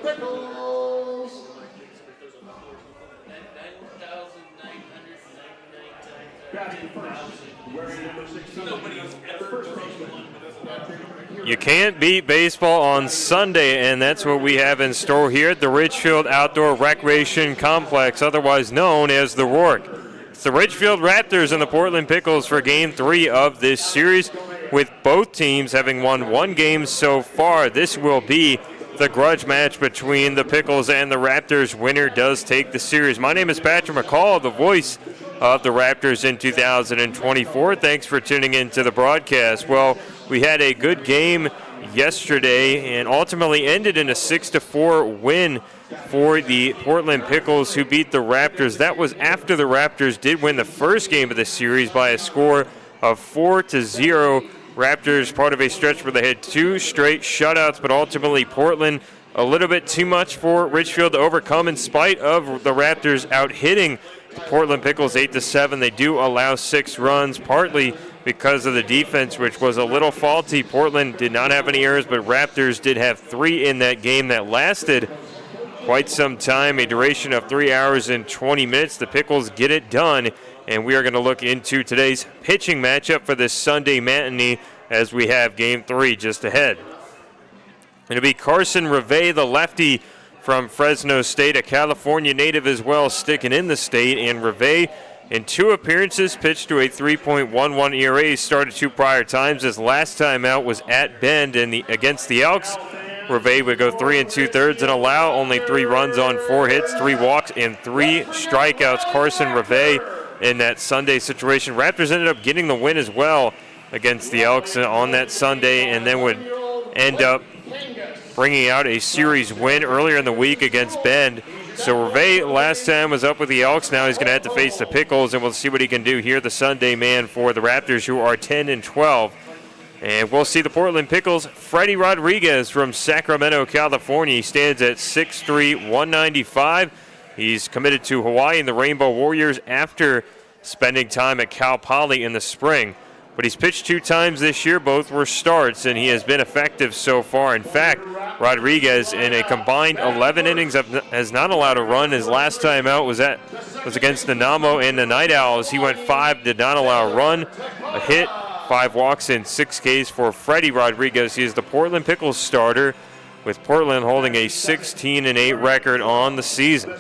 Pickles. You can't beat baseball on Sunday, and that's what we have in store here at the Ridgefield Outdoor Recreation Complex, otherwise known as the Rourke. It's the Ridgefield Raptors and the Portland Pickles for Game 3 of this series, with both teams having won one game so far. This will be the grudge match between the Pickles and the Raptors. Winner does take the series. My name is Patrick McCall, the voice of the Raptors in 2024. Thanks for tuning in to the broadcast. Well, we had a good game yesterday and ultimately ended in a 6-4 win for the Portland Pickles, who beat the Raptors. That was after the Raptors did win the first game of the series by a score of 4-0. Raptors part of a stretch where they had two straight shutouts, but ultimately Portland a little bit too much for Ridgefield to overcome in spite of the Raptors out-hitting the Portland Pickles 8-7. They do allow 6 runs, partly because of the defense, which was a little faulty. Portland did not have any errors, but Raptors did have 3 in that game that lasted quite some time, a duration of 3 hours and 20 minutes. The Pickles get it done, and we are going to look into today's pitching matchup for this Sunday matinee as we have Game 3 just ahead. It'll be Carson Reve, the lefty from Fresno State, a California native as well, sticking in the state. And Reve, in 2 appearances, pitched to a 3.11 ERA. He started 2 prior times. His last time out was at Bend against the Elks. Reve would go 3 2/3 and allow only 3 runs on 4 hits, 3 walks, and 3 strikeouts. Carson Reve in that Sunday situation. Raptors ended up getting the win as well against the Elks on that Sunday, and then would end up bringing out a series win earlier in the week against Bend. So Reve last time was up with the Elks. Now he's going to have to face the Pickles, and we'll see what he can do here, the Sunday man for the Raptors, who are 10-12. And we'll see the Portland Pickles. Freddie Rodriguez from Sacramento, California. He stands at 6'3", 195. He's committed to Hawaii and the Rainbow Warriors after spending time at Cal Poly in the spring. But he's pitched 2 times this year. Both were starts, and he has been effective so far. In fact, Rodriguez, in a combined 11 innings, has not allowed a run. His last time out was against Nanaimo and the Night Owls. He went 5, did not allow a run, a hit, 5 walks, and 6 Ks for Freddie Rodriguez. He is the Portland Pickles starter, with Portland holding a 16-8 record on the season.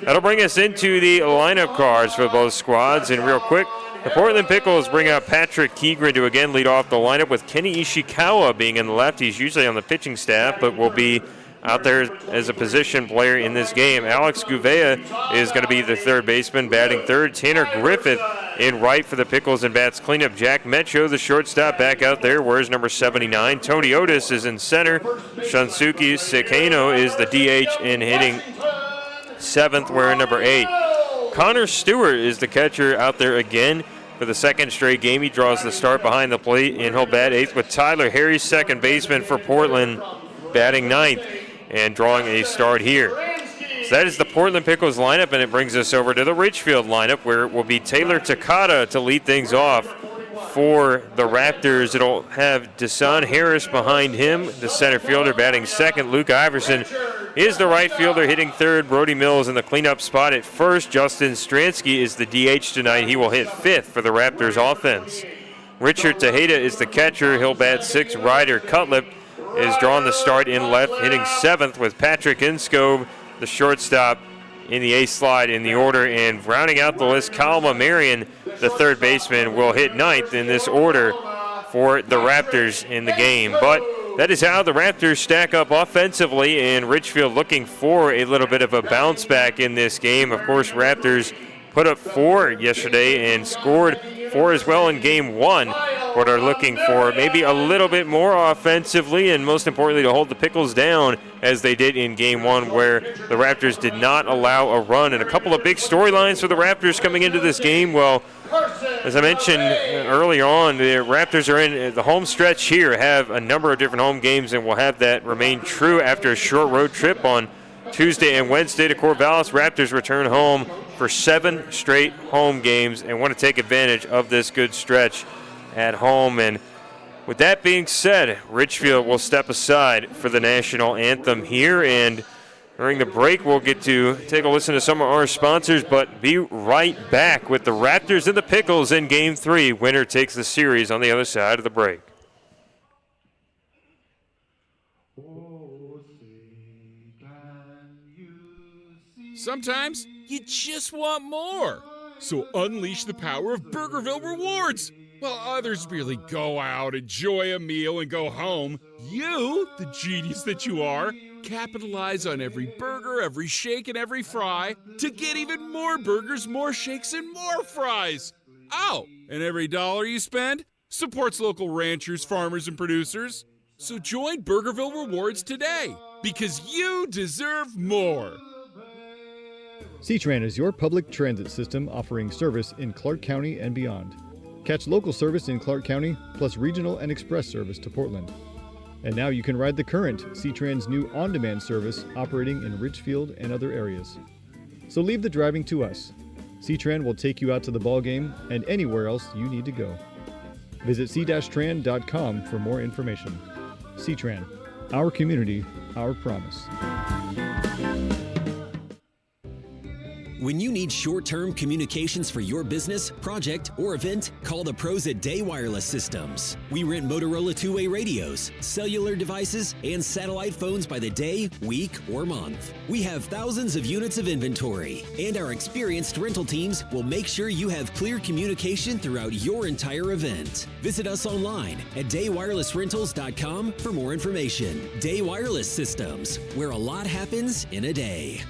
That'll bring us into the lineup cards for both squads. And real quick, the Portland Pickles bring out Patrick Keegren to again lead off the lineup, with Kenny Ishikawa being in the left. He's usually on the pitching staff, but will be out there as a position player in this game. Alex Gouveia is going to be the third baseman, batting third. Tanner Griffith in right for the Pickles and bats cleanup. Jack Mecho, the shortstop, back out there, wears number 79. Tony Otis is in center. Shunsuke Sekano is the DH in hitting 7th, wearing number 8. Connor Stewart is the catcher out there again for the second straight game. He draws the start behind the plate, and he'll bat 8th, with Tyler Harris, second baseman for Portland, batting 9th and drawing a start here. So that is the Portland Pickles lineup, and it brings us over to the Ridgefield lineup, where it will be Taylor Takata to lead things off for the Raptors. It'll have Desan Harris behind him, the center fielder, batting second. Luke Iverson is the right fielder, hitting third. Brody Mills in the cleanup spot at first. Justin Stransky is the DH tonight. He will hit 5th for the Raptors offense. Richard Tejeda is the catcher. He'll bat 6th. Ryder Cutlip is drawing the start in left, hitting 7th, with Patrick Inscove, the shortstop, in the 8th slide in the order. And rounding out the list, Kalma Marion, the third baseman, will hit 9th in this order for the Raptors in the game. But that is how the Raptors stack up offensively, and Ridgefield looking for a little bit of a bounce back in this game. Of course, Raptors put up 4 yesterday and scored 4 as well in Game 1, but are looking for maybe a little bit more offensively, and most importantly to hold the Pickles down as they did in Game 1, where the Raptors did not allow a run. And a couple of big storylines for the Raptors coming into this game. Well, as I mentioned earlier on, the Raptors are in the home stretch here, have a number of different home games, and will have that remain true after a short road trip on Tuesday and Wednesday to Corvallis. Raptors return home for 7 straight home games and want to take advantage of this good stretch at home. And with that being said, Ridgefield will step aside for the national anthem here, and During the break, we'll get to take a listen to some of our sponsors, but be right back with the Raptors and the Pickles in Game 3. Winner takes the series on the other side of the break. Sometimes you just want more. So unleash the power of Burgerville Rewards. While others merely go out, enjoy a meal, and go home, you, the genius that you are, capitalize on every burger, every shake, and every fry to get even more burgers, more shakes, and more fries. Oh, and every dollar you spend supports local ranchers, farmers, and producers. So join Burgerville Rewards today, because you deserve more. C-Tran is your public transit system offering service in Clark County and beyond. Catch local service in Clark County, plus regional and express service to Portland. And now you can ride the current C-Tran's new on-demand service operating in Ridgefield and other areas. So leave the driving to us. C-Tran will take you out to the ball game and anywhere else you need to go. Visit c-tran.com for more information. C-Tran, our community, our promise. When you need short-term communications for your business, project, or event, call the pros at Day Wireless Systems. We rent Motorola two-way radios, cellular devices, and satellite phones by the day, week, or month. We have thousands of units of inventory, and our experienced rental teams will make sure you have clear communication throughout your entire event. Visit us online at daywirelessrentals.com for more information. Day Wireless Systems, where a lot happens in a day.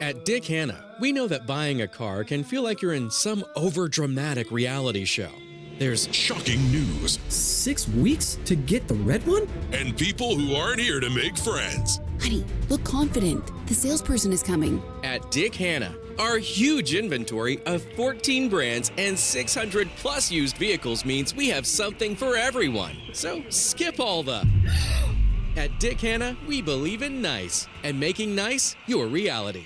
At Dick Hanna, we know that buying a car can feel like you're in some overdramatic reality show. There's shocking news. 6 weeks to get the red one? And people who aren't here to make friends. Honey, look confident. The salesperson is coming. At Dick Hanna, our huge inventory of 14 brands and 600 plus used vehicles means we have something for everyone. So skip all the... At Dick Hanna, we believe in nice and making nice your reality.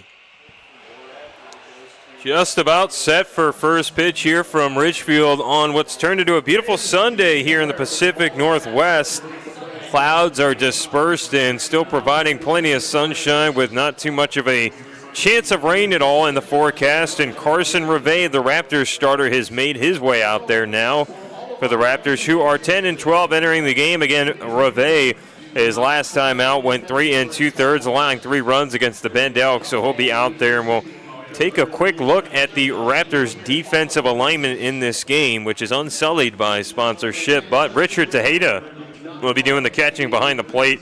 Just about set for first pitch here from Ridgefield on what's turned into a beautiful Sunday here in the Pacific Northwest. Clouds are dispersed and still providing plenty of sunshine with not too much of a chance of rain at all in the forecast. And Carson Reve, the Raptors starter, has made his way out there now for the Raptors, who are 10-12 entering the game. Again, Reve, his last time out, went 3 2/3, allowing 3 runs against the Bend Elks, so he'll be out there, and we'll take a quick look at the Raptors' defensive alignment in this game, which is unsullied by sponsorship. But Richard Tejeda will be doing the catching behind the plate,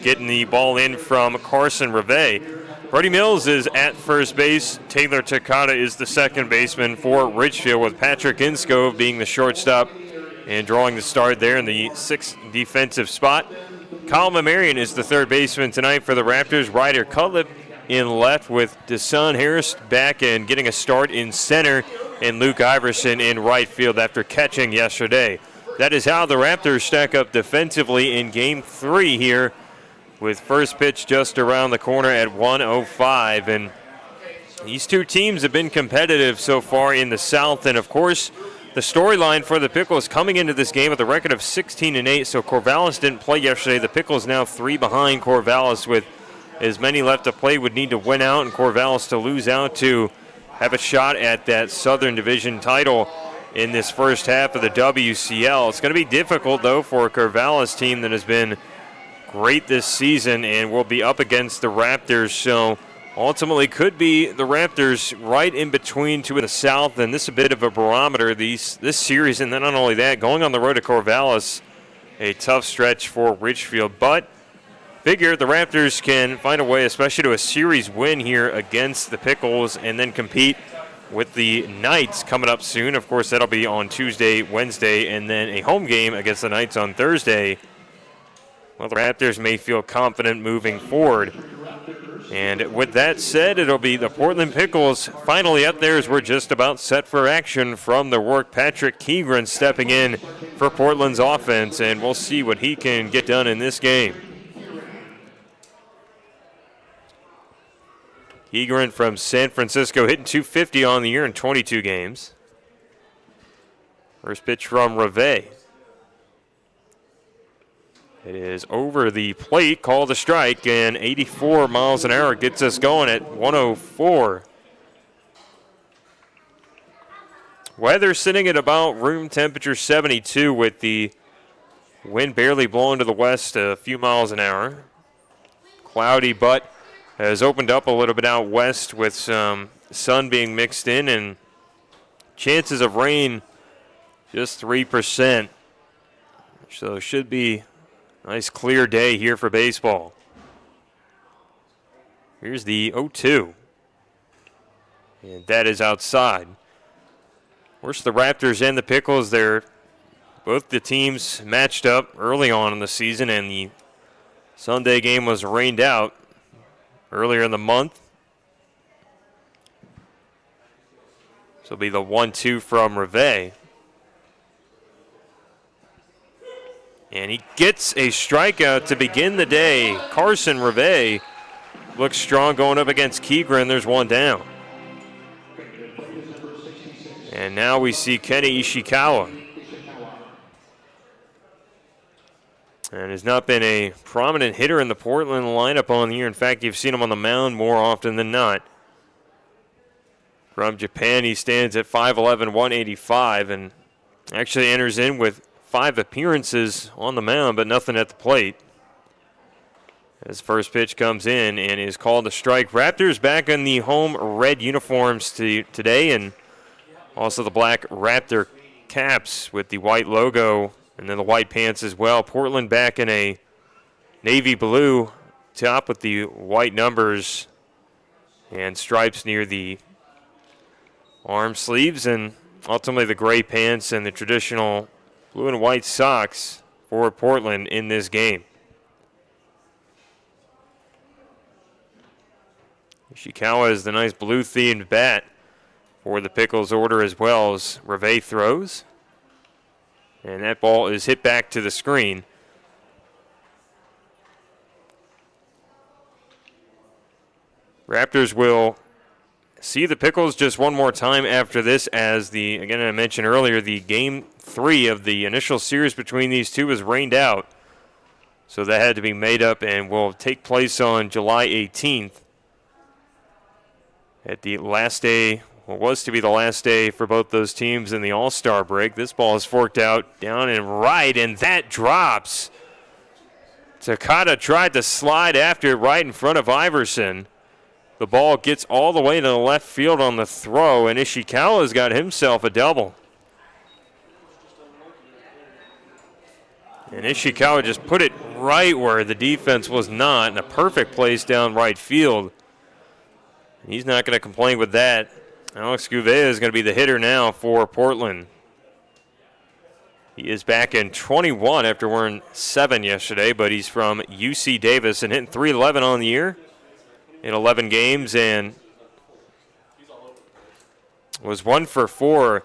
getting the ball in from Carson Reve. Brody Mills is at first base. Taylor Takata is the second baseman for Ridgefield, with Patrick Inskove being the shortstop and drawing the start there in the 6th defensive spot. Kyle Mamarian is the third baseman tonight for the Raptors. Ryder Cutlip in left, with Desan Harris back and getting a start in center, and Luke Iverson in right field after catching yesterday. That is how the Raptors stack up defensively in Game 3 here, with first pitch just around the corner at 1:05. And these two teams have been competitive so far in the South, and of course, the storyline for the Pickles coming into this game with a record of 16-8, so Corvallis didn't play yesterday. The Pickles now 3 behind Corvallis, with as many left to play, would need to win out and Corvallis to lose out to have a shot at that Southern Division title in this first half of the WCL. It's going to be difficult, though, for a Corvallis team that has been great this season and will be up against the Raptors, so ultimately could be the Raptors right in between two in the South, and this is a bit of a barometer this series. And then not only that, going on the road to Corvallis, a tough stretch for Ridgefield, but figure the Raptors can find a way, especially to a series win here against the Pickles, and then compete with the Knights coming up soon. Of course, that'll be on Tuesday, Wednesday, and then a home game against the Knights on Thursday. Well, the Raptors may feel confident moving forward. And with that said, it'll be the Portland Pickles finally up there as we're just about set for action from the work. Patrick Keegren stepping in for Portland's offense, and we'll see what he can get done in this game. Keegren from San Francisco, hitting .250 on the year in 22 games. First pitch from Reve. It is over the plate, called a strike, and 84 miles an hour gets us going at 104. Weather sitting at about room temperature 72 with the wind barely blowing to the west a few miles an hour. Cloudy, but has opened up a little bit out west with some sun being mixed in, and chances of rain just 3%. So it should be a nice clear day here for baseball. Here's the 0-2. And that is outside. Of course, the Raptors and the Pickles, both the teams matched up early on in the season, and the Sunday game was rained out earlier in the month. So it'll be the 1-2 from Reve. And he gets a strikeout to begin the day. Carson Reve looks strong going up against Keegren. There's one down. And now we see Kenny Ishikawa. And has not been a prominent hitter in the Portland lineup on the year. In fact, you've seen him on the mound more often than not. From Japan, he stands at 5'11", 185, and actually enters in with 5 appearances on the mound, but nothing at the plate. His first pitch comes in and is called a strike. Raptors back in the home red uniforms today, and also the black Raptor caps with the white logo and then the white pants as well. Portland back in a navy blue top with the white numbers and stripes near the arm sleeves, and ultimately the gray pants and the traditional blue and white socks for Portland in this game. Ishikawa is the nice blue-themed bat for the Pickles order as well as Reve throws. And that ball is hit back to the screen. Raptors will see the Pickles just one more time after this, as again I mentioned earlier, the game 3 of the initial series between these two was rained out. So that had to be made up and will take place on July 18th at the last day, what was to be the last day for both those teams in the All-Star break. This ball is forked out down and right, and that drops. Takata tried to slide after it right in front of Iverson. The ball gets all the way to the left field on the throw, and Ishikawa's got himself a double. And Ishikawa just put it right where the defense was not, in a perfect place down right field. He's not going to complain with that. Alex Gouveia is going to be the hitter now for Portland. He is back in 21 after wearing 7 yesterday, but he's from UC Davis and hitting .311 on the year in 11 games, and was 1 for 4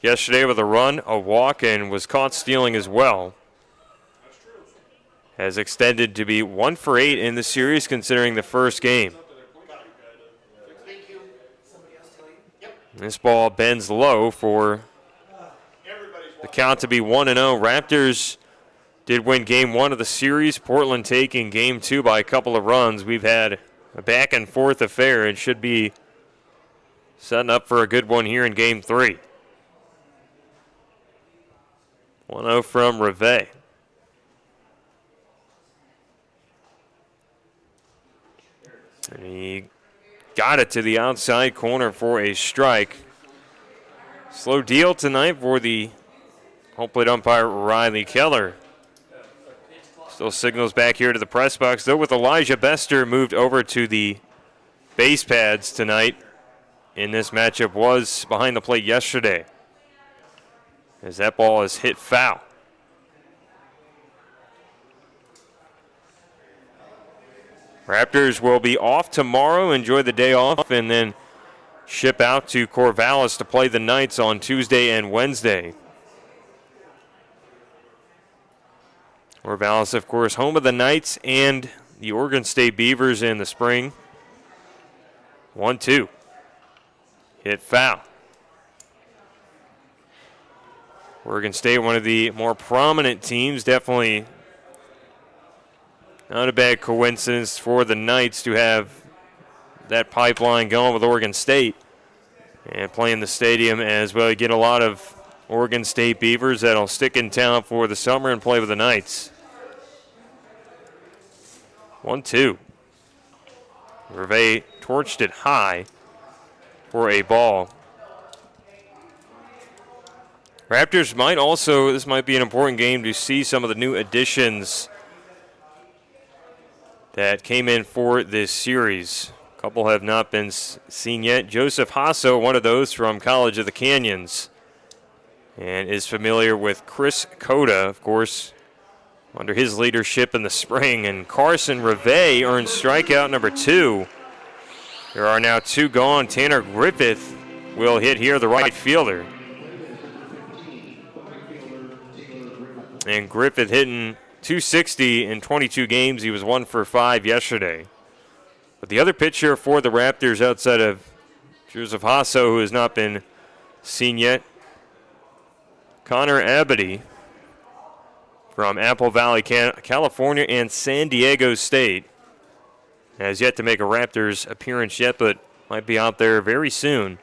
yesterday with a run, a walk, and was caught stealing as well. Has extended to be 1 for 8 in the series considering the first game. This ball bends low for the count to be 1-0. Raptors did win game 1 of the series. Portland taking game 2 by a couple of runs. We've had a back and forth affair. It should be setting up for a good one here in game 3. 1-0 from Reve. And he got it to the outside corner for a strike. Slow deal tonight for the home plate umpire, Riley Keller. Still signals back here to the press box, though, with Elijah Bester moved over to the base pads tonight in this matchup. Was behind the plate yesterday, as that ball is hit foul. Raptors will be off tomorrow, enjoy the day off, and then ship out to Corvallis to play the Knights on Tuesday and Wednesday. Corvallis, of course, home of the Knights and the Oregon State Beavers in the spring. 1-2. Hit foul. Oregon State, one of the more prominent teams, definitely Not a bad coincidence for the Knights to have that pipeline going with Oregon State and playing the stadium as well. You get a lot of Oregon State Beavers that'll stick in town for the summer and play with the Knights. 1-2. Reve torched it high for a ball. Raptors might also, this might be an important game to see some of the new additions that came in for this series. A couple have not been seen yet. Joseph Hasso, one of those from College of the Canyons, and is familiar with Chris Cota, of course, under his leadership in the spring. And Carson Reve earned strikeout number 2. There are now 2 gone. Tanner Griffith will hit here, the right fielder. And Griffith hitting .260 in 22 games. He was 1 for 5 yesterday. But the other pitcher for the Raptors outside of Joseph Hasso, who has not been seen yet, Connor Abity from Apple Valley, California, and San Diego State. Has yet to make a Raptors appearance yet, but might be out there very soon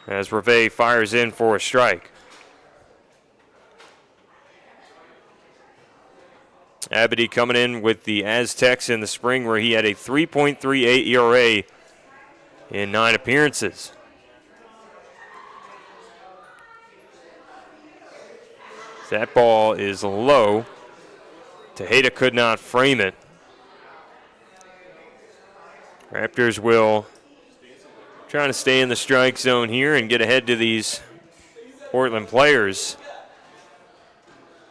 as Reve fires in for a strike. Abity coming in with the Aztecs in the spring, where he had a 3.38 ERA in 9 appearances. That ball is low. Tejeda could not frame it. Raptors will try to stay in the strike zone here and get ahead to these Portland players.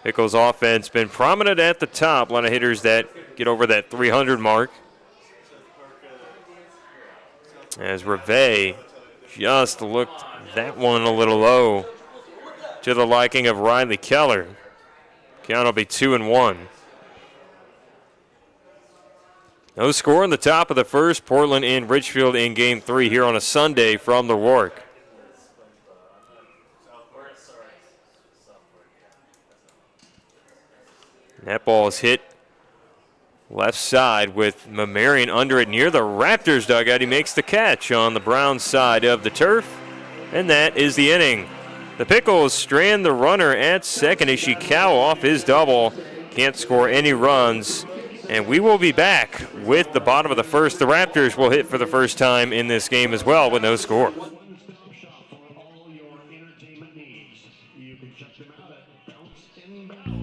Pickles' offense been prominent at the top. A lot of hitters that get over that 300 mark. As Reve just looked that one a little low to the liking of Riley Keller. Count will be 2-1. No score in the top of the first. Portland and Ridgefield in Game 3 here on a Sunday from the Rourke. That ball is hit left side with Mamarian under it near the Raptors dugout. He makes the catch on the brown side of the turf, and that is the inning. The Pickles strand the runner at second. Ishikawa off his double. Can't score any runs. And we will be back with the bottom of the first. The Raptors will hit for the first time in this game as well with no score.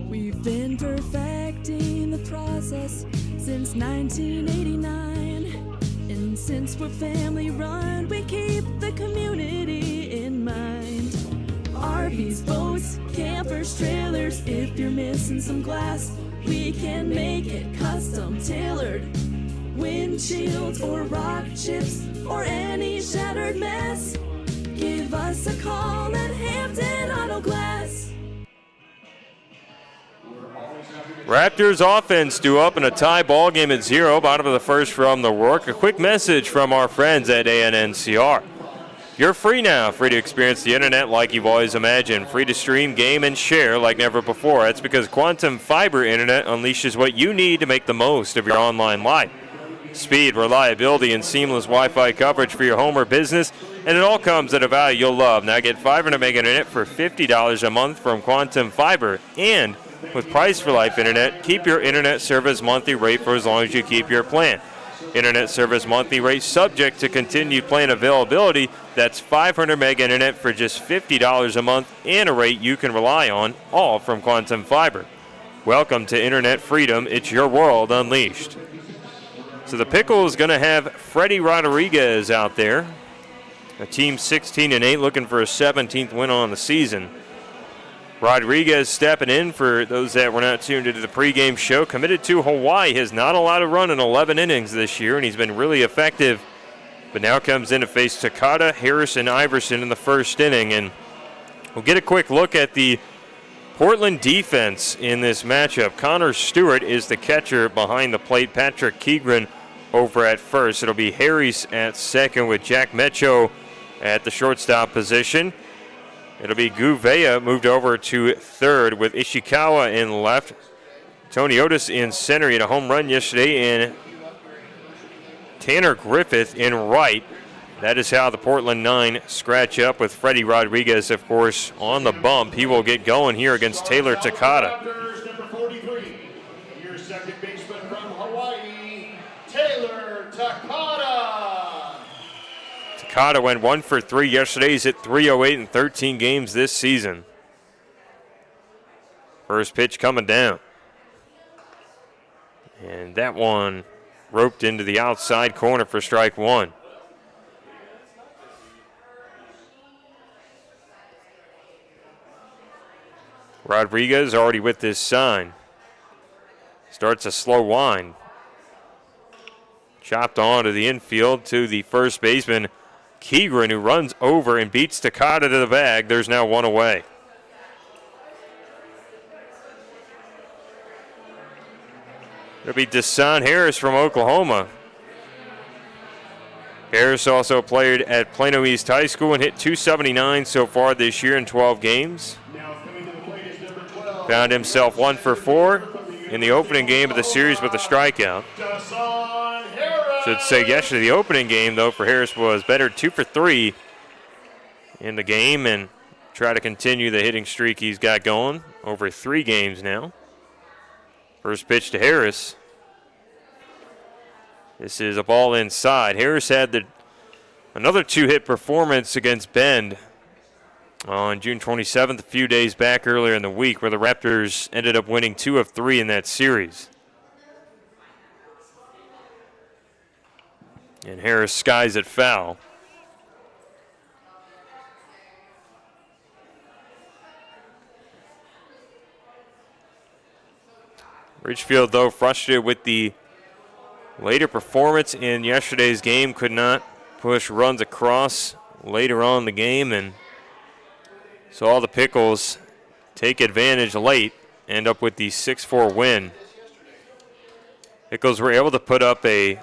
We've been perfecting the process since 1989. And since we're family run, we keep the community in mind. RVs, boats, campers, trailers, if you're missing some glass, we can make it custom tailored. Windshields or rock chips or any shattered mess, give us a call at Hampton Auto Glass. Raptors offense due up in a tie ball game at 0. Bottom of the first from the Rourke. A quick message from our friends at ANNCR. You're free now, free to experience the internet like you've always imagined, free to stream, game, and share like never before. That's because Quantum Fiber Internet unleashes what you need to make the most of your online life. Speed, reliability, and seamless Wi-Fi coverage for your home or business, and it all comes at a value you'll love. Now get 500 meg internet for $50 a month from Quantum Fiber, and with Price for Life Internet, keep your internet service monthly rate for as long as you keep your plan. Internet service monthly rate subject to continued plan availability. That's 500 meg internet for just $50 a month and a rate you can rely on, all from Quantum Fiber. Welcome to Internet Freedom. It's your world unleashed. So the Pickles going to have Freddie Rodriguez out there. A team 16-8 looking for a 17th win on the season. Rodriguez stepping in for those that were not tuned into the pregame show. Committed to Hawaii. Has not allowed a run in 11 innings this year, and he's been really effective. But now comes in to face Takata, Harris, and Iverson in the first inning. And we'll get a quick look at the Portland defense in this matchup. Connor Stewart is the catcher behind the plate. Patrick Keegren over at first. It'll be Harris at second with Jack Mecho at the shortstop position. It'll be Gouveia moved over to third with Ishikawa in left. Tony Otis in center. He had a home run yesterday, and Tanner Griffith in right. That is how the Portland 9 scratch up with Freddie Rodriguez, of course, on the bump. He will get going here against Taylor Takata. Number 43, your second baseman from Hawaii, Taylor Takata. Takata went 1 for 3 yesterday. He's hit .308 in 13 games this season. First pitch coming down. And that one roped into the outside corner for strike one. Rodriguez already with this sign. Starts a slow wind. Chopped on to the infield to the first baseman, Keegren, who runs over and beats Takata to the bag. There's now one away. It'll be Deshaun Harris from Oklahoma. Harris also played at Plano East High School and hit .279 so far this year in 12 games. Found himself 1 for 4 in the opening game of the series with a strikeout. Should say yesterday the opening game, though, for Harris was better, 2 for 3 in the game, and try to continue the hitting streak he's got going over 3 games now. First pitch to Harris. This is a ball inside. Harris had another 2-hit performance against Bend on June 27th, a few days back earlier in the week, where the Raptors ended up winning 2 of 3 in that series. And Harris skies it foul. Ridgefield, though, frustrated with the later performance in yesterday's game, could not push runs across later on in the game, and saw the Pickles take advantage late, end up with the 6-4 win. Pickles were able to put up a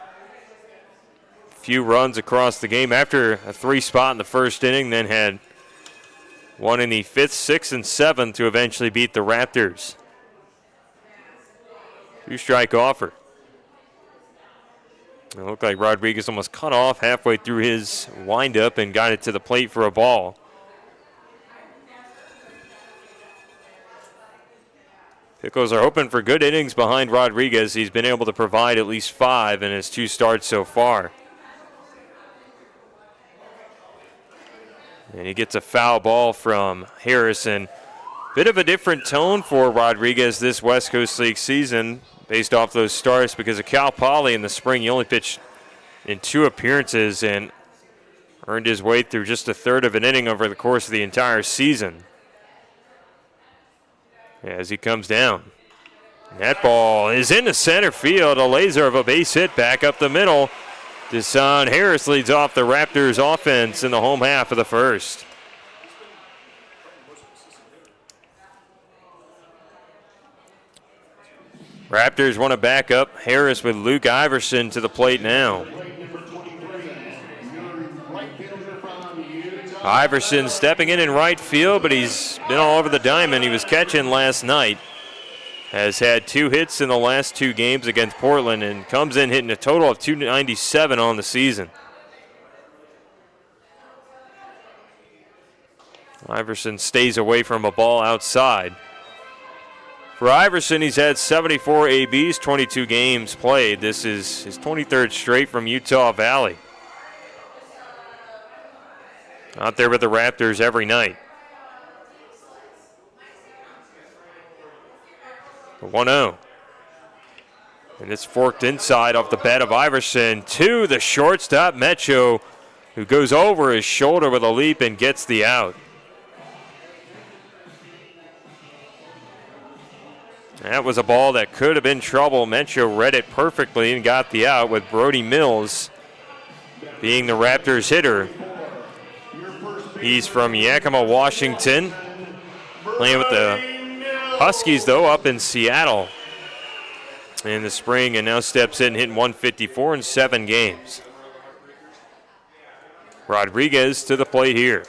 few runs across the game after a 3 spot in the first inning, then had one in the 5th, 6th, and 7th to eventually beat the Raptors. 2-strike offer. It looked like Rodriguez almost cut off halfway through his windup and got it to the plate for a ball. Pickles are hoping for good innings behind Rodriguez. He's been able to provide at least 5 in his 2 starts so far. And he gets a foul ball from Harrison. Bit of a different tone for Rodriguez this West Coast League season based off those starts, because of Cal Poly in the spring. He only pitched in 2 appearances and earned his way through just a third of an inning over the course of the entire season. As he comes down. That ball is into center field. A laser of a base hit back up the middle. Deshaun Harris leads off the Raptors offense in the home half of the first. Raptors want to back up Harris with Luke Iverson to the plate now. Iverson stepping in right field, but he's been all over the diamond. He was catching last night. Has had 2 hits in the last 2 games against Portland and comes in hitting a total of .297 on the season. Iverson stays away from a ball outside. For Iverson, he's had 74 ABs, 22 games played. This is his 23rd straight from Utah Valley. Out there with the Raptors every night. The 1-0. And it's forked inside off the bat of Iverson to the shortstop, Mecho, who goes over his shoulder with a leap and gets the out. That was a ball that could have been trouble. Mecho read it perfectly and got the out, with Brody Mills being the Raptors hitter. He's from Yakima, Washington, playing with the Huskies, though, up in Seattle in the spring, and now steps in hitting .154 in 7 games. Rodriguez to the plate here.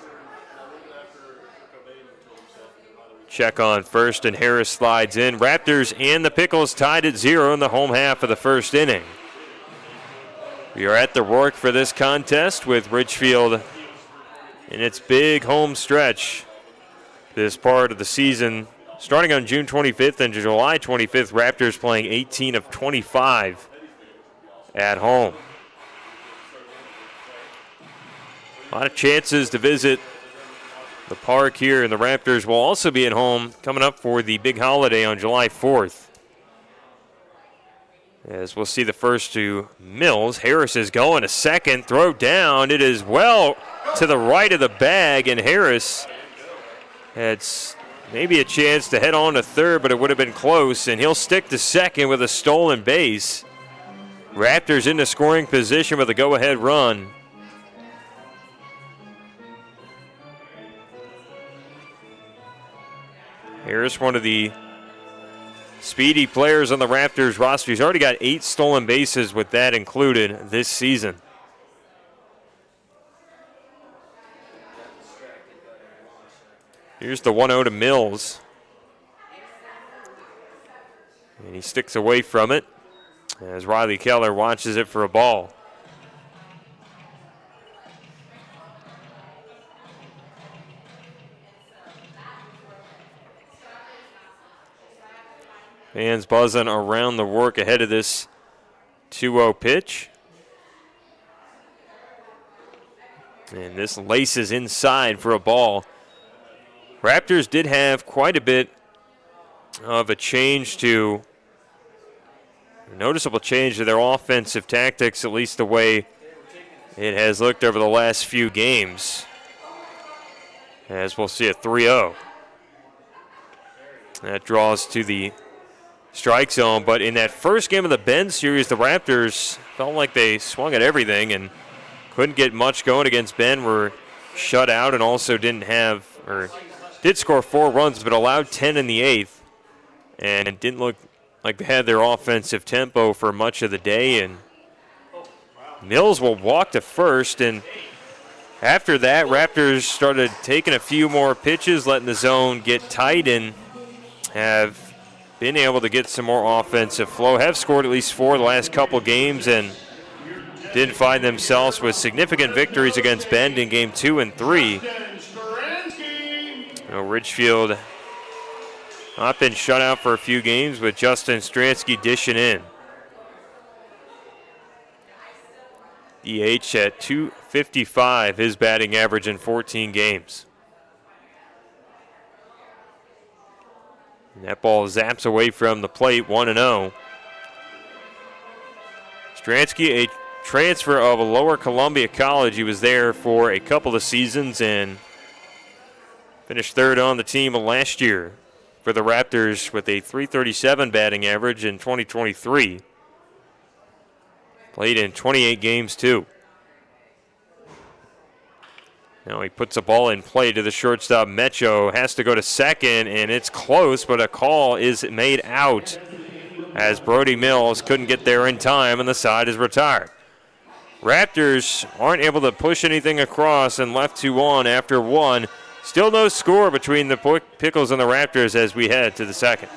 check on first, and Harris slides in. Raptors and the Pickles tied at 0 in the home half of the first inning. We are at the Rourke for this contest with Ridgefield in its big home stretch this part of the season. Starting on June 25th and July 25th, Raptors playing 18 of 25 at home. A lot of chances to visit the park here, and the Raptors will also be at home coming up for the big holiday on July 4th. As we'll see the first to Mills. Harris is going to second, throw down. It is well to the right of the bag, and Harris had maybe a chance to head on to third, but it would have been close, and he'll stick to second with a stolen base. Raptors into scoring position with a go-ahead run. Harris, one of the speedy players on the Raptors roster. He's already got 8 stolen bases with that included this season. Here's the 1-0 to Mills. And he sticks away from it as Riley Keller watches it for a ball. Fans buzzing around the work ahead of this 2-0 pitch. And this laces inside for a ball. Raptors did have quite a bit of a noticeable change to their offensive tactics, at least the way it has looked over the last few games. As we'll see a 3-0. That draws to the strike zone, but in that first game of the Bend series, the Raptors felt like they swung at everything and couldn't get much going against Bend. Were shut out and also did score 4 runs, but allowed 10 in the 8th, and it didn't look like they had their offensive tempo for much of the day. And Mills will walk to first, and after that, Raptors started taking a few more pitches, letting the zone get tight, and have been able to get some more offensive flow. Have scored at least 4 the last couple games, and did find themselves with significant victories against Bend in game 2 and 3. Ridgefield not been shut out for a few games, with Justin Stransky dishing in. DH at .255, his batting average in 14 games. And that ball zaps away from the plate, 1-0. Stransky, a transfer of Lower Columbia College. He was there for a couple of seasons and finished third on the team last year for the Raptors with a .337 batting average in 2023. Played in 28 games, too. Now he puts a ball in play to the shortstop. Mecho has to go to second, and it's close, but a call is made out as Brody Mills couldn't get there in time, and the side is retired. Raptors aren't able to push anything across and left 2 on after 1. Still no score between the Pickles and the Raptors as we head to the second.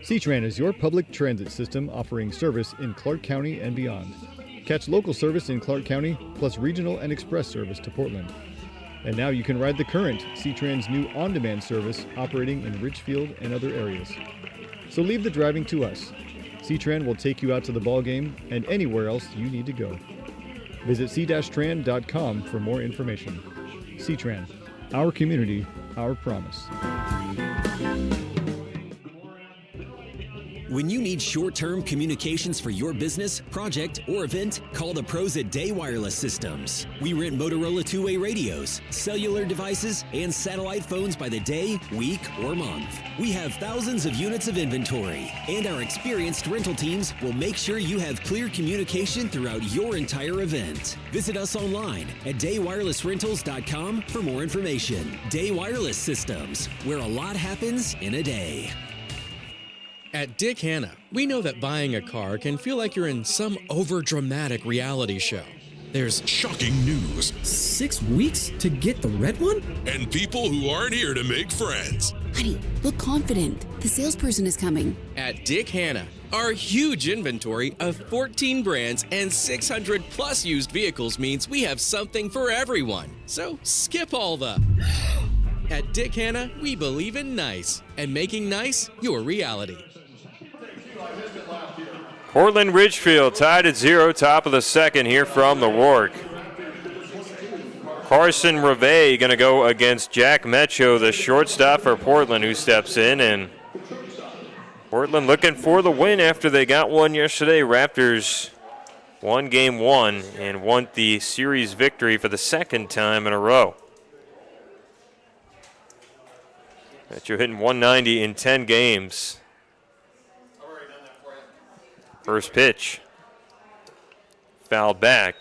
C-Tran is your public transit system offering service in Clark County and beyond. Catch local service in Clark County, plus regional and express service to Portland. And now you can ride the current C-Tran's new on-demand service operating in Ridgefield and other areas. So leave the driving to us. C-Tran will take you out to the ball game and anywhere else you need to go. Visit c-tran.com for more information. C-Tran, our community, our promise. When you need short-term communications for your business, project, or event, call the pros at Day Wireless Systems. We rent Motorola two-way radios, cellular devices, and satellite phones by the day, week, or month. We have thousands of units of inventory, and our experienced rental teams will make sure you have clear communication throughout your entire event. Visit us online at daywirelessrentals.com for more information. Day Wireless Systems, where a lot happens in a day. At Dick Hanna, we know that buying a car can feel like you're in some overdramatic reality show. There's shocking news, 6 weeks to get the red one? and people who aren't here to make friends. Honey, look confident. The salesperson is coming. at Dick Hanna. Our huge inventory of 14 brands and 600 plus used vehicles means we have something for everyone. So skip all the... At Dick Hanna, we believe in nice and making nice your reality. Portland Ridgefield tied at 0, top of the second here from the Rourke. Carson Reve going to go against Jack Mecho, the shortstop for Portland, who steps in. And Portland looking for the win after they got one yesterday. Raptors won game one and won the series victory for the second time in a row. Mecho hitting 190 in 10 games. First pitch. Fouled back.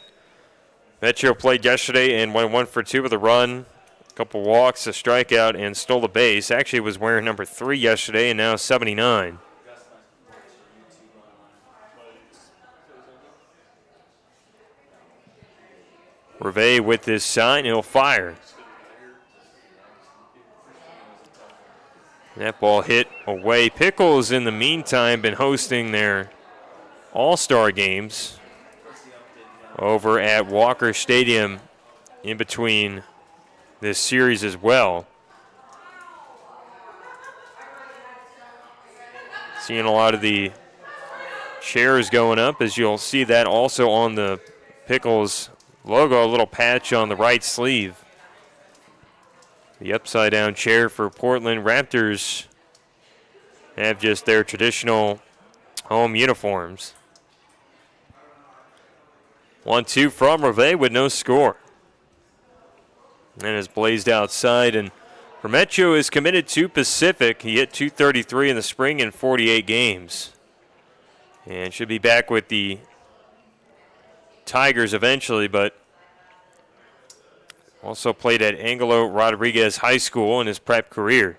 Mecho played yesterday and went 1 for 2 with a run, a couple walks, a strikeout, and stole a base. Actually was wearing number 3 yesterday and now 79. Reve with this sign, he'll fire. That ball hit away. Pickles, in the meantime, been hosting their All-Star games over at Walker Stadium in between this series as well. Seeing a lot of the chairs going up, as you'll see that also on the Pickles logo, a little patch on the right sleeve. The upside-down chair for Portland Raptors have just their traditional home uniforms. 1-2 from Reve with no score. And is blazed outside. And Mecho is committed to Pacific. He hit .233 in the spring in 48 games. And should be back with the Tigers eventually, but also played at Angelo Rodriguez High School in his prep career.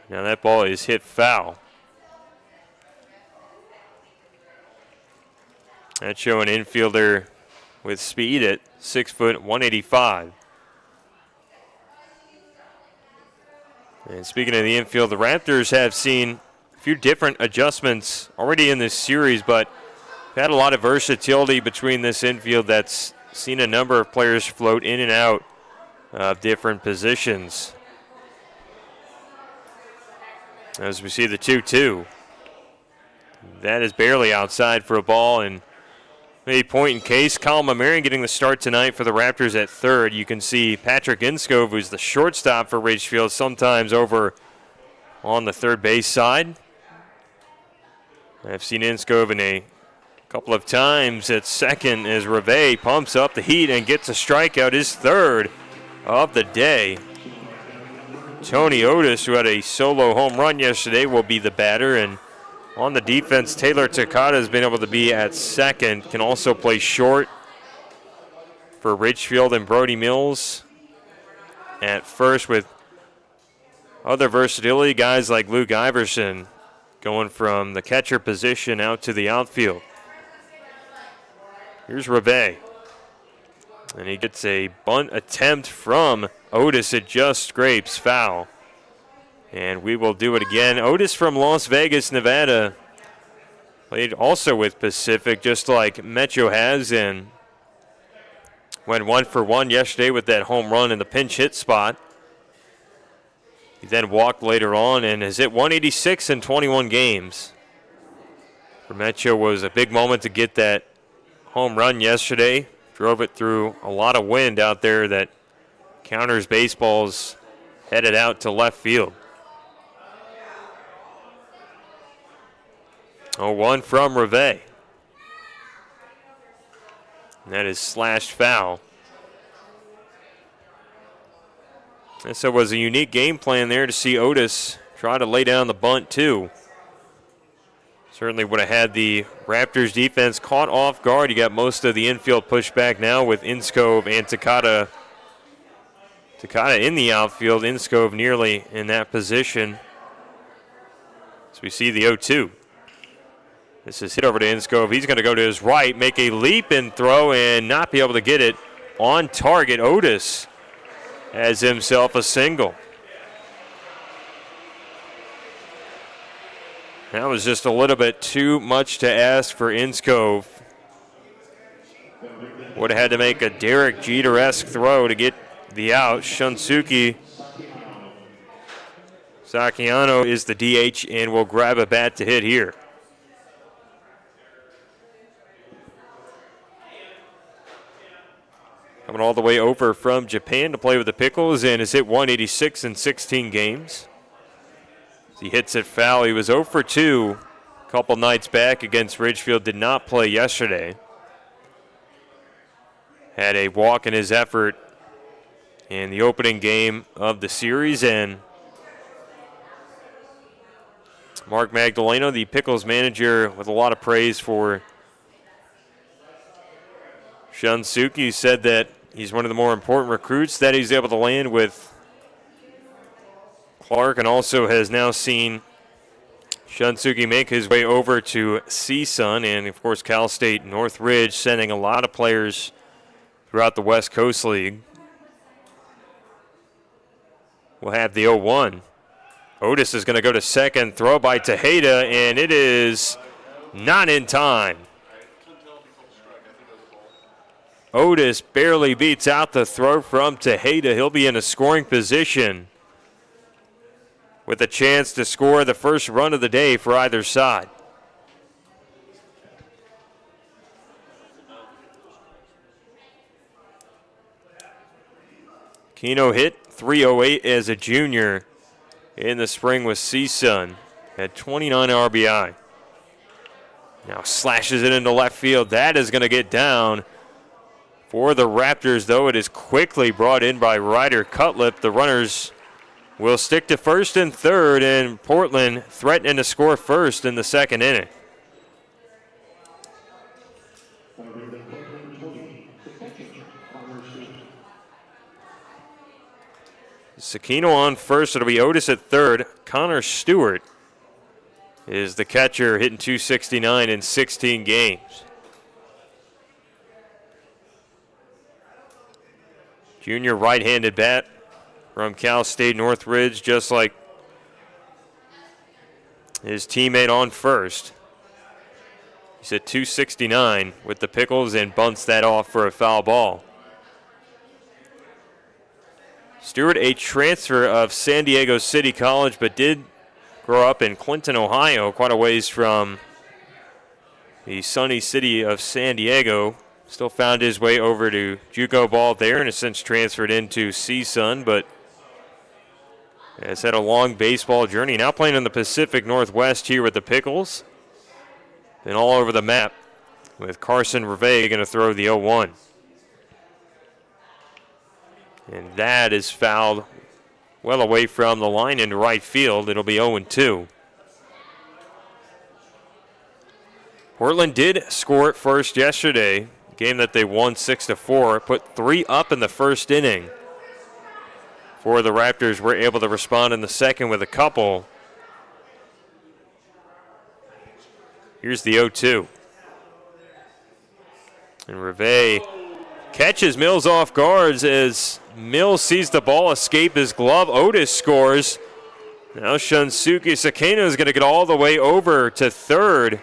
Now that ball is hit foul. That's showing infielder with speed at 6 foot 185. And speaking of the infield, the Raptors have seen a few different adjustments already in this series, but had a lot of versatility between this infield that's seen a number of players float in and out of different positions. As we see the 2-2. That is barely outside for a ball, and maybe point in case. Colin Marion getting the start tonight for the Raptors at third. You can see Patrick Inskove, who's the shortstop for Ridgefield, sometimes over on the third base side. I've seen Inskove in a couple of times at second as Reve pumps up the heat and gets a strikeout, his third of the day. Tony Otis, who had a solo home run yesterday, will be the batter. And on the defense, Taylor Takata has been able to be at second, can also play short for Ridgefield, and Brody Mills at first with other versatility, guys like Luke Iverson going from the catcher position out to the outfield. Here's Reve. And he gets a bunt attempt from Otis. It just scrapes foul. And we will do it again. Otis from Las Vegas, Nevada. Played also with Pacific, just like Mecho has, and went 1 for 1 yesterday with that home run in the pinch hit spot. He then walked later on and has hit 186 in 21 games. For Mecho was a big moment to get that home run yesterday. Drove it through a lot of wind out there that counters baseballs headed out to left field. 0-1 from Reve. And that is slashed foul. And so it was a unique game plan there to see Otis try to lay down the bunt too. Certainly would have had the Raptors defense caught off guard. You got most of the infield pushed back now with Inskove and Takata. Takata in the outfield, Inskove nearly in that position. we see the 0-2. This is hit over to Inskov. He's going to go to his right, make a leap and throw, and not be able to get it on target. Otis has himself a single. That was just a little bit too much to ask for Inskov. Would have had to make a Derek Jeter-esque throw to get the out. Shunsuke Sakiano is the DH and will grab a bat to hit here. Coming all the way over from Japan to play with the Pickles and has hit 186 in 16 games. He hits it foul. He was 0 for 2 a couple nights back against Ridgefield. Did not play yesterday. Had a walk in his effort in the opening game of the series. And Mark Magdaleno, the Pickles manager, with a lot of praise for Shunsuke, said that he's one of the more important recruits that he's able to land with Clark, and also has now seen Shunsuke make his way over to CSUN and, of course, Cal State Northridge, sending a lot of players throughout the West Coast League. We'll have the 0-1. Otis is going to go to second. Throw by Tejeda, and it is not in time. Otis barely beats out the throw from Tejeda. He'll be in a scoring position with a chance to score the first run of the day for either side. Keno hit .308 as a junior in the spring with CSUN. Had 29 RBI. Now slashes it into left field. That is going to get down for the Raptors, though. It is quickly brought in by Ryder Cutlip. The runners will stick to first and third, and Portland threatening to score first in the second inning. Sakino on first. It'll be Otis at third. Connor Stewart is the catcher, hitting .269 in 16 games. Junior right-handed bat from Cal State Northridge, just like his teammate on first. He's at .269 with the Pickles and bunts that off for a foul ball. Stewart, a transfer of San Diego City College, but did grow up in Clinton, Ohio, quite a ways from the sunny city of San Diego. Still found his way over to JUCO ball there and has since transferred into CSUN, but has had a long baseball journey. Now playing in the Pacific Northwest here with the Pickles. Been all over the map with Carson Reve going to throw the 0-1. And that is fouled well away from the line into right field. It'll be 0-2. Portland did score at first yesterday, a game that they won 6-4. Put 3 up in the first inning. For the Raptors were able to respond in the second with a couple. Here's the 0-2. And Reve catches Mills off guards as Mills sees the ball escape his glove. Otis scores. Now Shunsuke Sakino is going to get all the way over to third.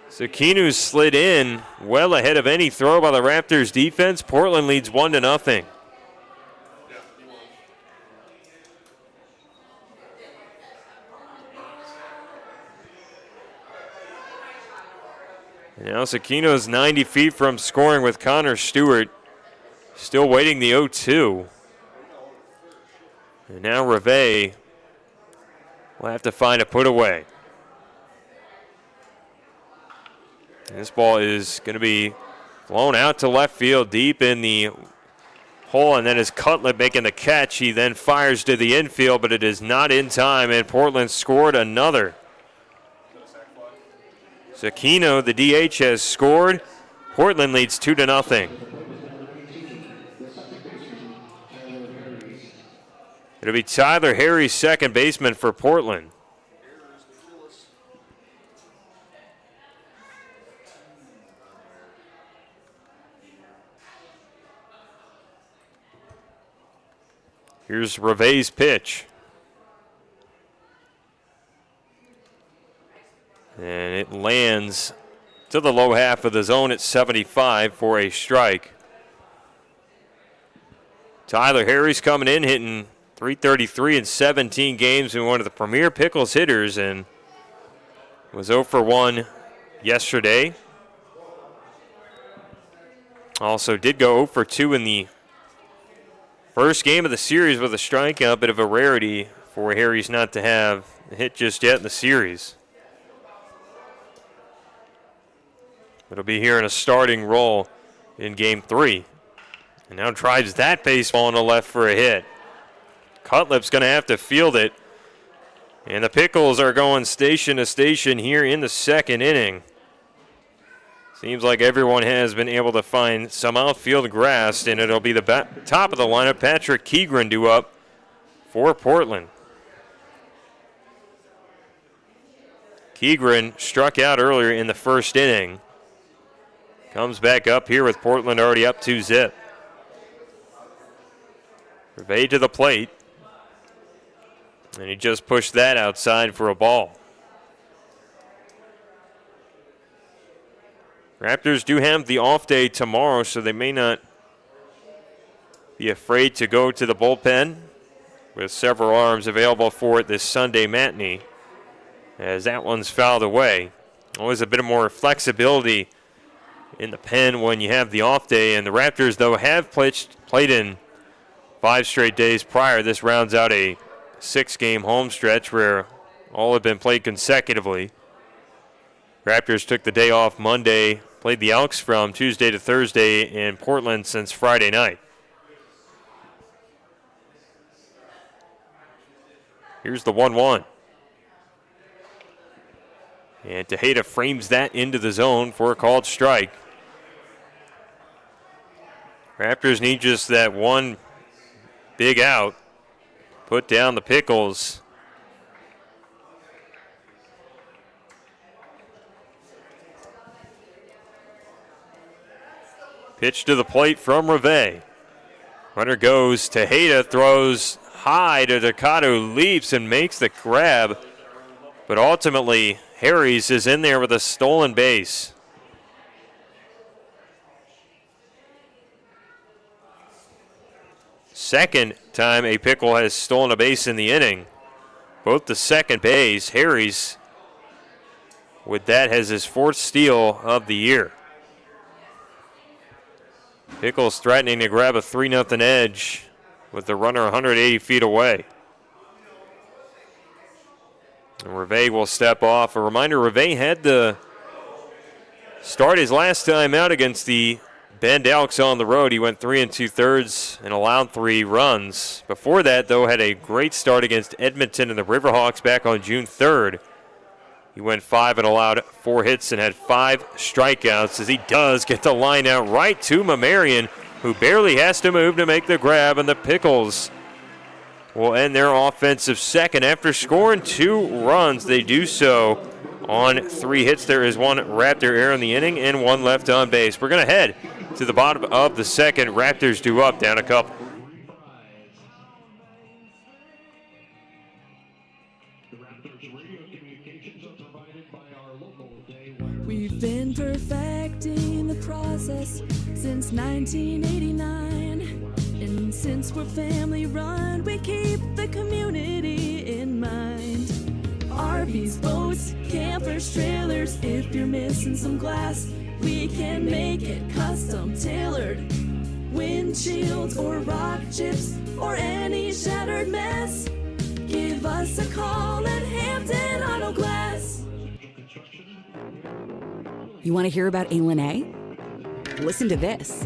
Sakino slid in well ahead of any throw by the Raptors defense. Portland leads 1-0. Now Sakino's 90 feet from scoring with Connor Stewart. Still waiting the 0-2. And now Reve will have to find a put away. And this ball is going to be blown out to left field deep in the hole, and then as Cutlip making the catch, he then fires to the infield, but it is not in time, and Portland scored another. Sakino, the DH, has scored. Portland leads 2-0. It'll be Tyler Harris, second baseman for Portland. Here's Reve's pitch. And it lands to the low half of the zone at 75 for a strike. Tyler Harris coming in, hitting .333 in 17 games, and one of the premier Pickles hitters, and was 0 for 1 yesterday. Also did go 0 for 2 in the first game of the series with a strikeout, bit of a rarity for Harris not to have a hit just yet in the series. It'll be here in a starting role in game 3. And now drives that baseball on the left for a hit. Cutlip's going to have to field it. And the Pickles are going station to station here in the second inning. Seems like everyone has been able to find some outfield grass, and it'll be the top of the lineup. Patrick Keegren due up for Portland. Keegren struck out earlier in the first inning. Comes back up here with Portland already up 2-0. Reve to the plate. And he just pushed that outside for a ball. Raptors do have the off day tomorrow, so they may not be afraid to go to the bullpen with several arms available for it this Sunday matinee, as that one's fouled away. Always a bit more flexibility in the pen when you have the off day, and the Raptors, though, have played in 5 straight days prior. This rounds out a 6-game home stretch where all have been played consecutively. Raptors took the day off Monday, played the Elks from Tuesday to Thursday in Portland since Friday night. Here's the 1-1. And Tejeda frames that into the zone for a called strike. Raptors need just that one big out. Put down the Pickles. Pitch to the plate from Reve. Runner goes. Tejeda throws high to Ducato, leaps and makes the grab. But ultimately, Harris is in there with a stolen base. Second time a Pickle has stolen a base in the inning. Both the second base. Harris with that has his 4th steal of the year. Pickles threatening to grab a 3-0 edge with the runner 180 feet away. And Reve will step off. A reminder, Reve had to start his last time out against the Bend Elks on the road. He went 3 2/3 and allowed 3 runs. Before that, though, had a great start against Edmonton and the Riverhawks back on June 3rd. He went 5 and allowed 4 hits and had 5 strikeouts, as he does get the line out right to Mamarian, who barely has to move to make the grab, and the Pickles will end their offensive second. After scoring 2 runs, they do so on 3 hits. There is 1 Raptor error in the inning and 1 left on base. We're going to head to the bottom of the second. Raptors due up, down a couple. We've been perfecting the process since 1989. And since we're family run, we keep the community in mind. RVs, boats, campers, trailers, if you're missing some glass, we can make it custom tailored. Windshields or rock chips or any shattered mess, give us a call at Hampton Auto Glass. You want to hear about A. Listen to this.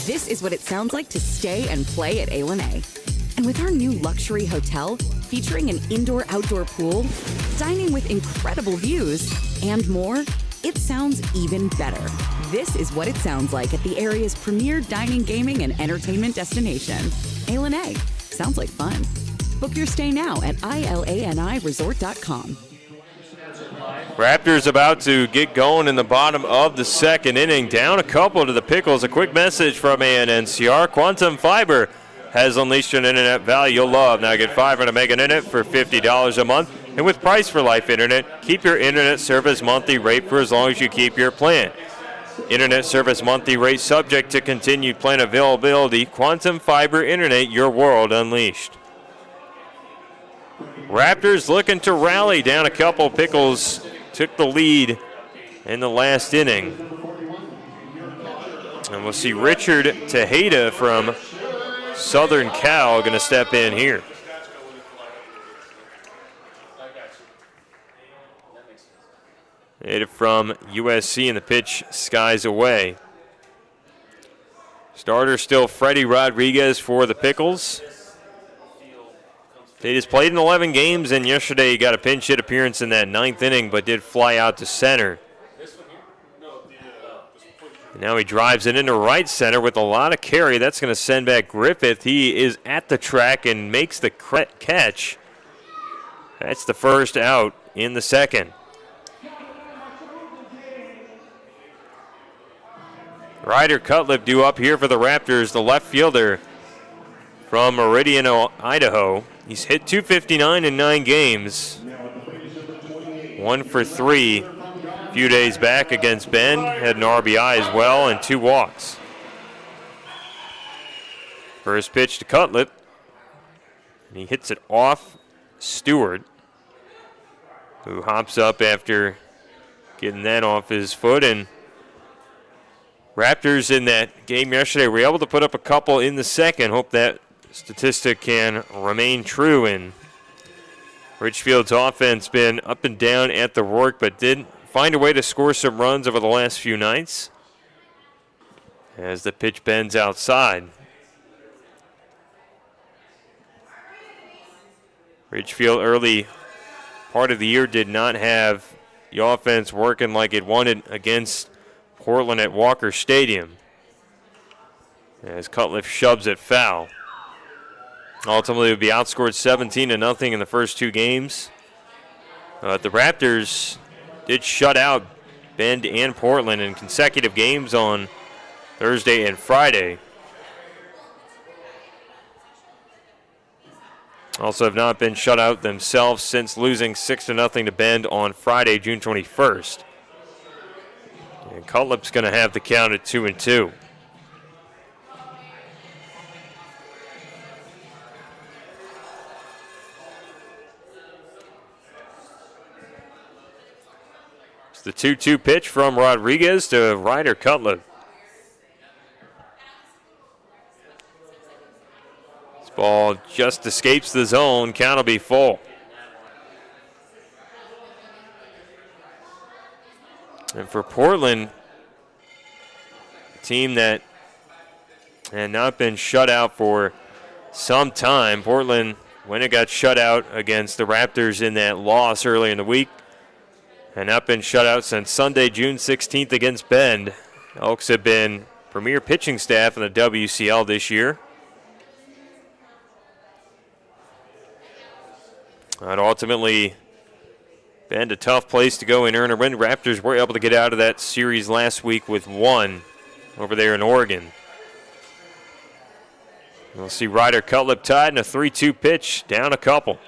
This is what it sounds like to stay and play at A. And with our new luxury hotel featuring an indoor-outdoor pool, dining with incredible views, and more, it sounds even better. This is what it sounds like at the area's premier dining, gaming, and entertainment destination. A. Sounds like fun. Book your stay now at ilaniresort.com. Raptors about to get going in the bottom of the second inning. Down a couple to the Pickles. A quick message from ANNCR. Quantum Fiber has unleashed an internet value you'll love. Now get 500 meg internet for $50 a month. And with Price for Life Internet, keep your internet service monthly rate for as long as you keep your plan. Internet service monthly rate subject to continued plan availability. Quantum Fiber Internet, your world unleashed. Raptors looking to rally. Down a couple. Pickles took the lead in the last inning. And we'll see Richard Tejeda from Southern Cal going to step in here. Hit it from USC, and the pitch skies away. Starter still Freddie Rodriguez for the Pickles. They just played in 11 games, and yesterday he got a pinch hit appearance in that ninth inning, but did fly out to center. And now he drives it into right center with a lot of carry. That's going to send back Griffith. He is at the track and makes the catch. That's the first out in the second. Ryder Cutlip due up here for the Raptors, the left fielder from Meridian, Idaho. He's hit .259 in 9 games. 1 for 3 a few days back against Bend. Had an RBI as well and 2 walks. First pitch to Cutlip. And he hits it off Stewart, who hops up after getting that off his foot. And Raptors in that game yesterday were able to put up a couple in the second. Hope that statistic can remain true. And Ridgefield's offense been up and down at the Rourke, but did find a way to score some runs over the last few nights as the pitch bends outside. Ridgefield early part of the year did not have the offense working like it wanted against Portland at Walker Stadium, as Cutlip shoves it foul. Ultimately, it would be outscored 17-0 in the first 2 games. The Raptors did shut out Bend and Portland in consecutive games on Thursday and Friday. Also have not been shut out themselves since losing 6-0 to Bend on Friday, June 21st. And Cutlip's going to have the count at 2-2. It's the 2-2 pitch from Rodriguez to Ryder Cutlip. This ball just escapes the zone. Count will be full. And for Portland, a team that had not been shut out for some time, Portland, when it got shut out against the Raptors in that loss early in the week, and not been shut out since Sunday, June 16th against Bend. Elks have been premier pitching staff in the WCL this year. And ultimately, Bend, a tough place to go and earn a win. Raptors were able to get out of that series last week with 1 over there in Oregon. We'll see Ryder Cutlip tied in a 3-2 pitch, down a couple.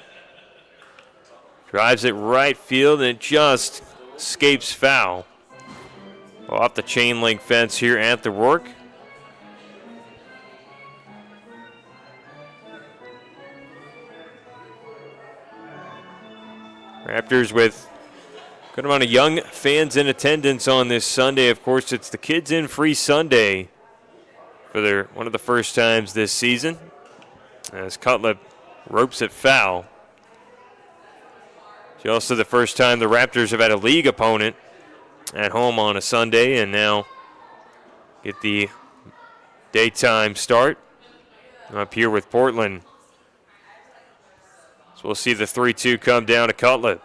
Drives it right field, and it just escapes foul. Off the chain link fence here at the Rourke. Raptors with a good amount of young fans in attendance on this Sunday. Of course, it's the Kids In Free Sunday for one of the first times this season, as Cutlip ropes it foul. It's also the first time the Raptors have had a league opponent at home on a Sunday, and now get the daytime start up here with Portland. So we'll see the 3-2 come down to Cutlip.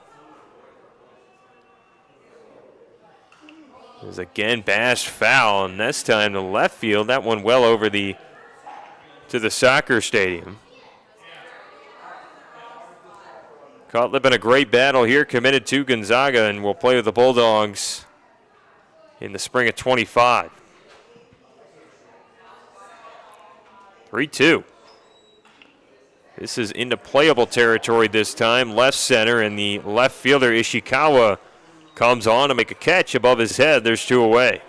Is again bashed foul, and this time to left field. That one well over to the soccer stadium. Cutlip in a great battle here, committed to Gonzaga, and will play with the Bulldogs in the spring of 25. 3-2. This is into playable territory this time. Left center, and the left fielder Ishikawa comes on to make a catch above his head. There's 2 away.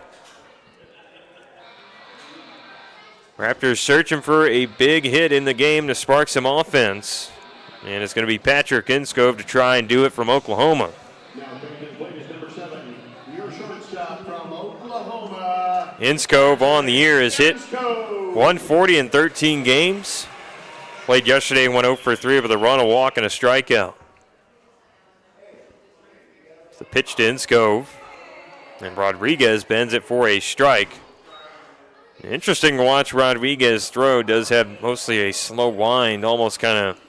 Raptors searching for a big hit in the game to spark some offense. And it's going to be Patrick Inskove to try and do it from Oklahoma. Inskove on the year has hit 140 in 13 games. Played yesterday and went 0 for 3 with a run, a walk, and a strikeout. It's the pitch to Inskove. And Rodriguez bends it for a strike. Interesting to watch Rodriguez throw. Does have mostly a slow wind, almost kind of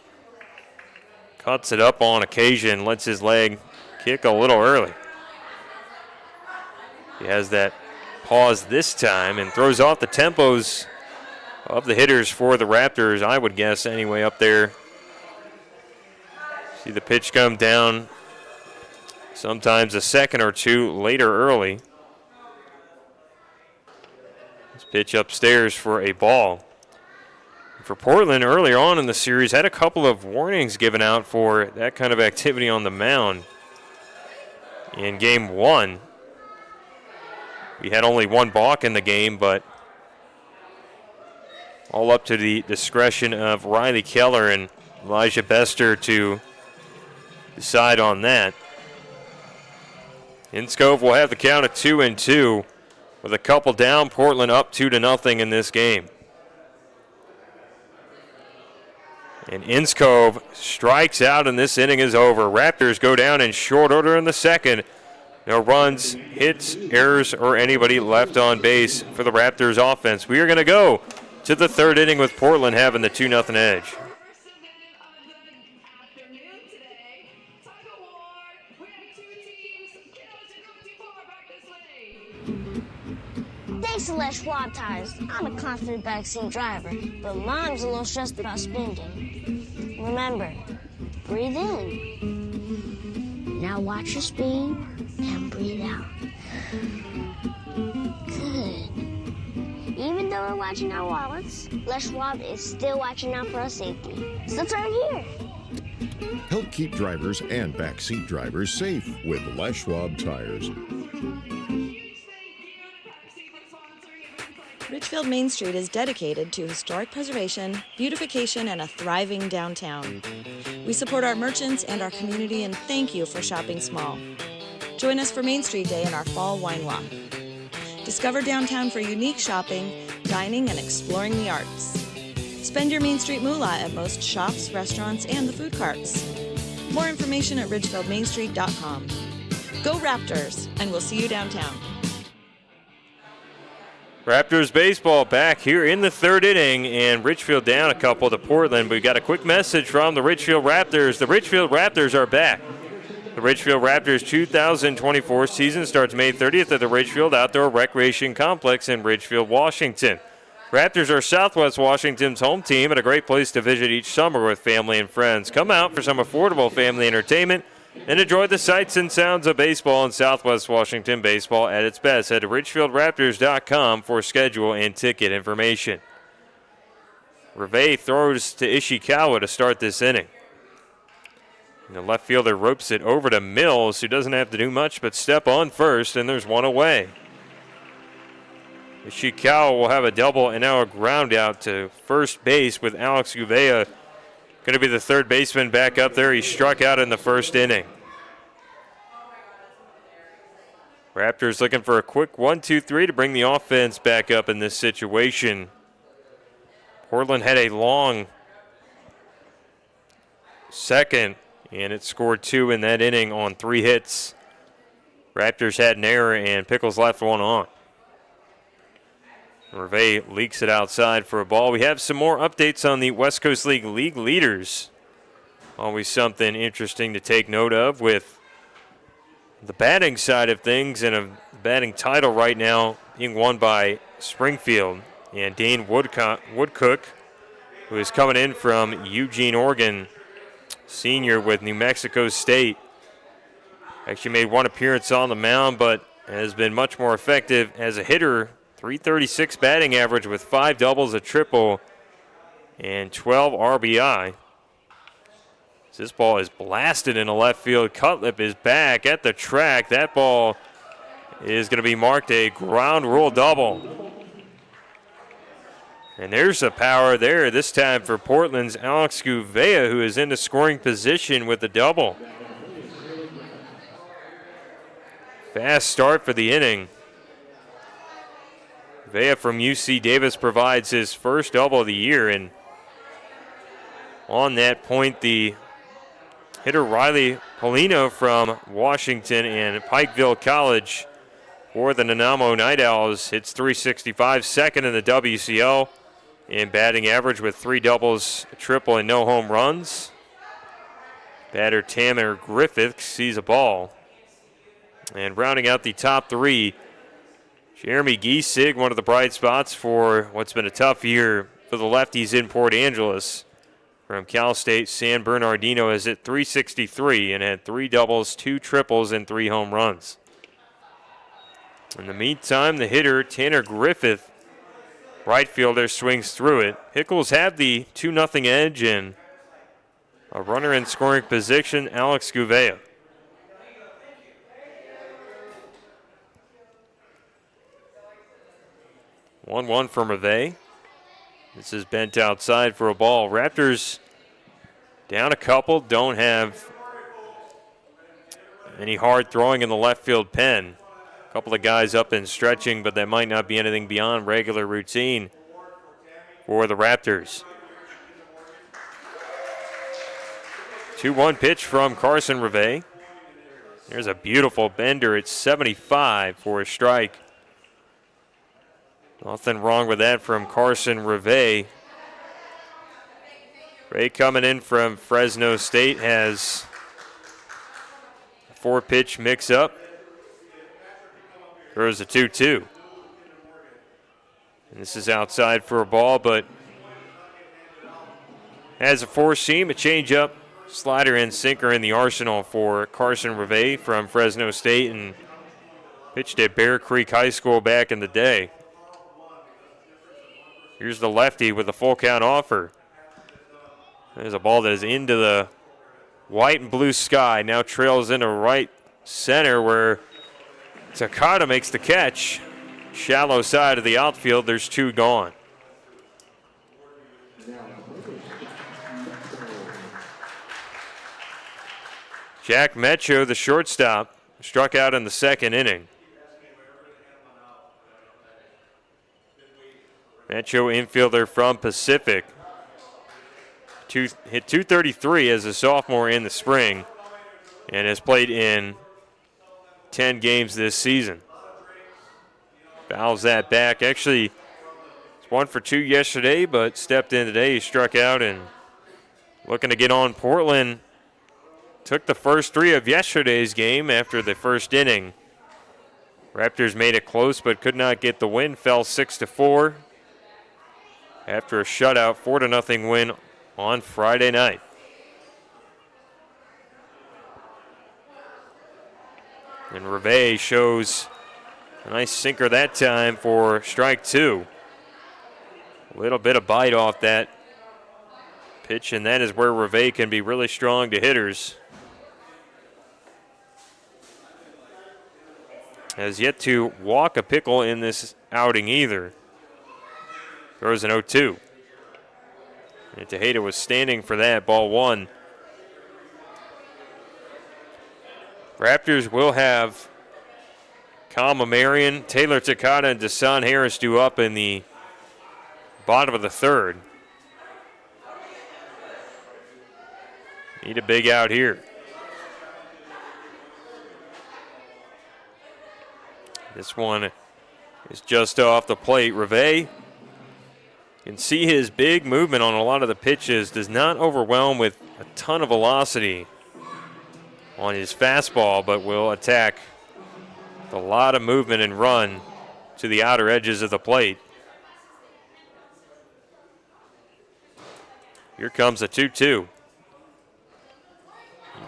cuts it up on occasion, lets his leg kick a little early. He has that pause this time and throws off the tempos of the hitters for the Raptors, I would guess anyway, up there. See the pitch come down sometimes a second or two later early. This pitch upstairs for a ball. For Portland, earlier on in the series, had a couple of warnings given out for that kind of activity on the mound. In game 1, we had only 1 balk in the game, but all up to the discretion of Riley Keller and Elijah Bester to decide on that. Inskove will have the count at 2-2 with a couple down. Portland up 2-0 in this game. And Inskove strikes out, and this inning is over. Raptors go down in short order in the second. No runs, hits, errors, or anybody left on base for the Raptors offense. We are going to go to the third inning with Portland having the 2-0 edge. Thanks to Les Schwab Tires. I'm a confident backseat driver, but Mom's a little stressed about spending. Remember, breathe in. Now watch your speed and breathe out. Good. Even though we're watching our wallets, Les Schwab is still watching out for our safety. So turn here. Help keep drivers and backseat drivers safe with Les Schwab Tires. Ridgefield Main Street is dedicated to historic preservation, beautification, and a thriving downtown. We support our merchants and our community, and thank you for shopping small. Join us for Main Street Day and our Fall Wine Walk. Discover downtown for unique shopping, dining, and exploring the arts. Spend your Main Street moolah at most shops, restaurants, and the food carts. More information at ridgefieldmainstreet.com. Go Raptors, and we'll see you downtown. Raptors baseball back here in the third inning, and Ridgefield down a couple to Portland. We got a quick message from the Ridgefield Raptors. The Ridgefield Raptors are back. The Ridgefield Raptors 2024 season starts May 30th at the Ridgefield Outdoor Recreation Complex in Ridgefield, Washington. Raptors are Southwest Washington's home team and a great place to visit each summer with family and friends. Come out for some affordable family entertainment and enjoy the sights and sounds of baseball and Southwest Washington baseball at its best. Head to RidgefieldRaptors.com for schedule and ticket information. Reve throws to Ishikawa to start this inning. And the left fielder ropes it over to Mills, who doesn't have to do much but step on first, and there's 1 away. Ishikawa will have a double and now a ground out to first base with Alex Gouveia going to be the third baseman back up there. He struck out in the first inning. Raptors looking for a quick 1-2-3 to bring the offense back up in this situation. Portland had a long second, and it scored 2 in that inning on 3 hits. Raptors had an error, and Pickles left 1 on. Reve leaks it outside for a ball. We have some more updates on the West Coast League leaders. Always something interesting to take note of with the batting side of things, and a batting title right now being won by Springfield. And Dane Woodcook, who is coming in from Eugene, Oregon, senior with New Mexico State. Actually made one appearance on the mound, but has been much more effective as a hitter. .336 batting average with 5 doubles, a triple, and 12 RBI. This ball is blasted into left field. Cutlip is back at the track. That ball is going to be marked a ground rule double. And there's the power there, this time for Portland's Alex Gouveia, who is into scoring position with the double. Fast start for the inning. Gouveia from UC Davis provides his first double of the year, and on that point, the hitter Riley Polino from Washington and Pikeville College for the Nanaimo Night Owls hits .365, second in the WCL in batting average with 3 doubles, a triple, and no home runs. Batter Tanner Griffith sees a ball. And rounding out the top 3, Jeremy Giesig, one of the bright spots for what's been a tough year for the lefties in Port Angeles. From Cal State, San Bernardino has hit .363 and had 3 doubles, 2 triples, and 3 home runs. In the meantime, the hitter, Tanner Griffith, right fielder, swings through it. Pickles have the 2-0 edge, and a runner in scoring position, Alex Gouveia. One from Reve. This is bent outside for a ball. Raptors down a couple, don't have any hard throwing in the left field pen. A couple of guys up and stretching, but that might not be anything beyond regular routine for the Raptors. 2-1 pitch from Carson Reve. There's a beautiful bender at 75 for a strike. Nothing wrong with that from Carson Reve. Ray coming in from Fresno State has a 4-pitch mix-up. Throws a 2-2. And this is outside for a ball, but has a four-seam, a changeup, slider, and sinker in the arsenal for Carson Reve from Fresno State, and pitched at Bear Creek High School back in the day. Here's the lefty with a full count offer. There's a ball that is into the white and blue sky. Now trails into right center where Takata makes the catch. Shallow side of the outfield. There's 2 gone. Jack Mecho, the shortstop, struck out in the second inning. Mecho, infielder from Pacific. Hit .233 as a sophomore in the spring and has played in 10 games this season. Fouls that back. Actually, it's 1 for 2 yesterday, but stepped in today. He struck out and looking to get on. Portland took the first 3 of yesterday's game after the first inning. Raptors made it close but could not get the win. Fell 6-4. After a shutout, 4-0 win on Friday night. And Reve shows a nice sinker that time for strike 2. A little bit of bite off that pitch, and that is where Reve can be really strong to hitters. Has yet to walk a pickle in this outing either. Throws an 0-2. And Tejeda was standing for that, ball 1. Raptors will have Kyle Marion, Taylor Takata, and Desan Harris due up in the bottom of the 3rd. Need a big out here. This one is just off the plate. Reve, you can see his big movement on a lot of the pitches, does not overwhelm with a ton of velocity. on his fastball, but will attack with a lot of movement and run to the outer edges of the plate. Here comes a 2-2.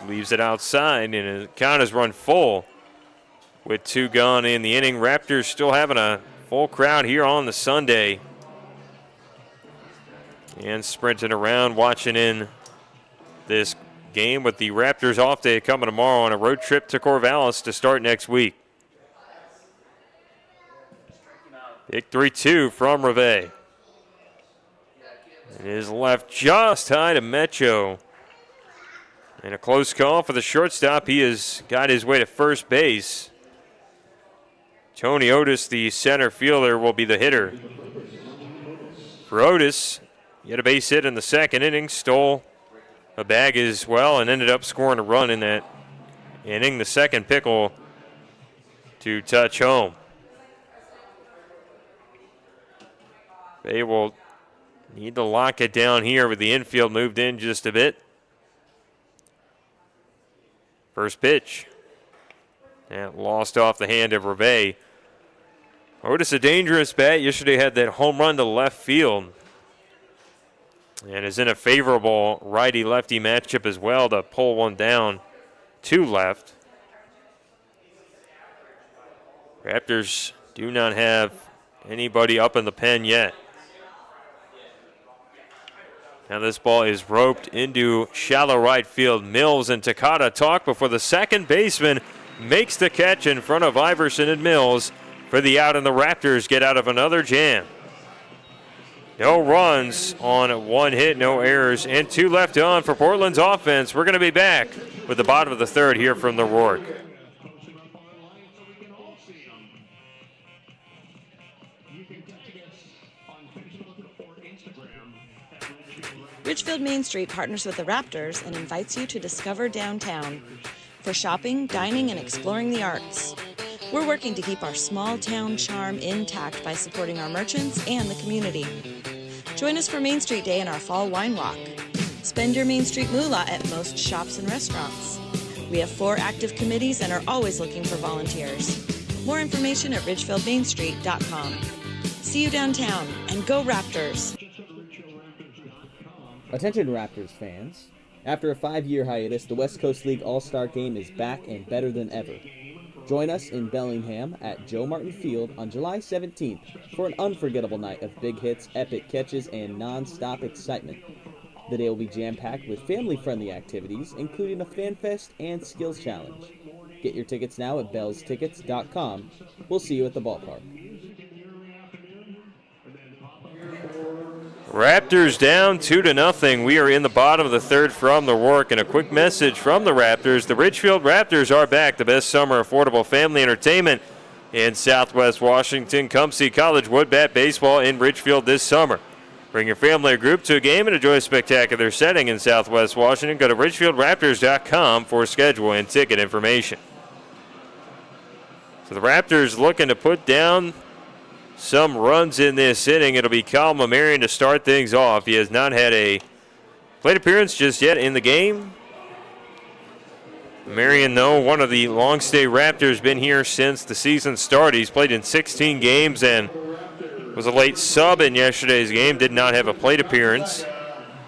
He leaves it outside, and the count is run full with 2 gone in the inning. Raptors still having a full crowd here on the Sunday. And sprinting around, watching in this game with the Raptors off day coming tomorrow on a road trip to Corvallis to start next week. Big 3-2 from Reve. It is left just high to Mecho. And a close call for the shortstop. He has got his way to first base. Tony Otis, the center fielder, will be the hitter. For Otis, he had a base hit in the second inning, stole a bag as well, and ended up scoring a run in that inning. The second Pickle to touch home. They will need to lock it down here with the infield moved in just a bit. First pitch. That lost off the hand of Reve. Otis, a dangerous bat. Yesterday had that home run to left field. And is in a favorable righty-lefty matchup as well to pull one down to left. Raptors do not have anybody up in the pen yet. Now this ball is roped into shallow right field. Mills and Takata talk before the second baseman makes the catch in front of Iverson and Mills for the out, and the Raptors get out of another jam. No runs on 1 hit, no errors, and 2 left on for Portland's offense. We're going to be back with the bottom of the third here from the Rourke. Ridgefield Main Street partners with the Raptors and invites you to discover downtown for shopping, dining, and exploring the arts. We're working to keep our small town charm intact by supporting our merchants and the community. Join us for Main Street Day and our fall wine walk. Spend your Main Street moolah at most shops and restaurants. We have 4 active committees and are always looking for volunteers. More information at ridgefieldmainstreet.com. See you downtown, and go Raptors! Attention Raptors fans. After a 5-year hiatus, the West Coast League All-Star Game is back and better than ever. Join us in Bellingham at Joe Martin Field on July 17th for an unforgettable night of big hits, epic catches, and non-stop excitement. The day will be jam-packed with family-friendly activities, including a fan fest and skills challenge. Get your tickets now at bellstickets.com. We'll see you at the ballpark. Raptors down 2-0. We are in the bottom of the third from the Rourke, and a quick message from the Raptors. The Ridgefield Raptors are back. The best summer affordable family entertainment in Southwest Washington. Come see College Wood Bat Baseball in Ridgefield this summer. Bring your family or group to a game and enjoy a spectacular setting in Southwest Washington. Go to ridgefieldraptors.com for schedule and ticket information. So the Raptors looking to put down some runs in this inning. It'll be Kyle Mamarian to start things off. He has not had a plate appearance just yet in the game. Mamarian, though, one of the long-stay Raptors, been here since the season started. He's played in 16 games and was a late sub in yesterday's game. Did not have a plate appearance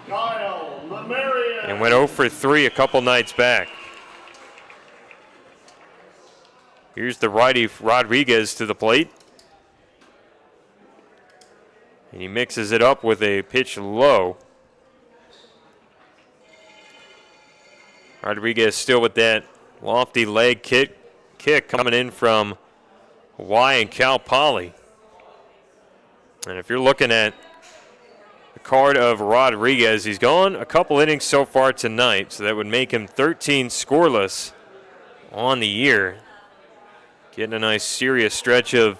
and went 0 for 3 a couple nights back. Here's the righty Rodriguez to the plate. And he mixes it up with a pitch low. Rodriguez still with that lofty leg kick coming in from Hawaii and Cal Poly. And if you're looking at the card of Rodriguez, he's gone a couple innings so far tonight, so that would make him 13 scoreless on the year. Getting a nice serious stretch of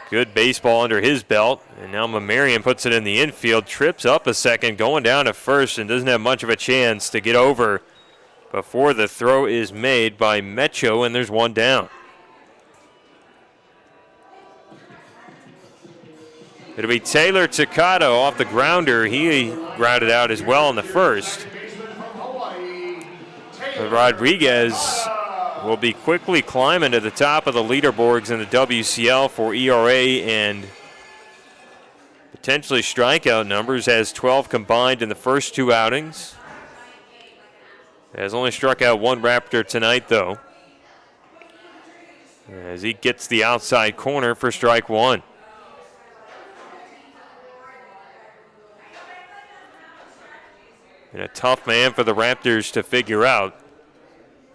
good baseball under his belt. And now Mamarian puts it in the infield, trips up a second, going down to first, and doesn't have much of a chance to get over before the throw is made by Mecho, and there's one down. It'll be Taylor Takata off the grounder. He grounded out as well in the first. Rodriguez will be quickly climbing to the top of the leaderboards in the WCL for ERA and potentially strikeout numbers. Has 12 combined in the first 2 outings. Has only struck out 1 Raptor tonight, though, as he gets the outside corner for strike 1. And a tough man for the Raptors to figure out.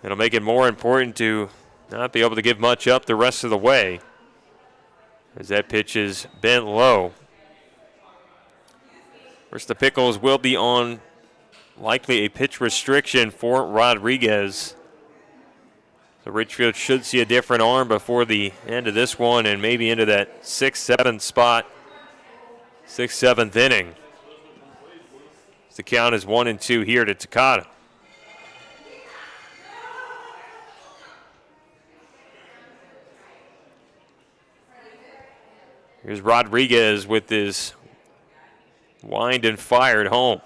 It'll make it more important to not be able to give much up the rest of the way, as that pitch is bent low. Of course, the Pickles will be on likely a pitch restriction for Rodriguez. So Ridgefield should see a different arm before the end of this one and maybe into that 6th, 7th spot, 6th, 7th inning. The count is 1-2 here to Takata. Here's Rodriguez with his wind and fire at home.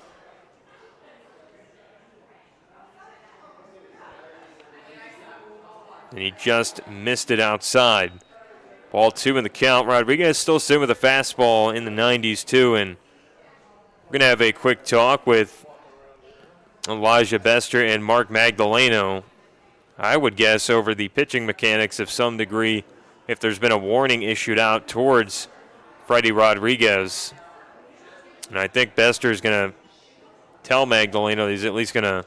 And he just missed it outside. Ball 2 in the count. Rodriguez still sitting with a fastball in the 90s too, and we're going to have a quick talk with Elijah Bester and Mark Magdaleno, I would guess, over the pitching mechanics of some degree, if there's been a warning issued out towards Freddie Rodriguez. And I think Bester is going to tell Magdaleno he's at least going to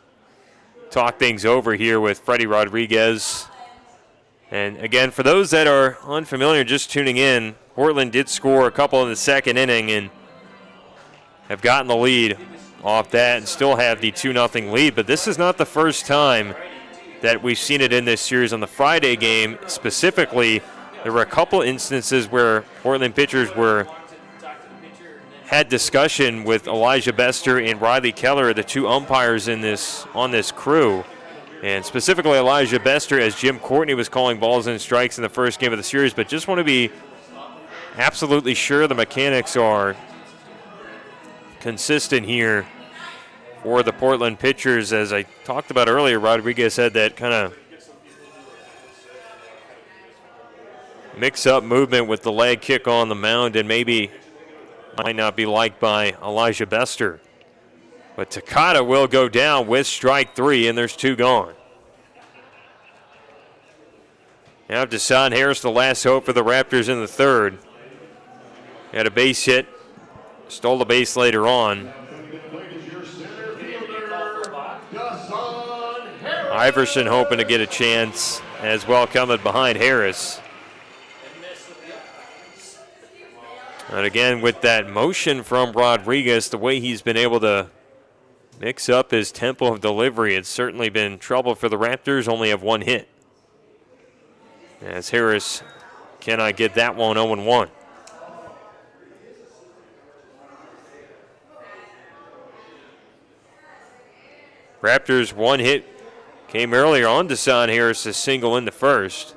talk things over here with Freddie Rodriguez. And again, for those that are unfamiliar, just tuning in, Portland did score a couple in the 2nd inning and have gotten the lead off that and still have the 2-0 lead. But this is not the first time that we've seen it in this series. On the Friday game specifically, there were a couple instances where Portland pitchers had discussion with Elijah Bester and Riley Keller, the 2 umpires on this crew. And specifically Elijah Bester, as Jim Courtney was calling balls and strikes in the first game of the series. But just want to be absolutely sure the mechanics are consistent here for the Portland pitchers. As I talked about earlier, Rodriguez had that kind of mix-up movement with the leg kick on the mound and maybe might not be liked by Elijah Bester. But Takata will go down with strike 3, and there's 2 gone. Now Desan Harris, the last hope for the Raptors in the 3rd. Had a base hit. Stole the base later on. Iverson hoping to get a chance as well, coming behind Harris. And again, with that motion from Rodriguez, the way he's been able to mix up his tempo of delivery, it's certainly been trouble for the Raptors. Only have 1 hit, as Harris cannot get that one. 0-1. Raptors 1 hit came earlier on Desan Harris, a single in the 1st.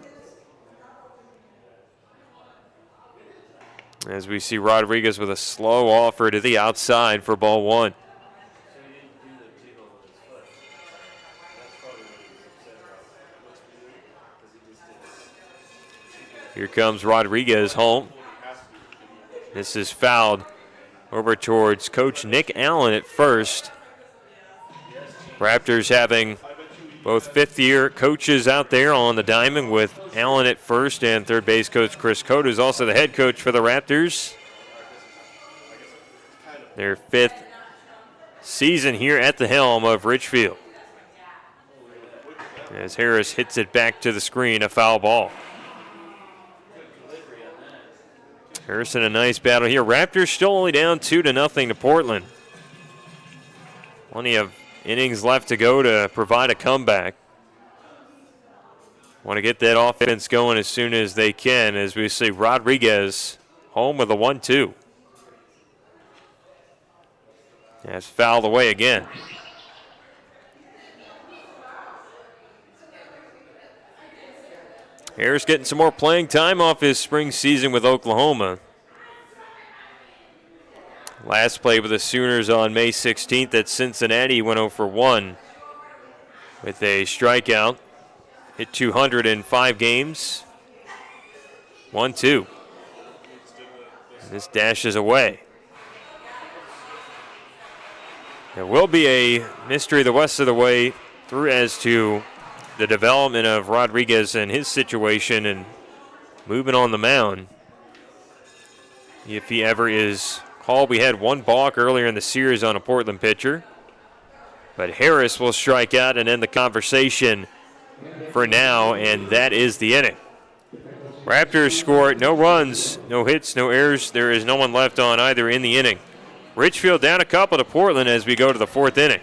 As we see Rodriguez with a slow offer to the outside for ball 1. Here comes Rodriguez home. This is fouled over towards Coach Nick Allen at first. Raptors having both fifth-year coaches out there on the diamond, with Allen at first and third base coach Chris Cote, who's also the head coach for the Raptors. Their 5th season here at the helm of Ridgefield. As Harris hits it back to the screen, a foul ball. Harrison, a nice battle here. Raptors still only down 2-0 to Portland. Plenty of innings left to go to provide a comeback. Want to get that offense going as soon as they can, as we see Rodriguez home with a 1-2. That's fouled away again. Harris getting some more playing time off his spring season with Oklahoma. Last played with the Sooners on May 16th at Cincinnati. He went 0 for 1. with a strikeout. Hit 200 in 5 games. 1-2. This dashes away. There will be a mystery the rest of the way through as to the development of Rodriguez and his situation and moving on the mound. If he ever is called, we had one balk earlier in the series on a Portland pitcher. But Harris will strike out and end the conversation for now, and that is the inning. Raptors score no runs, no hits, no errors. There is no one left on either in the inning. Ridgefield down a couple to Portland as we go to the 4th inning.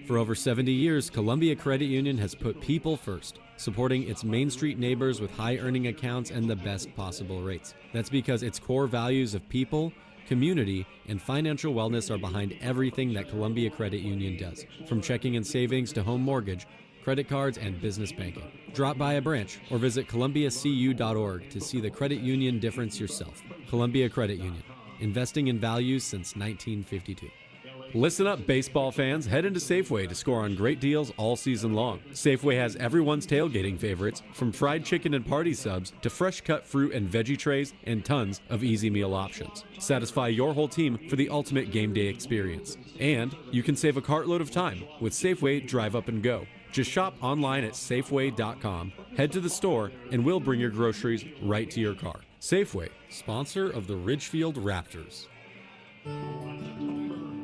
For over 70 years, Columbia Credit Union has put people first, supporting its Main Street neighbors with high-earning accounts and the best possible rates. That's because its core values of people, community, and financial wellness are behind everything that Columbia Credit Union does, from checking and savings to home mortgage, credit cards, and business banking. Drop by a branch or visit columbiacu.org to see the credit union difference yourself. Columbia Credit Union, investing in values since 1952. Listen up, baseball fans. Head into Safeway to score on great deals all season long. Safeway has everyone's tailgating favorites, from fried chicken and party subs to fresh cut fruit and veggie trays and tons of easy meal options. Satisfy your whole team for the ultimate game day experience. And you can save a cartload of time with Safeway Drive Up and Go. Just shop online at Safeway.com, head to the store, and we'll bring your groceries right to your car. Safeway, sponsor of the Ridgefield Raptors.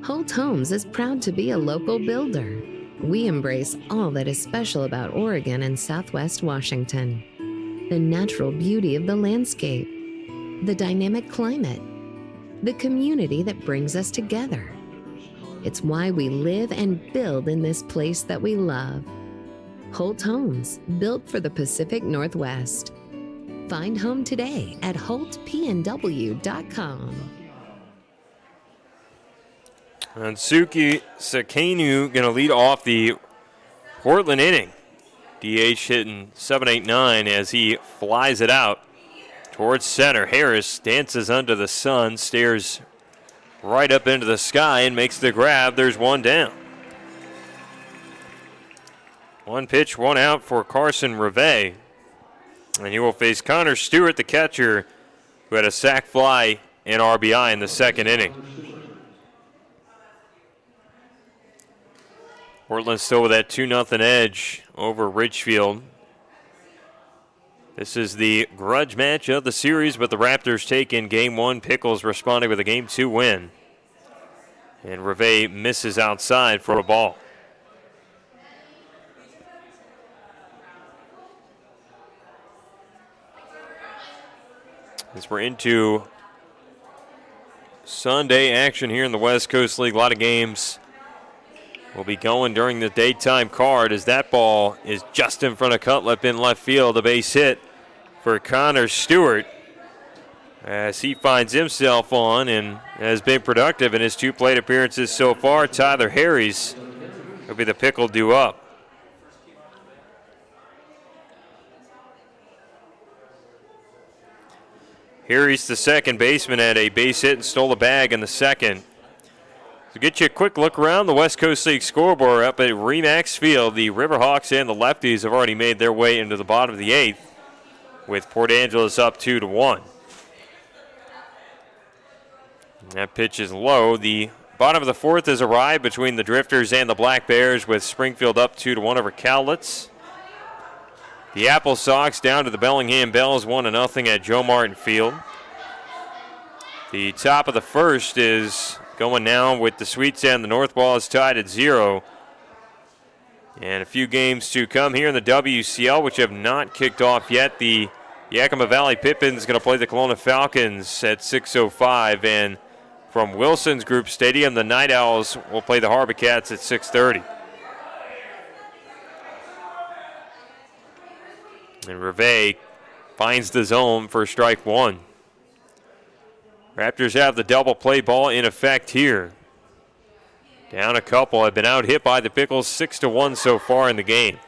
Holt Homes is proud to be a local builder. We embrace all that is special about Oregon and Southwest Washington. The natural beauty of the landscape, the dynamic climate, the community that brings us together. It's why we live and build in this place that we love. Holt Homes, built for the Pacific Northwest. Find home today at holtpnw.com. And Suki Sakenu going to lead off the Portland inning. DH hitting 7-8-9 as he flies it out towards center. Harris dances under the sun, stares right up into the sky and makes the grab. There's one down. One pitch, one out for Carson Reve. And he will face Connor Stewart, the catcher, who had a sac fly and RBI in the 2nd inning. Portland still with that 2-0 edge over Ridgefield. This is the grudge match of the series, but the Raptors take in Game 1. Pickles responding with a Game 2 win. And Reve misses outside for a ball. As we're into Sunday action here in the West Coast League, a lot of games will be going during the daytime card as that ball is just in front of Cutlip in left field. A base hit for Connor Stewart as he finds himself on and has been productive in his 2 plate appearances so far. Tyler Harris will be the pickle due up. Harris, the second baseman, had a base hit and stole a bag in the 2nd. To get you a quick look around the West Coast League scoreboard up at Remax Field, the Riverhawks and the Lefties have already made their way into the bottom of the 8th, with Port Angeles up 2-1. That pitch is low. The bottom of the 4th has arrived between the Drifters and the Black Bears, with Springfield up 2-1 over Cowlitz. The Apple Sox down to the Bellingham Bells 1-0 at Joe Martin Field. The top of the 1st is going now with the Sweets and the North Ball is tied at 0. And a few games to come here in the WCL, which have not kicked off yet. The Yakima Valley Pippins is going to play the Kelowna Falcons at 6:05. And from Wilson's Group Stadium, the Night Owls will play the Harbor Cats at 6:30. And Reve finds the zone for strike 1. Raptors have the double play ball in effect here. Down a couple, have been out hit by the Pickles 6-1 so far in the game.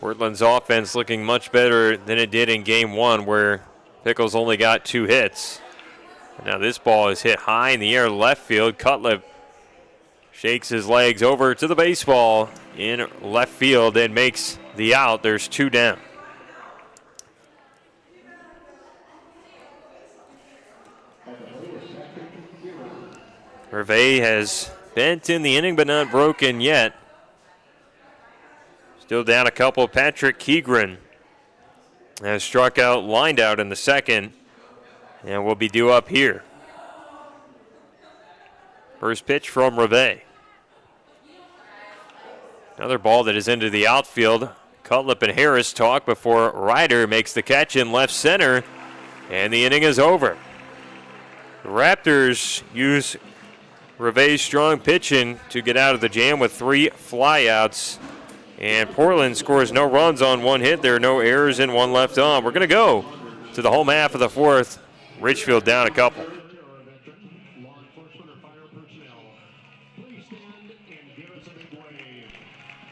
Portland's offense looking much better than it did in game one, where Pickles only got 2 hits. Now this ball is hit high in the air left field. Cutlip shakes his legs over to the baseball in left field and makes the out. There's 2 down. Hervé has bent in the inning but not broken yet. Still down a couple. Patrick Keegren has struck out, lined out in the second, and will be due up here. First pitch from Hervé. Another ball that is into the outfield. Cutlip and Harris talk before Ryder makes the catch in left center, and the inning is over. The Raptors use Hervé's strong pitching to get out of the jam with 3 flyouts. And Portland scores no runs on 1 hit. There are no errors and 1 left on. We're going to go to the home half of the 4th. Ridgefield down a couple.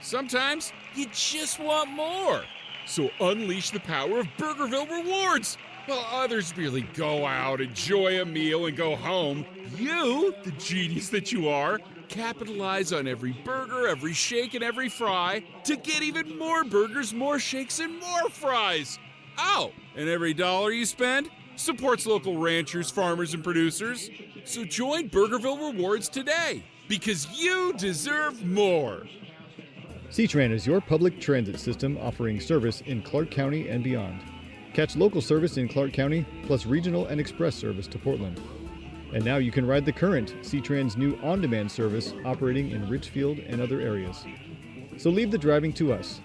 Sometimes you just want more. So unleash the power of Burgerville Rewards. While others merely go out, enjoy a meal, and go home, you, the genius that you are, capitalize on every burger, every shake, and every fry to get even more burgers, more shakes, and more fries. Oh, and every dollar you spend supports local ranchers, farmers, and producers. So join Burgerville Rewards today, because you deserve more. C-Tran is your public transit system offering service in Clark County and beyond. Catch local service in Clark County, plus regional and express service to Portland. And now you can ride the current C-Tran's new on-demand service operating in Ridgefield and other areas. So leave the driving to us.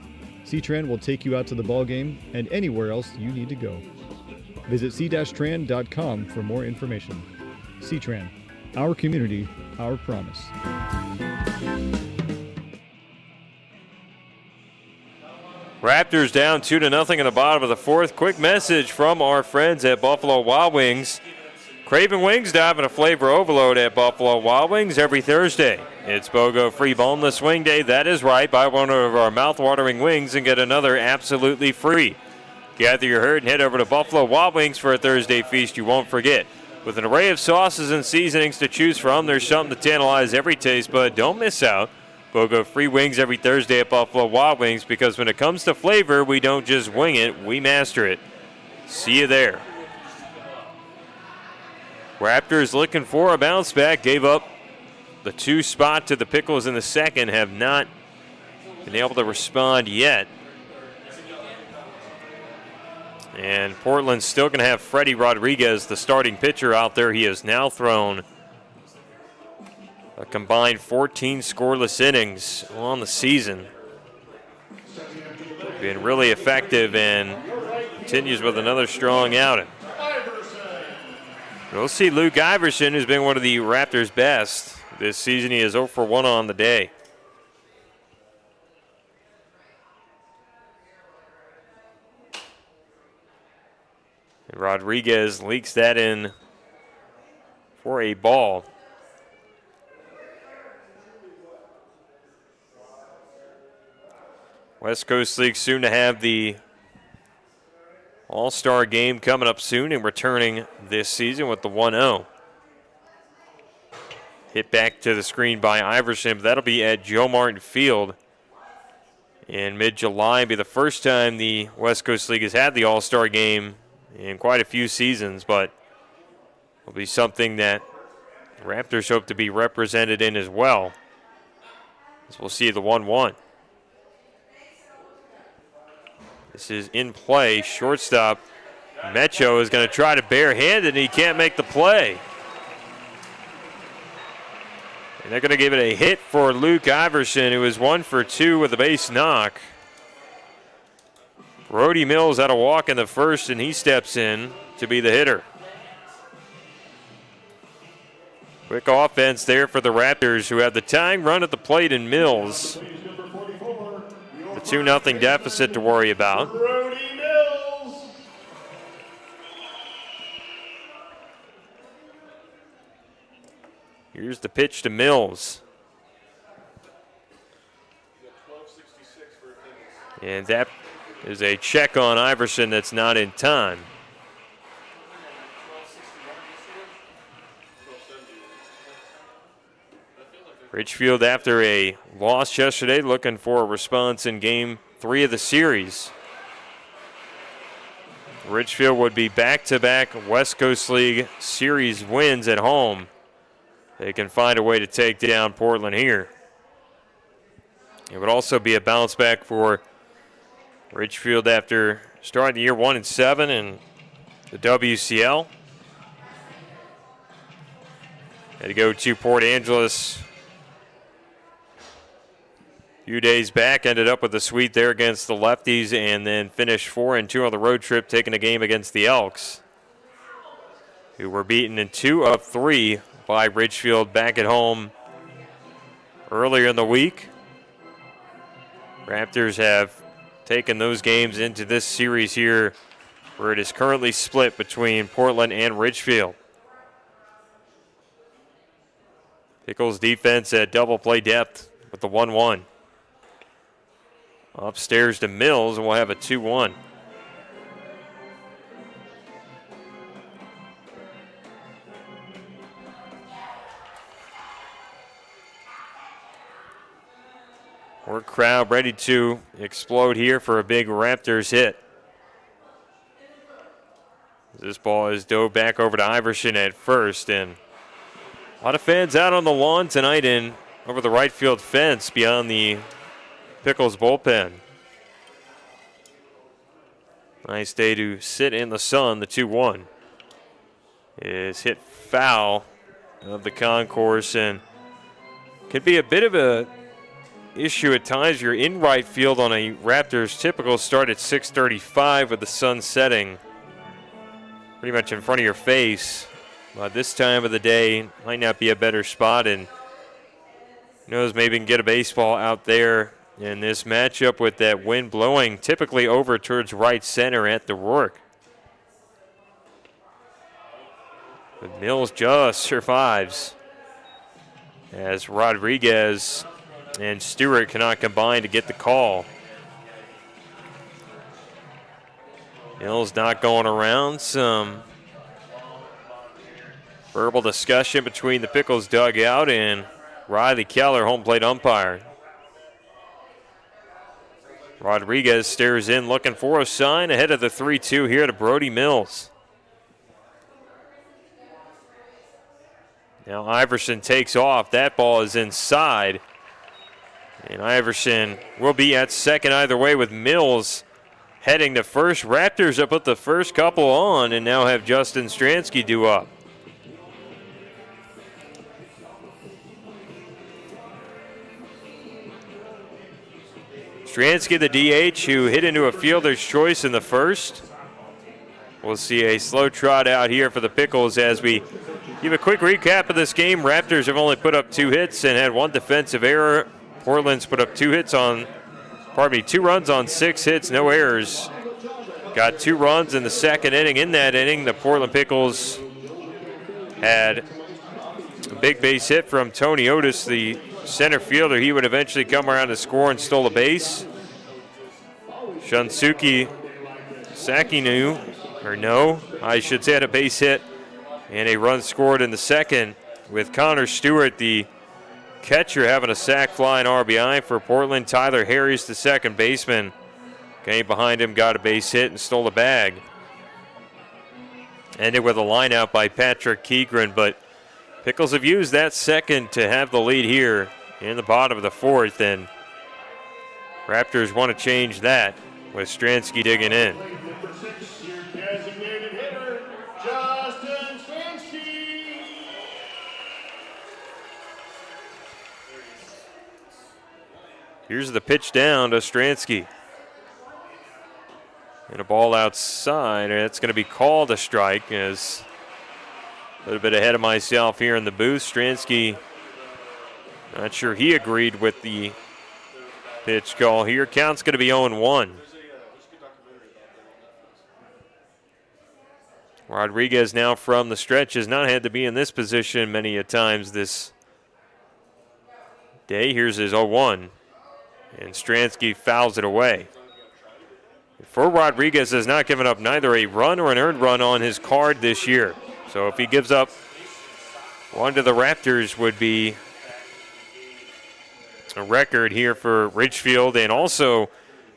C-Tran will take you out to the ball game and anywhere else you need to go. Visit c-tran.com for more information. C-Tran, our community, our promise. Raptors down 2-0 in the bottom of the 4th. Quick message from our friends at Buffalo Wild Wings. Craving wings, dive in a flavor overload at Buffalo Wild Wings every Thursday. It's BOGO free boneless wing day. That is right. Buy one of our mouth-watering wings and get another absolutely free. Gather your herd and head over to Buffalo Wild Wings for a Thursday feast you won't forget. With an array of sauces and seasonings to choose from, there's something to tantalize every taste bud. Don't miss out. BOGO free wings every Thursday at Buffalo Wild Wings, because when it comes to flavor, we don't just wing it, we master it. See you there. Raptors looking for a bounce back. Gave up the 2 spot to the Pickles in the second. Have not been able to respond yet. And Portland's still going to have Freddie Rodriguez, the starting pitcher, out there. He has now thrown a combined 14 scoreless innings on the season. Been really effective and continues with another strong outing. We'll see Luke Iverson, who's been one of the Raptors' best this season. He is 0 for 1 on the day. And Rodriguez leaks that in for a ball. West Coast League soon to have the All-Star game coming up soon and returning this season with the 1-0. Hit back to the screen by Iverson, but that'll be at Joe Martin Field in mid-July. It'll be the first time the West Coast League has had the All-Star game in quite a few seasons, but will be something that Raptors hope to be represented in as well. As we'll see the 1-1. This is in play. Shortstop Mecho is going to try to barehand it, and he can't make the play. And they're going to give it a hit for Luke Iverson, who is 1 for 2 with a base knock. Brody Mills had a walk in the first, and he steps in to be the hitter. Quick offense there for the Raptors, who have the tying run at the plate in Mills. The 2-0 deficit to worry about. Here's the pitch to Mills. And that is a check on Iverson that's not in time. Ridgefield, after a loss yesterday, looking for a response in Game 3 of the series. Ridgefield would be back-to-back West Coast League series wins at home. They can find a way to take down Portland here. It would also be a bounce back for Ridgefield after starting the year 1-7 in the WCL. Had to go to Port Angeles a few days back, ended up with a sweep there against the Lefties, and then finished 4-2 on the road trip, taking a game against the Elks, who were beaten in 2 of 3 by Ridgefield back at home earlier in the week. Raptors have taken those games into this series here, where it is currently split between Portland and Ridgefield. Pickles defense at double play depth with the 1-1. Upstairs to Mills, and we'll have a 2-1. More crowd ready to explode here for a big Raptors hit. This ball is dove back over to Iverson at first, and a lot of fans out on the lawn tonight and over the right field fence beyond the Pickles bullpen. Nice day to sit in the sun. The 2-1 is hit foul of the concourse, and could be a bit of a issue at times. You're in right field on a Raptors typical start at 6:35 with the sun setting pretty much in front of your face. But this time of the day might not be a better spot, and who knows, maybe you can get a baseball out there in this matchup with that wind blowing typically over towards right center at the Rourke. But Mills just survives as Rodriguez and Stewart cannot combine to get the call. Mills not going around. Some verbal discussion between the Pickles dugout and Riley Keller, home plate umpire. Rodriguez stares in, looking for a sign ahead of the 3-2 here to Brody Mills. Now Iverson takes off. That ball is inside. And Iverson will be at second either way, with Mills heading to first. Raptors have put the first couple on and now have Justin Stransky due up. Stransky, the DH, who hit into a fielder's choice in the first. We'll see a slow trot out here for the Pickles as we give a quick recap of this game. Raptors have only put up 2 hits and had 1 defensive error. Portland's put up 2 runs on 6 hits, no errors. Got 2 runs in the second inning. In that inning, the Portland Pickles had a big base hit from Tony Otis, the center fielder. He would eventually come around to score and stole a base. Shunsuke Sakinu, had a base hit and a run scored in the second, with Connor Stewart, the catcher, having a sac fly and RBI for Portland. Tyler Harris, the second baseman, came behind him, got a base hit, and stole a bag. Ended with a line out by Patrick Keegren, but Pickles have used that second to have the lead here in the bottom of the 4th, and Raptors want to change that with Stransky digging in. Designated hitter, Justin Stransky. Here's the pitch down to Stransky. And a ball outside, and it's going to be called a strike. As a little bit ahead of myself here in the booth. Stransky, not sure he agreed with the pitch call here. Count's going to be 0-1. Rodriguez now from the stretch has not had to be in this position many a times this day. Here's his 0-1. And Stransky fouls it away. For Rodriguez has not given up neither a run or an earned run on his card this year. So if he gives up one to the Raptors, would be a record here for Ridgefield. And also,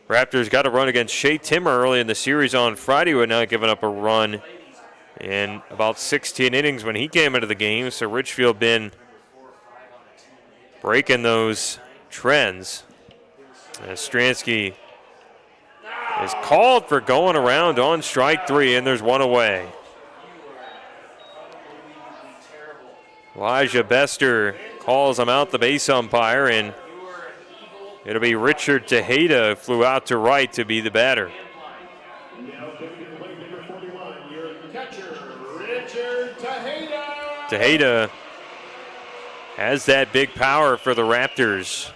Raptors got a run against Shea Timmer early in the series on Friday, who had not given up a run in about 16 innings when he came into the game. So Ridgefield been breaking those trends. As Stransky is called for going around on strike 3, and there's one away. Elijah Bester calls him out, the base umpire, and it'll be Richard Tejeda flew out to right to be the batter. Tejeda has that big power for the Raptors.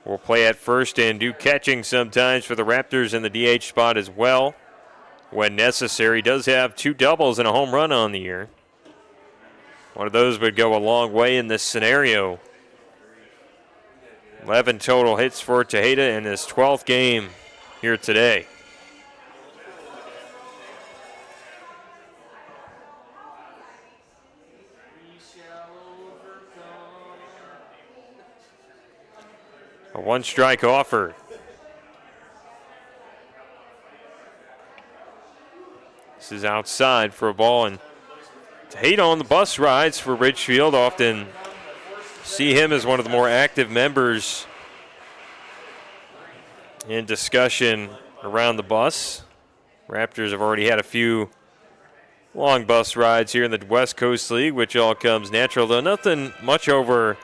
Will play at first and do catching sometimes for the Raptors in the DH spot as well when necessary. Does have 2 doubles and a home run on the year. One of those would go a long way in this scenario. 11 total hits for Tejeda in his 12th game here today. A 1-strike offer. This is outside for a ball, and Tejeda on the bus rides for Ridgefield. Often see him as one of the more active members in discussion around the bus. Raptors have already had a few long bus rides here in the West Coast League, which all comes natural, though nothing much over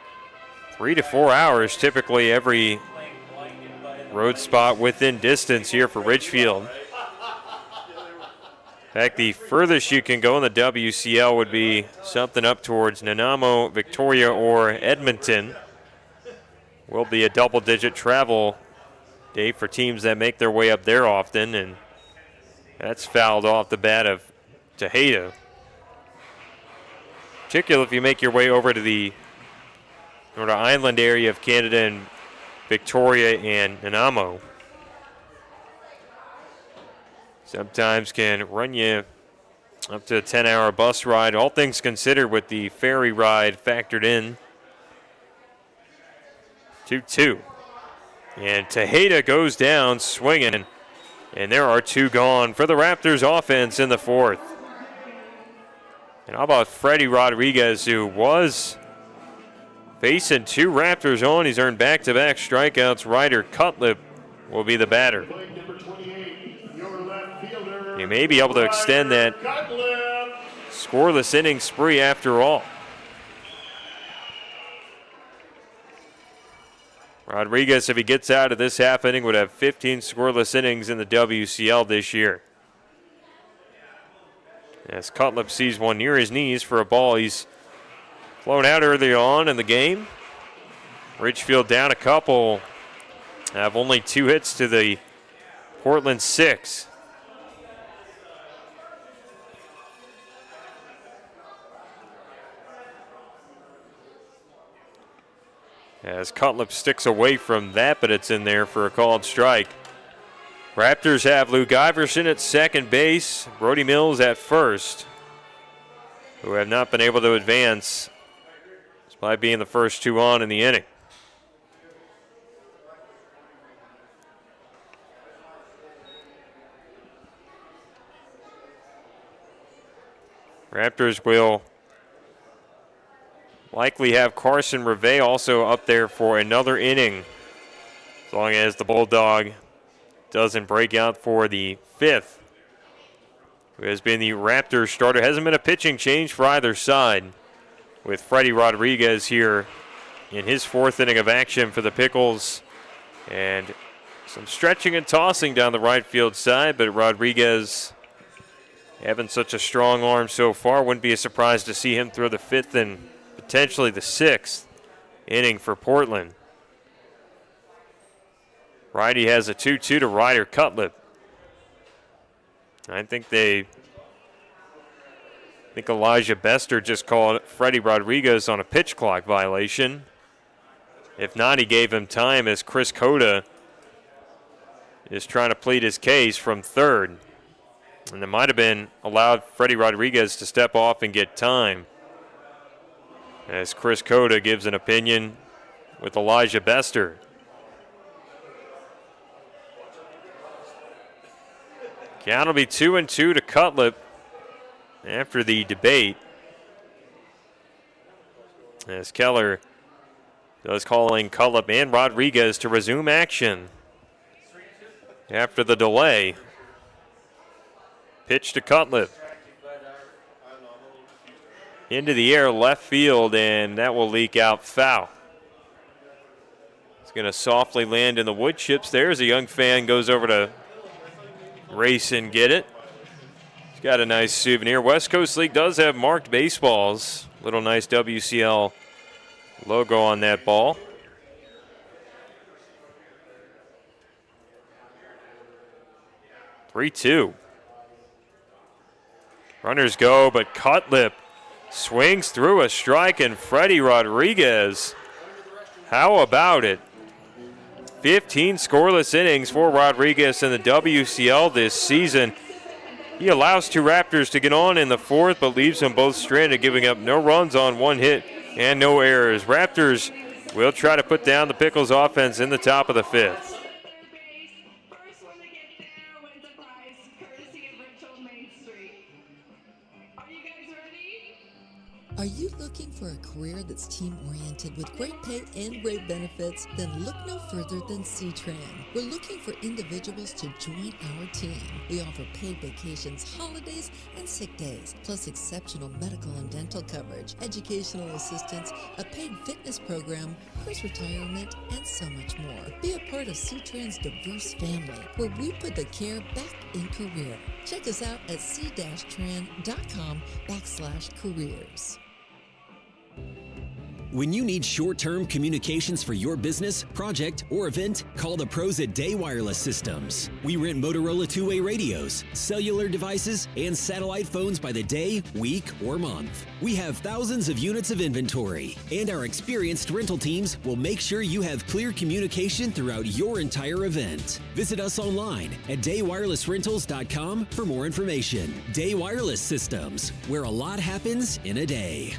3 to 4 hours, typically every road spot within distance here for Ridgefield. In fact, the furthest you can go in the WCL would be something up towards Nanaimo, Victoria, or Edmonton. Will be a double-digit travel day for teams that make their way up there often, and that's fouled off the bat of Tejeda. Particularly if you make your way over to the Northern Island area of Canada and Victoria and Nanaimo. Sometimes can run you up to a 10-hour bus ride, all things considered with the ferry ride factored in. 2-2. And Tejeda goes down swinging, and there are 2 gone for the Raptors offense in the 4th. And how about Freddie Rodriguez, who was facing 2 Raptors on. He's earned back-to-back strikeouts. Ryder Cutlip will be the batter. He may be able to extend that scoreless inning spree after all. Rodriguez, if he gets out of this half inning, would have 15 scoreless innings in the WCL this year. As Cutlip sees one near his knees for a ball, he's flown out early on in the game. Ridgefield down a couple. Have only 2 hits to the Portland 6. As Cutlip sticks away from that, but it's in there for a called strike. Raptors have Lou Giverson at second base, Brody Mills at first, who have not been able to advance despite being the first 2 on in the inning. Raptors will likely have Carson Reve also up there for another inning, as long as the Bulldog doesn't break out for the 5th, who has been the Raptors starter. Hasn't been a pitching change for either side, with Freddie Rodriguez here in his 4th inning of action for the Pickles. And some stretching and tossing down the right field side, but Rodriguez having such a strong arm so far, wouldn't be a surprise to see him throw the 5th and potentially the 6th inning for Portland. Righty has a 2-2 to Ryder Cutlip. I think Elijah Bester just called Freddie Rodriguez on a pitch clock violation. If not, he gave him time as Chris Cota is trying to plead his case from third. And it might have been allowed Freddie Rodriguez to step off and get time, as Chris Cota gives an opinion with Elijah Bester. Count will be 2-2 to Cutlip after the debate, as Keller does calling Cutlip and Rodriguez to resume action after the delay. Pitch to Cutlip. Into the air, left field, and that will leak out foul. It's going to softly land in the wood chips there as a young fan goes over to race and get it. He's got a nice souvenir. West Coast League does have marked baseballs. Little nice WCL logo on that ball. Three-two. Runners go, but Cutlip swings through a strike, and Freddie Rodriguez, how about it? 15 scoreless innings for Rodriguez in the WCL this season. He allows two Raptors to get on in the fourth, but leaves them both stranded, giving up no runs on one hit and no errors. Raptors will try to put down the Pickles offense in the top of the fifth. Are you looking for a career that's team-oriented with great pay and great benefits? Then look no further than C-Tran. We're looking for individuals to join our team. We offer paid vacations, holidays, and sick days, plus exceptional medical and dental coverage, educational assistance, a paid fitness program, post-retirement, and so much more. Be a part of C-Tran's diverse family, where we put the care back in career. Check us out at c-tran.com/careers. When you need short-term communications for your business, project, or event, call the pros at Day Wireless Systems. We rent Motorola two-way radios, cellular devices, and satellite phones by the day, week, or month. We have thousands of units of inventory, and our experienced rental teams will make sure you have clear communication throughout your entire event. Visit us online at daywirelessrentals.com for more information. Day Wireless Systems, where a lot happens in a day.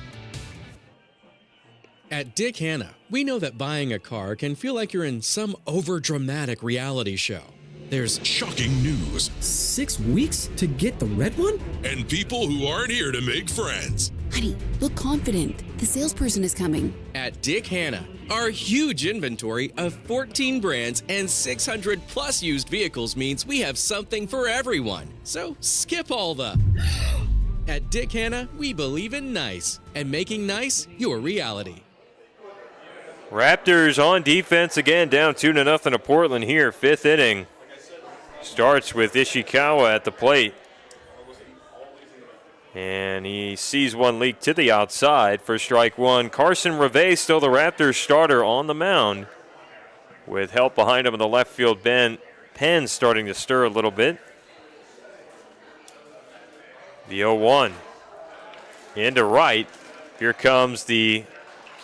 At Dick Hanna, we know that buying a car can feel like you're in some overdramatic reality show. There's shocking news, 6 weeks to get the red one, and people who aren't here to make friends. Honey, look confident. The salesperson is coming. At Dick Hanna, our huge inventory of 14 brands and 600 plus used vehicles means we have something for everyone. So skip all the... At Dick Hanna, we believe in nice, and making nice your reality. Raptors on defense again, down 2-0 to Portland here. Fifth inning starts with Ishikawa at the plate. And he sees one leak to the outside for strike one. Carson Reve, still the Raptors starter on the mound, with help behind him in the left field pen starting to stir a little bit. The 0-1 into right. Here comes the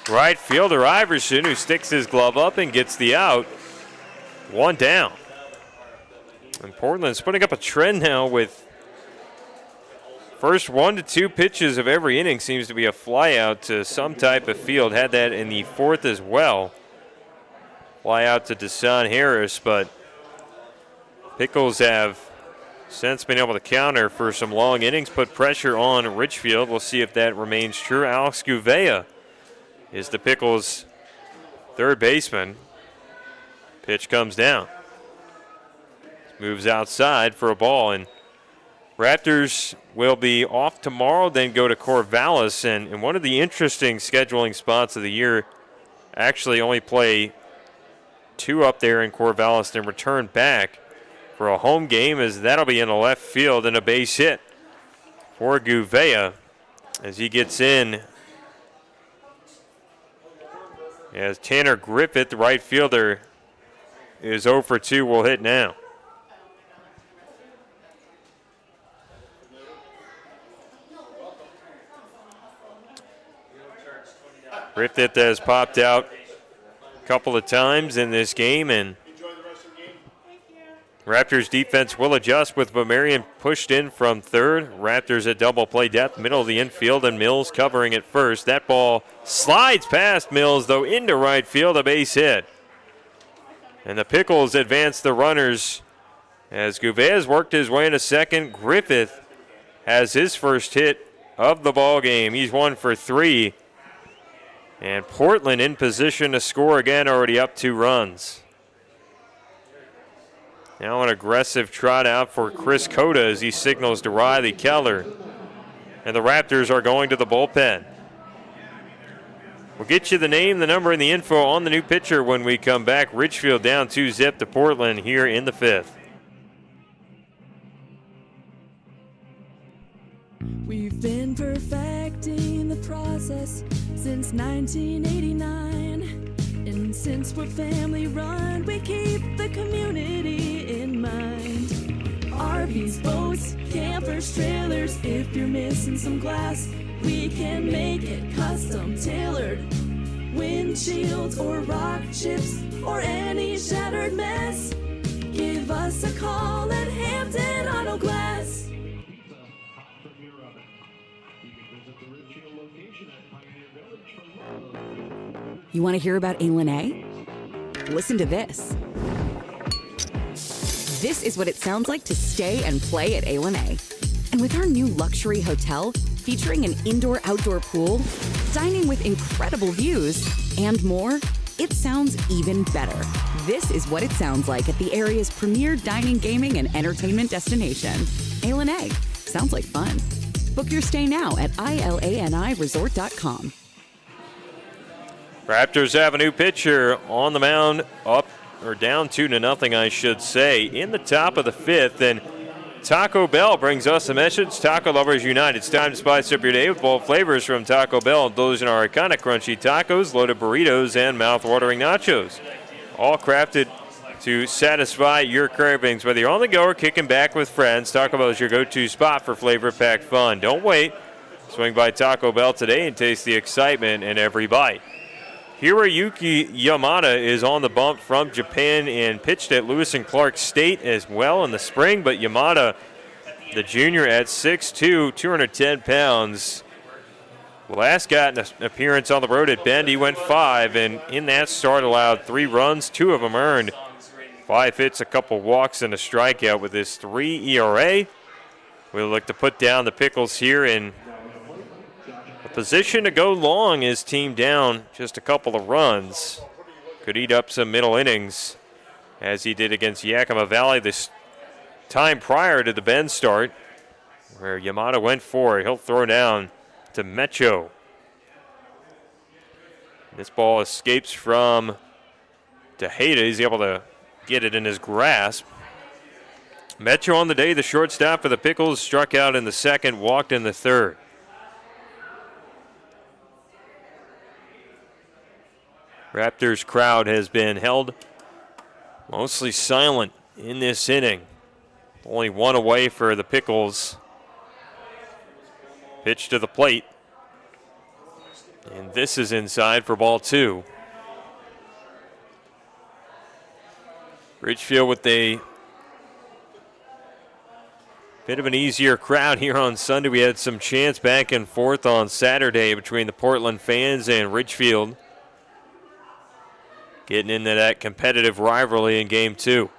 right fielder Iverson, who sticks his glove up and gets the out. One down. And Portland's putting up a trend now with first 1 to 2 pitches of every inning seems to be a fly out to some type of field. Had that in the fourth as well. Fly out to Deshaun Harris, but Pickles have since been able to counter for some long innings, put pressure on Ridgefield. We'll see if that remains true. Alex Gouveia is the Pickles' third baseman. Pitch comes down. Moves outside for a ball, and Raptors will be off tomorrow, then go to Corvallis, and one of the interesting scheduling spots of the year, actually only play 2 up there in Corvallis, then return back for a home game, as that'll be in the left field, and a base hit for Gouveia as he gets in. As Tanner Griffith, the right fielder, is 0 for 2, will hit now. Griffith has popped out a couple of times in this game, and Raptors defense will adjust with Bamarian pushed in from third. Raptors at double play depth, middle of the infield, and Mills covering at first. That ball slides past Mills, though, into right field, a base hit. And the Pickles advance the runners as Gouveia worked his way into second. Griffith has his first hit of the ball game. He's 1 for 3. And Portland in position to score again, already up 2 runs. Now an aggressive trot out for Chris Cota as he signals to Riley Keller. And the Raptors are going to the bullpen. We'll get you the name, the number, and the info on the new pitcher when we come back. Ridgefield down 2-0 to Portland here in the 5th. We've been perfecting the process since 1989. And since we're family run, we keep the community in mind. RVs, boats, campers, trailers, if you're missing some glass, we can make it custom tailored. Windshields or rock chips or any shattered mess, give us a call at Hampton Auto Glass. You want to hear about A? Listen to this. This is what it sounds like to stay and play at A. And with our new luxury hotel featuring an indoor-outdoor pool, dining with incredible views, and more, it sounds even better. This is what it sounds like at the area's premier dining, gaming, and entertainment destination. A. Sounds like fun. Book your stay now at ilaniresort.com. Raptors have a new pitcher on the mound, up or down 2-0, I should say, in the top of the 5th. And Taco Bell brings us a message. Taco Lovers Unite. It's time to spice up your day with bold flavors from Taco Bell. Those in our iconic crunchy tacos, loaded burritos, and mouth-watering nachos. All crafted to satisfy your cravings. Whether you're on the go or kicking back with friends, Taco Bell is your go-to spot for flavor-packed fun. Don't wait. Swing by Taco Bell today and taste the excitement in every bite. Hiroyuki Yamada is on the bump from Japan and pitched at Lewis and Clark State as well in the spring. But Yamada, the junior at 6'2", 210 pounds, last got an appearance on the road at Bend. He went 5, and in that start allowed 3 runs, 2 of them earned. 5 hits, a couple walks, and a strikeout with his 3 ERA. We'll look to put down the Pickles here in position to go long. His team down just a couple of runs. Could eat up some middle innings as he did against Yakima Valley this time prior to the Bend start, where Yamada went for it. He'll throw down to Mecho. This ball escapes from Tejeda. He's able to get it in his grasp. Mecho on the day, the shortstop for the Pickles, struck out in the second, walked in the third. Raptors crowd has been held mostly silent in this inning. Only 1 away for the Pickles. Pitch to the plate. And this is inside for ball 2. Ridgefield with a bit of an easier crowd here on Sunday. We had some chants back and forth on Saturday between the Portland fans and Ridgefield, getting into that competitive rivalry in Game 2.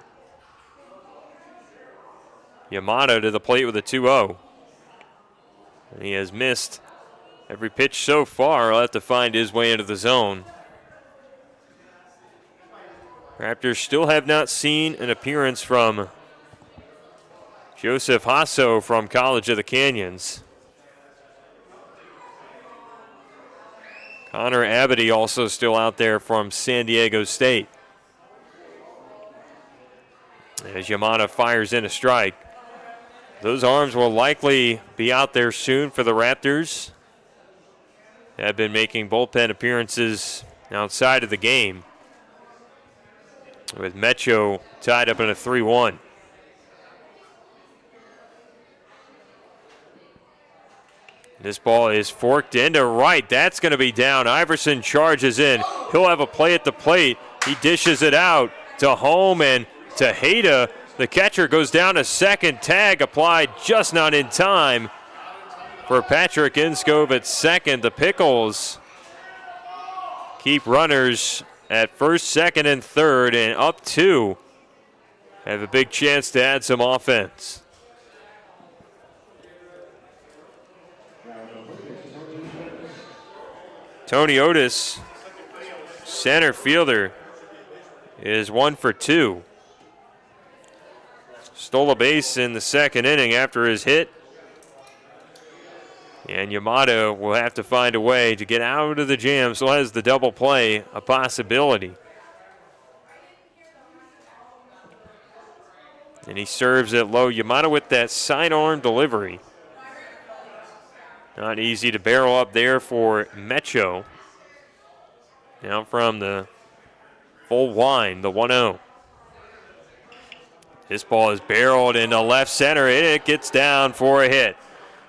Yamato to the plate with a 2-0. And he has missed every pitch so far. He'll have to find his way into the zone. Raptors still have not seen an appearance from Joseph Hasso from College of the Canyons. Connor Abity also still out there from San Diego State. As Yamada fires in a strike. Those arms will likely be out there soon for the Raptors. They have been making bullpen appearances outside of the game, with Mecho tied up in a 3-1. This ball is forked into right. That's going to be down. Iverson charges in. He'll have a play at the plate. He dishes it out to home, and Tejeda, the catcher, goes down to second. Tag applied just not in time for Patrick Inscove at second. The Pickles keep runners at first, second, and third, and up two. Have a big chance to add some offense. Tony Otis, center fielder, is 1 for 2. Stole a base in the second inning after his hit. And Yamato will have to find a way to get out of the jam, so has the double play a possibility. And he serves it low. Yamato with that sidearm delivery. Not easy to barrel up there for Mecho. Now from the full wind, the 1-0. This ball is barreled into left center, and it gets down for a hit.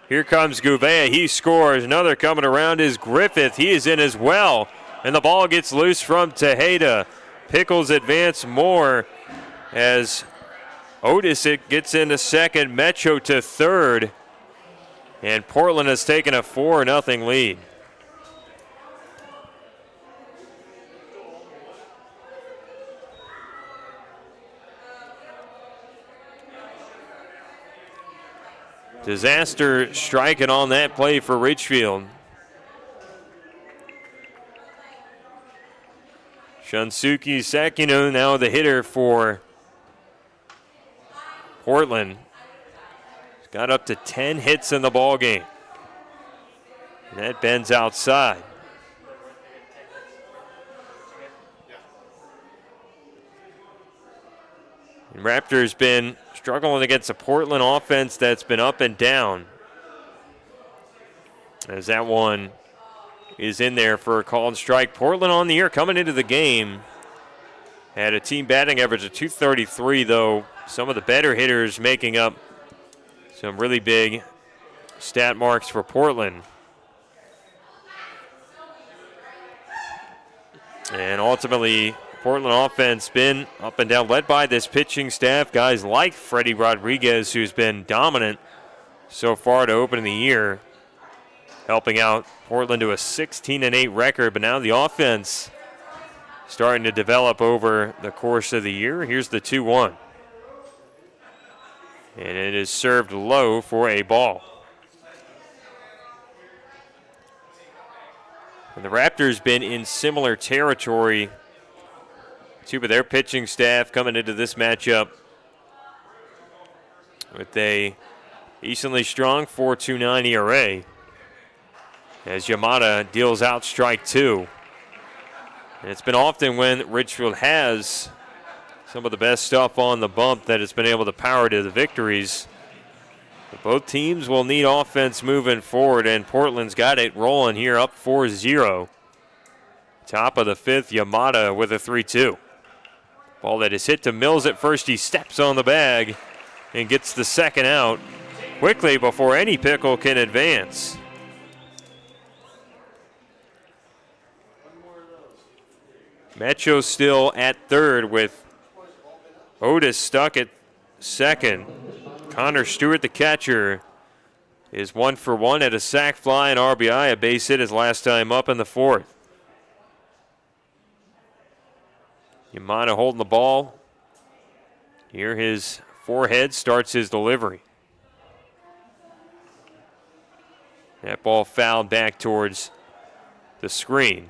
Here comes Gouveia. He scores. Another coming around is Griffith. He is in as well. And the ball gets loose from Tejeda. Pickles advance more as Otis gets into second. Mecho to third. And Portland has taken a 4-0 lead. Disaster striking on that play for Ridgefield. Shunsuke Sekino now the hitter for Portland. He's got up to 10 hits in the ball game. And that bends outside. And Raptors been struggling against a Portland offense that's been up and down. As that one is in there for a called strike. Portland on the year coming into the game had a team batting average of .233, though some of the better hitters making up some really big stat marks for Portland. And ultimately, Portland offense been up and down, led by this pitching staff. Guys like Freddie Rodriguez, who's been dominant so far to open the year, helping out Portland to a 16-8 record. But now the offense starting to develop over the course of the year. Here's the 2-1. And it is served low for a ball. And the Raptors been in similar territory too, but their pitching staff coming into this matchup with a decently strong 4.29 ERA as Yamada deals out strike two. And it's been often when Ridgefield has some of the best stuff on the bump that it's been able to power to the victories. But both teams will need offense moving forward, and Portland's got it rolling here, up 4-0. Top of the fifth, Yamada with a 3-2. Ball that is hit to Mills at first. He steps on the bag and gets the second out quickly before any Pickle can advance. Mecho still at third with Otis stuck at second. Connor Stewart, the catcher, is 1 for 1 at a sac fly and RBI, a base hit his last time up in the fourth. Yamada holding the ball. Here his forehead starts his delivery. That ball fouled back towards the screen.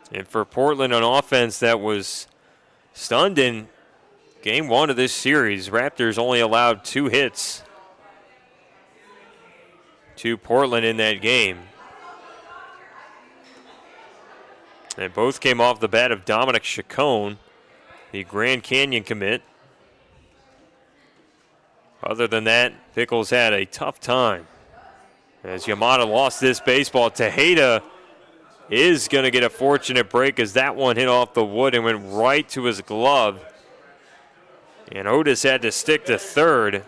And for Portland on offense that was stunned in game one of this series, Raptors only allowed 2 hits to Portland in that game. And both came off the bat of Dominic Chacon, the Grand Canyon commit. Other than that, Pickles had a tough time as Yamada lost this baseball. Tejeda is going to get a fortunate break as that one hit off the wood and went right to his glove. And Otis had to stick to third.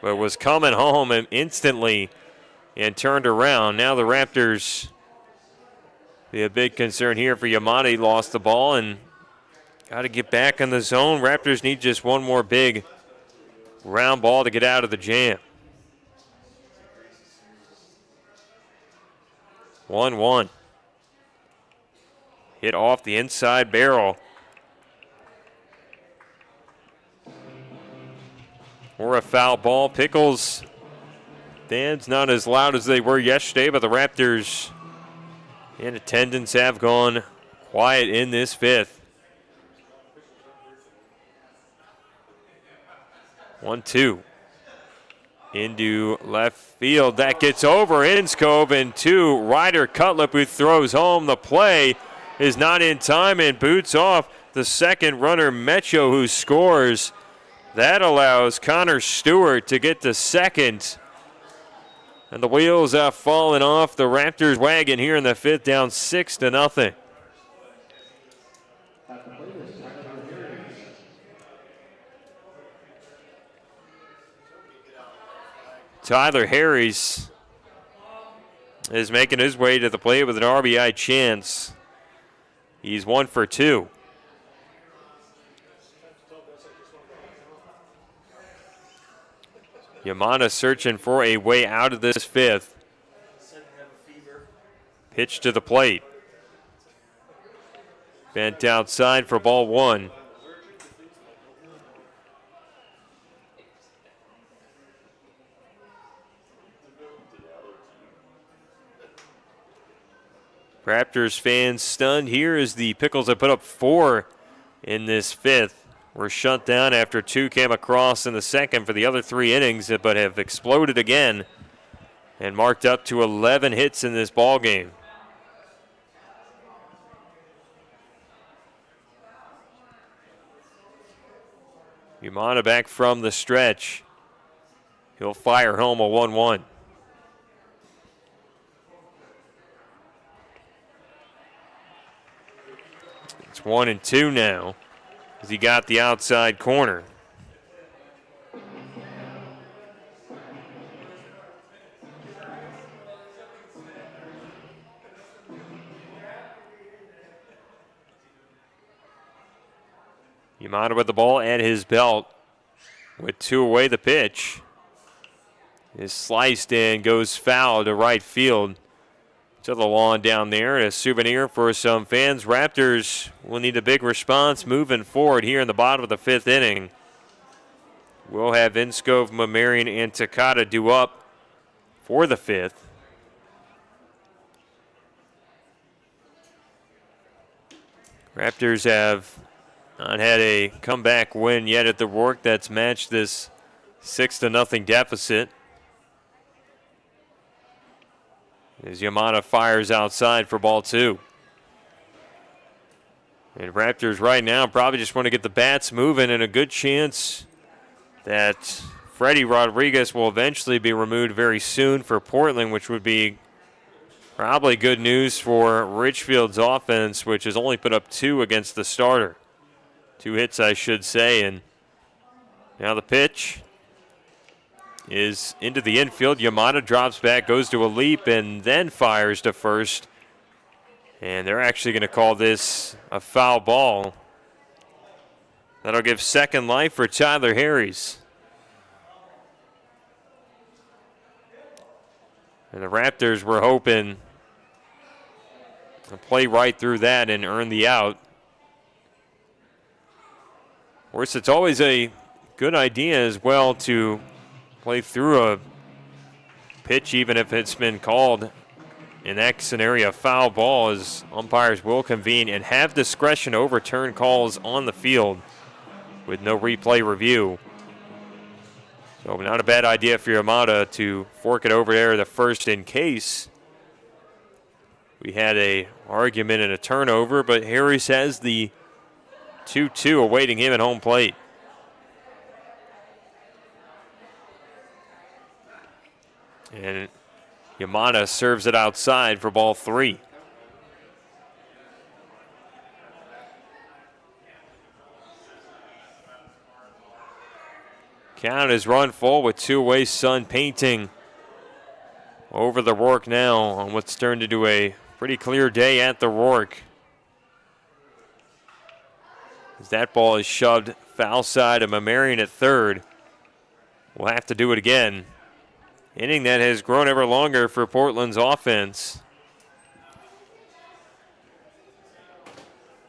but was coming home and instantly and turned around. Now the Raptors be a big concern here for Yamada. He lost the ball and got to get back in the zone. Raptors need just one more big round ball to get out of the jam. 1-1. Hit off the inside barrel. Or a foul ball. Pickles, fans not as loud as they were yesterday, but the Raptors in attendance have gone quiet in this fifth. 1-2. Into left field. That gets over Inscove and to Ryder Cutlip, who throws home. The play is not in time and boots off the second runner, Mecho, who scores. That allows Connor Stewart to get to second. And the wheels have fallen off the Raptors wagon here in the fifth, down 6-0. Tyler Harris is making his way to the plate with an RBI chance. He's 1 for 2. Yamada searching for a way out of this fifth. Pitch to the plate. Bent outside for ball 1. Raptors fans stunned here as the Pickles have put up 4 in this fifth. Were shut down after 2 came across in the second for the other 3 innings, but have exploded again and marked up to 11 hits in this ball game. Yamada back from the stretch. He'll fire home a 1-1. It's 1-2 now as he got the outside corner. Yamada with the ball at his belt with 2 away. The pitch is sliced and goes foul to right field. To the lawn down there, a souvenir for some fans. Raptors will need a big response moving forward here in the bottom of the 5th inning. We'll have Inscove, Mamarian, and Takata due up for the 5th. Raptors have not had a comeback win yet at the Rourke that's matched this 6-0 deficit. As Yamada fires outside for ball 2. And Raptors right now probably just want to get the bats moving, and a good chance that Freddie Rodriguez will eventually be removed very soon for Portland, which would be probably good news for Ridgefield's offense, which has only put up 2 against the starter. 2 hits, I should say. And now the pitch is into the infield. Yamada drops back, goes to a leap, and then fires to first. And they're actually going to call this a foul ball. That'll give second life for Tyler Harris. And the Raptors were hoping to play right through that and earn the out. Of course, it's always a good idea as well to play through a pitch, even if it's been called in that scenario a foul ball, as umpires will convene and have discretion to overturn calls on the field with no replay review. So not a bad idea for Yamada to fork it over there the first in case we had a argument and a turnover, but Harris has the 2-2 awaiting him at home plate. And Yamada serves it outside for ball 3. Count is run full with two-way sun painting over the Rourke now on what's turned into a pretty clear day at the Rourke. As that ball is shoved foul side of Marion at third. We'll have to do it again. Inning that has grown ever longer for Portland's offense.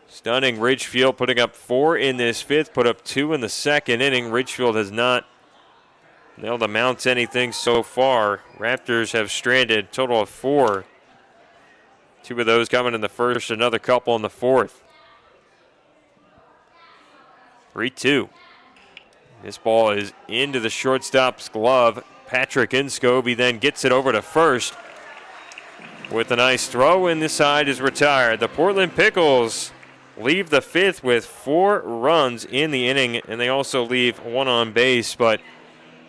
Stunning Ridgefield, putting up 4 in this fifth, put up 2 in the second inning. Ridgefield has not been able to mount anything so far. Raptors have stranded a total of 4. 2 of those coming in the first, another couple in the fourth. 3-2. This ball is into the shortstop's glove. Patrick Inscove, he then gets it over to first with a nice throw, and this side is retired. The Portland Pickles leave the fifth with 4 runs in the inning, and they also leave 1 on base, but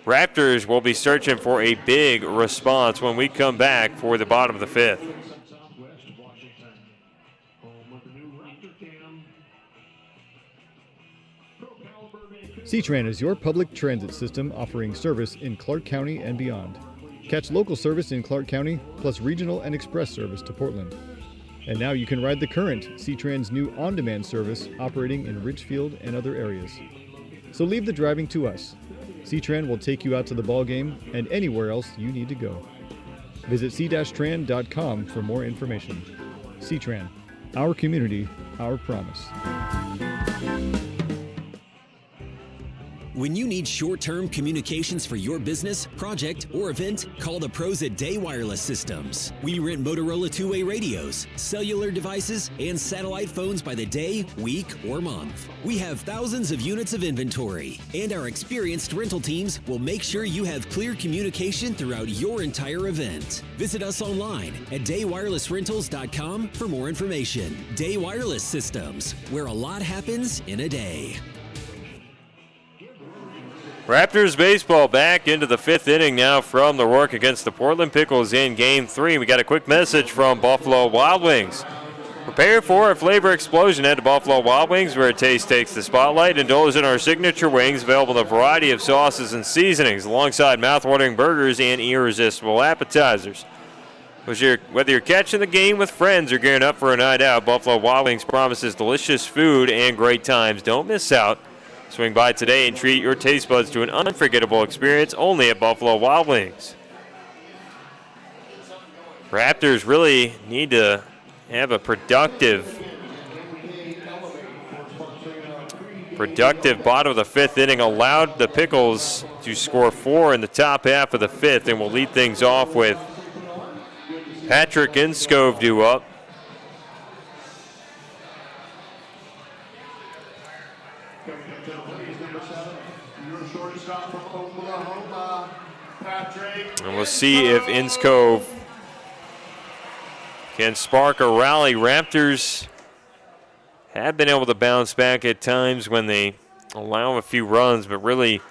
Raptors will be searching for a big response when we come back for the bottom of the fifth. C-Tran is your public transit system offering service in Clark County and beyond. Catch local service in Clark County, plus regional and express service to Portland. And now you can ride the current C-Tran's new on-demand service operating in Ridgefield and other areas. So leave the driving to us. C-Tran will take you out to the ball game and anywhere else you need to go. Visit c-tran.com for more information. C-Tran, our community, our promise. When you need short-term communications for your business, project, or event, call the pros at Day Wireless Systems. We rent Motorola two-way radios, cellular devices, and satellite phones by the day, week, or month. We have thousands of units of inventory, and our experienced rental teams will make sure you have clear communication throughout your entire event. Visit us online at daywirelessrentals.com for more information. Day Wireless Systems, where a lot happens in a day. Raptors baseball back into the fifth inning now from the Rourke against the Portland Pickles in Game 3. We got a quick message from Buffalo Wild Wings. Prepare for a flavor explosion at the Buffalo Wild Wings, where taste takes the spotlight. Indulge in our signature wings, available in a variety of sauces and seasonings, alongside mouth-watering burgers and irresistible appetizers. Whether you're catching the game with friends or gearing up for a night out, Buffalo Wild Wings promises delicious food and great times. Don't miss out. Swing by today and treat your taste buds to an unforgettable experience only at Buffalo Wild Wings. Raptors really need to have a productive bottom of the fifth inning. Allowed the Pickles to score 4 in the top half of the fifth, and we'll lead things off with Patrick Inscove due up. And we'll see if Inscove can spark a rally. Raptors have been able to bounce back at times when they allow a few runs, but really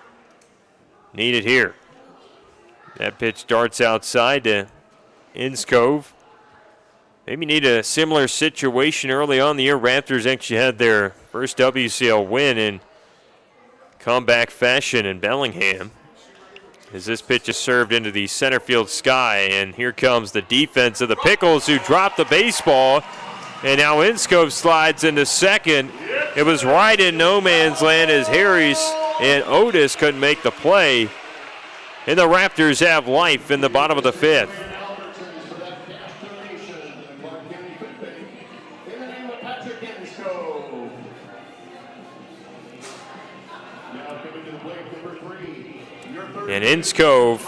need it here. That pitch darts outside to Inscove. Maybe need a similar situation early on in the year. Raptors actually had their first WCL win in comeback fashion in Bellingham. As this pitch is served into the center field sky, and here comes the defense of the Pickles, who dropped the baseball, and now Inscove slides into second. It was right in no man's land as Harris and Otis couldn't make the play, and the Raptors have life in the bottom of the fifth. And Inscove,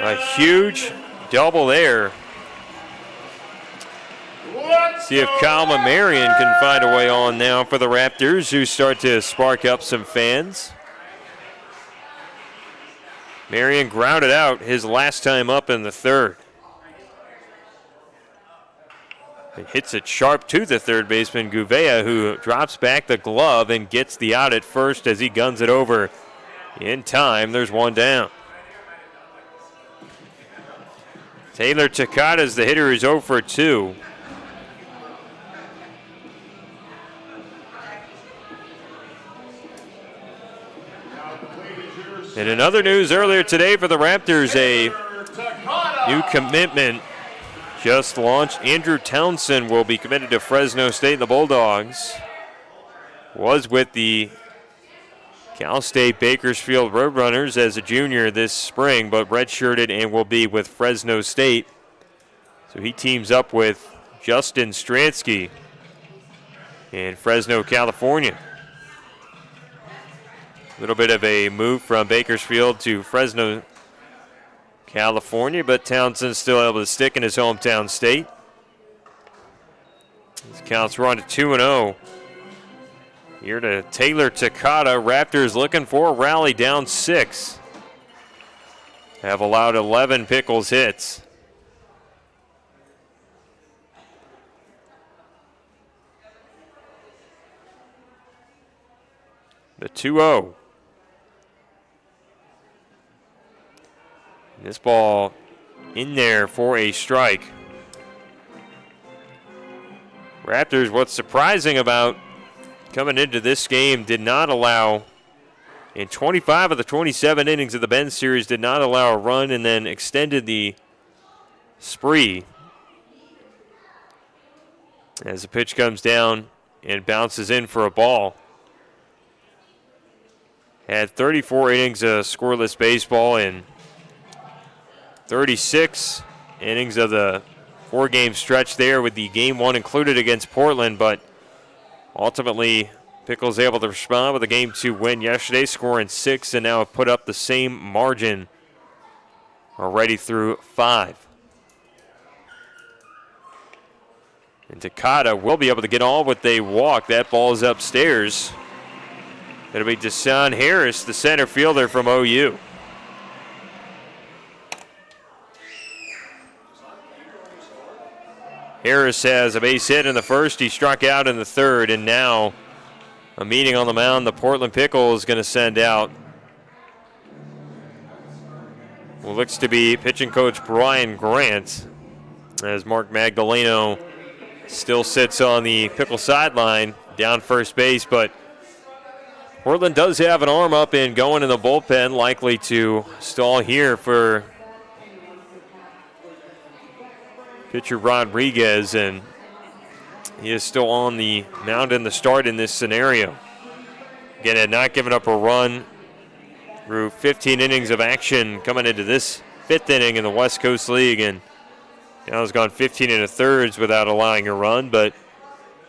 a huge double there. See if Kyle Mamarian can find a way on now for the Raptors, who start to spark up some fans. Marion grounded out his last time up in the third. It hits it sharp to the third baseman, Gouveia, who drops back the glove and gets the out at first as he guns it over. In time, there's one down. Taylor Takata is the hitter, who's 0 for 2. And in other news earlier today for the Raptors, a new commitment just launched. Andrew Townsend will be committed to Fresno State. The Bulldogs was with the Cal State Bakersfield Roadrunners as a junior this spring, but redshirted and will be with Fresno State. So he teams up with Justin Stransky in Fresno, California. A little bit of a move from Bakersfield to Fresno, California, but Townsend's still able to stick in his hometown state. These counts run to 2-0. Here to Taylor Takata. Raptors looking for a rally, down 6. Have allowed 11 Pickles hits. The 2-0. This ball in there for a strike. Raptors, what's surprising about coming into this game, did not allow, in 25 of the 27 innings of the Benz series, did not allow a run and then extended the spree. As the pitch comes down and bounces in for a ball. Had 34 innings of scoreless baseball and 36 innings of the 4-game stretch there, with the game 1 included against Portland, but ultimately Pickles able to respond with a game 2 win yesterday, scoring 6, and now have put up the same margin already through 5. And Takata will be able to get on with a walk. That ball is upstairs. It'll be Deshaun Harris, the center fielder from OU. Harris has a base hit in the first. He struck out in the third, and now a meeting on the mound. The Portland Pickle is going to send out what looks to be pitching coach Brian Grant, as Mark Magdaleno still sits on the Pickle sideline down first base, but Portland does have an arm up and going in the bullpen, likely to stall here for pitcher Rodriguez, and he is still on the mound in the start in this scenario. Again, had not given up a run through 15 innings of action coming into this 5th inning in the West Coast League, and now has gone 15 1/3 without allowing a run, but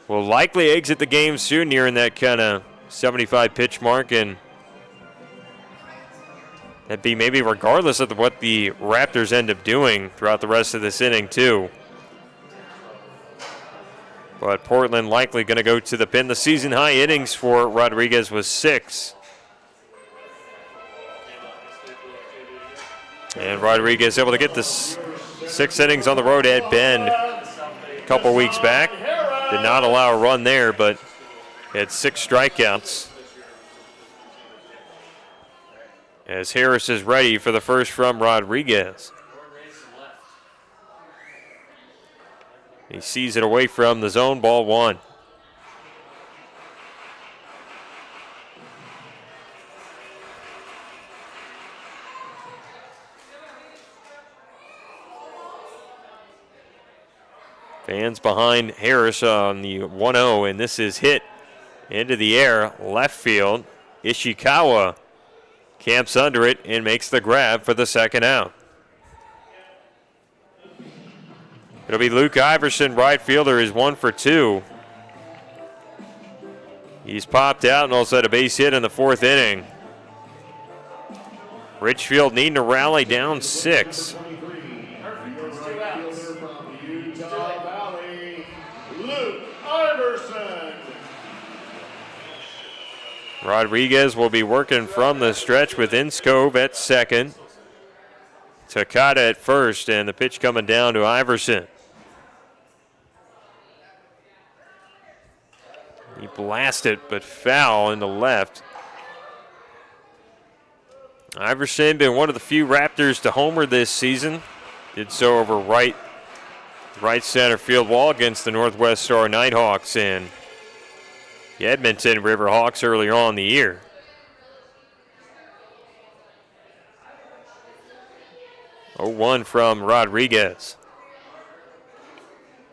will likely exit the game soon, nearing that kind of 75 pitch mark, and that'd be maybe regardless of what the Raptors end up doing throughout the rest of this inning too. But Portland likely going to go to the pin. The season high innings for Rodriguez was 6. And Rodriguez able to get this 6 innings on the road at Bend a couple weeks back. Did not allow a run there, but had 6 strikeouts. As Harris is ready for the first from Rodriguez. He sees it away from the zone, ball 1. Fans behind Harris on the 1-0, and this is hit into the air, left field. Ishikawa camps under it and makes the grab for the second out. It'll be Luke Iverson, right fielder, is 1 for 2. He's popped out and also had a base hit in the 4th inning. Ridgefield needing to rally, down 6. Rodriguez will be working from the stretch with Inskov at second. Takata at first, and the pitch coming down to Iverson. He blasted, but foul into left. Iverson been one of the few Raptors to homer this season. Did so over right center field wall against the Northwest Star Nighthawks and the Edmonton Riverhawks earlier on in the year. 0-1 from Rodriguez.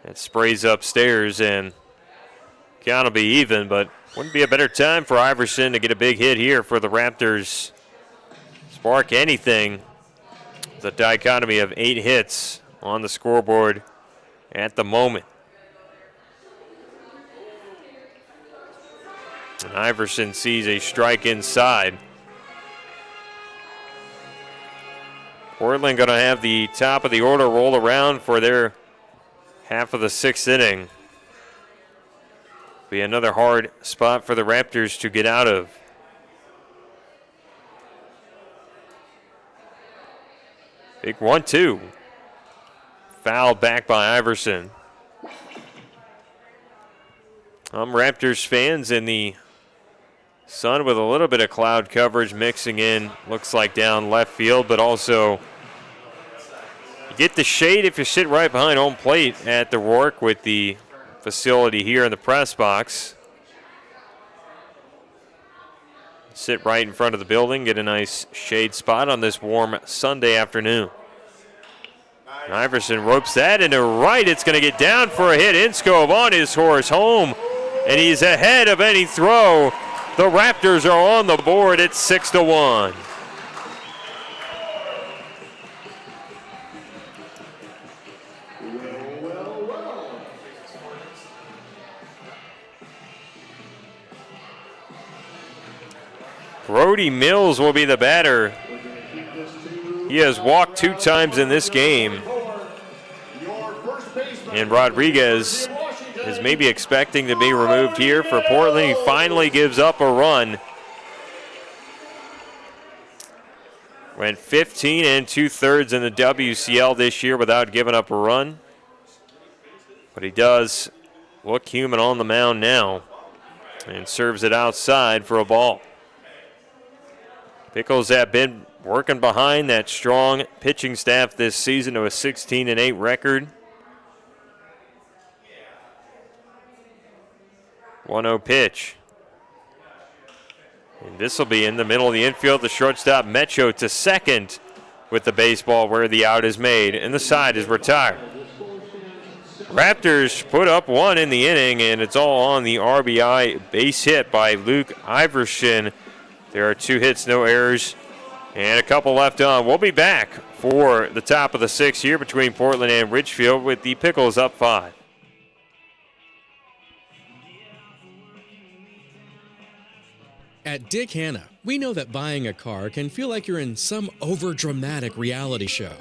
It sprays upstairs and count will be even, but wouldn't be a better time for Iverson to get a big hit here for the Raptors. Spark anything. The dichotomy of 8 hits on the scoreboard at the moment. And Iverson sees a strike inside. Portland going to have the top of the order roll around for their half of the 6th inning. Be another hard spot for the Raptors to get out of. Big 1-2. Fouled back by Iverson. Raptors fans in the sun with a little bit of cloud coverage mixing in. Looks like down left field, but also you get the shade if you sit right behind home plate at the Rourke with the facility here in the press box. Sit right in front of the building, get a nice shade spot on this warm Sunday afternoon. And Iverson ropes that into right. It's going to get down for a hit. Inskov on his horse home, and he's ahead of any throw. The Raptors are on the board at 6-1. Brody Mills will be the batter. He has walked 2 times in this game. And Rodriguez is maybe expecting to be removed here for Portland. He finally gives up a run. Went 15 2/3 in the WCL this year without giving up a run. But he does look human on the mound now and serves it outside for a ball. Pickles have been working behind that strong pitching staff this season to a 16-8 record. 1-0 pitch. And this will be in the middle of the infield. The shortstop Mecho to second with the baseball where the out is made, and the side is retired. Raptors put up 1 in the inning, and it's all on the RBI base hit by Luke Iverson. There are 2 hits, no errors, and a couple left on. We'll be back for the top of the 6th here between Portland and Ridgefield with the Pickles up 5. At Dick Hanna, we know that buying a car can feel like you're in some overdramatic reality show.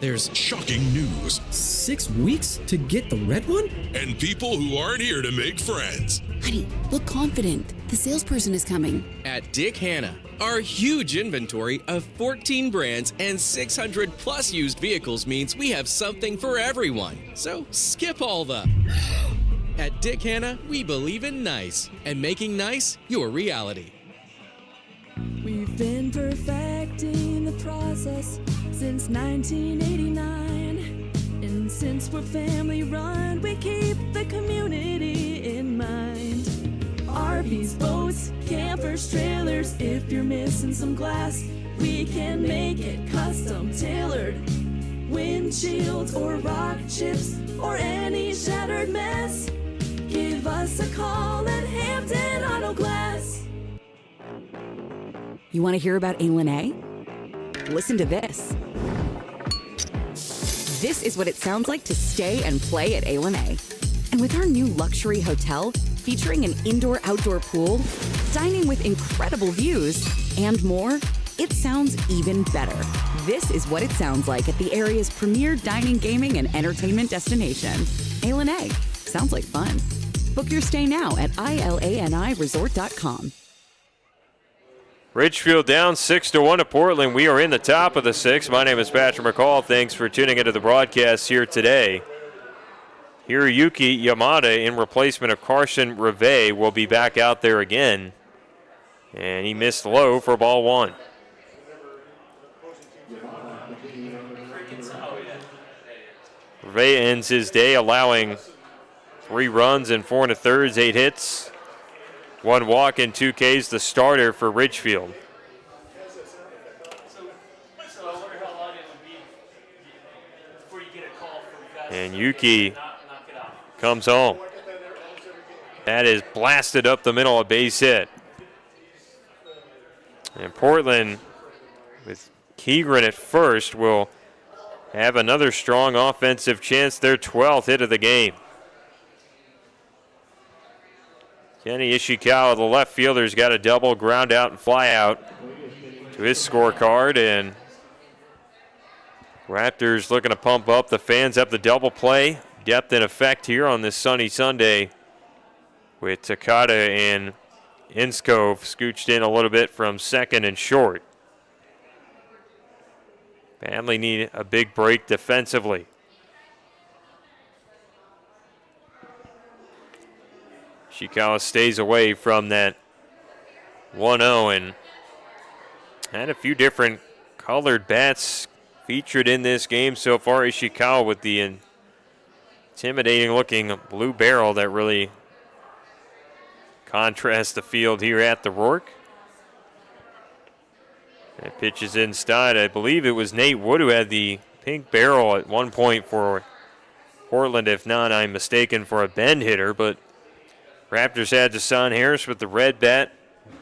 There's shocking news. 6 weeks to get the red one? And people who aren't here to make friends. Honey, look confident. The salesperson is coming. At Dick Hanna, our huge inventory of 14 brands and 600 plus used vehicles means we have something for everyone. So skip all the... At Dick Hanna, we believe in nice, and making nice your reality. We've been perfecting the process since 1989. And since we're family run, we keep the community in mind. RVs, boats, campers, trailers, if you're missing some glass, we can make it custom tailored. Windshields or rock chips or any shattered mess, give us a call at Hampton Auto Glass. You want to hear about A&A? Listen to this. This is what it sounds like to stay and play at A&A. And with our new luxury hotel featuring an indoor-outdoor pool, dining with incredible views, and more, it sounds even better. This is what it sounds like at the area's premier dining, gaming, and entertainment destination. A&A. Sounds like fun. Book your stay now at ilaniresort.com. Ridgefield down 6-1 to Portland. We are in the top of the 6th. My name is Patrick McCall. Thanks for tuning into the broadcast here today. Hiroyuki Yamada in replacement of Carson Reve will be back out there again. And he missed low for ball 1. Reve ends his day allowing 3 runs and 4 1/3, 8 hits. 1 walk and 2 Ks, the starter for Ridgefield. And Yuki comes home. That is blasted up the middle, a base hit. And Portland, with Keegren at first, will have another strong offensive chance, their 12th hit of the game. Kenny Ishikawa, the left fielder's got a double, ground out and fly out to his scorecard, and Raptors looking to pump up. The fans have the double play. Depth in effect here on this sunny Sunday with Takata and Inskov scooched in a little bit from second and short. Badly need a big break defensively. Ishikawa stays away from that 1-0 and had a few different colored bats featured in this game so far. Ishikawa with the intimidating looking blue barrel that really contrasts the field here at the Rourke. That pitch is inside. I believe it was Nate Wood who had the pink barrel at one point for Portland. If not, I'm mistaken for a Bend hitter. But Raptors had Deshaun Harris with the red bat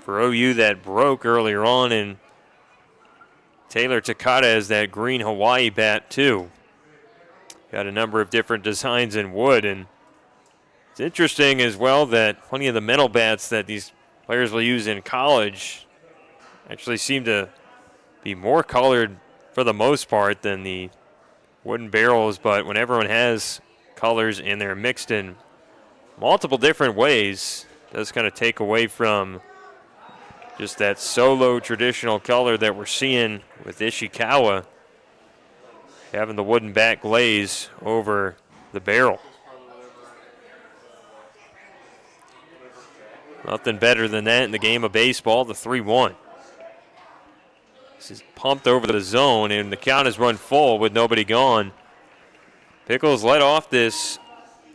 for OU that broke earlier on. And Taylor Takata has that green Hawaii bat too. Got a number of different designs in wood. And it's interesting as well that plenty of the metal bats that these players will use in college actually seem to be more colored for the most part than the wooden barrels, but when everyone has colors and they're mixed in multiple different ways, it does kind of take away from just that solo traditional color that we're seeing with Ishikawa having the wooden bat glaze over the barrel. Nothing better than that in the game of baseball, the 3-1. This is pumped over the zone, and the count is run full with nobody gone. Pickles led off this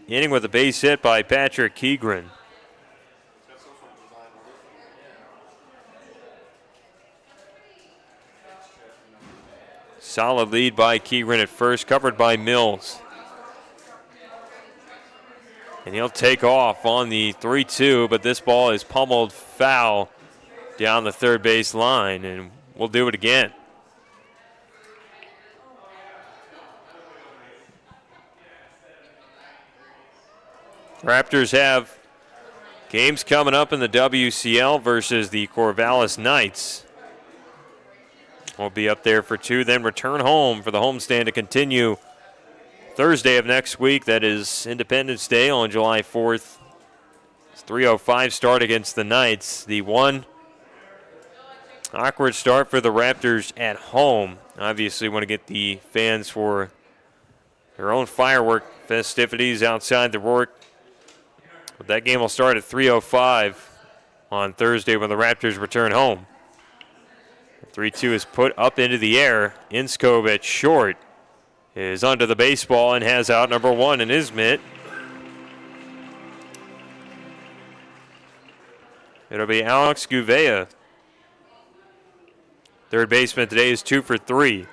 inning with a base hit by Patrick Keegren. Solid lead by Keegren at first, covered by Mills. And he'll take off on the 3-2, but this ball is pummeled foul down the third base line, and we'll do it again. Raptors have games coming up in the WCL versus the Corvallis Knights. We'll be up there for 2, then return home for the homestand to continue Thursday of next week. That is Independence Day on July 4th. It's 3:05 start against the Knights. The one awkward start for the Raptors at home. Obviously want to get the fans for their own firework festivities outside the Rourke. But that game will start at 3:05 on Thursday when the Raptors return home. 3-2 is put up into the air. Inskov at short is under the baseball and has out number 1 in his mitt. It'll be Alex Gouveia. Third baseman today is 2 for 3.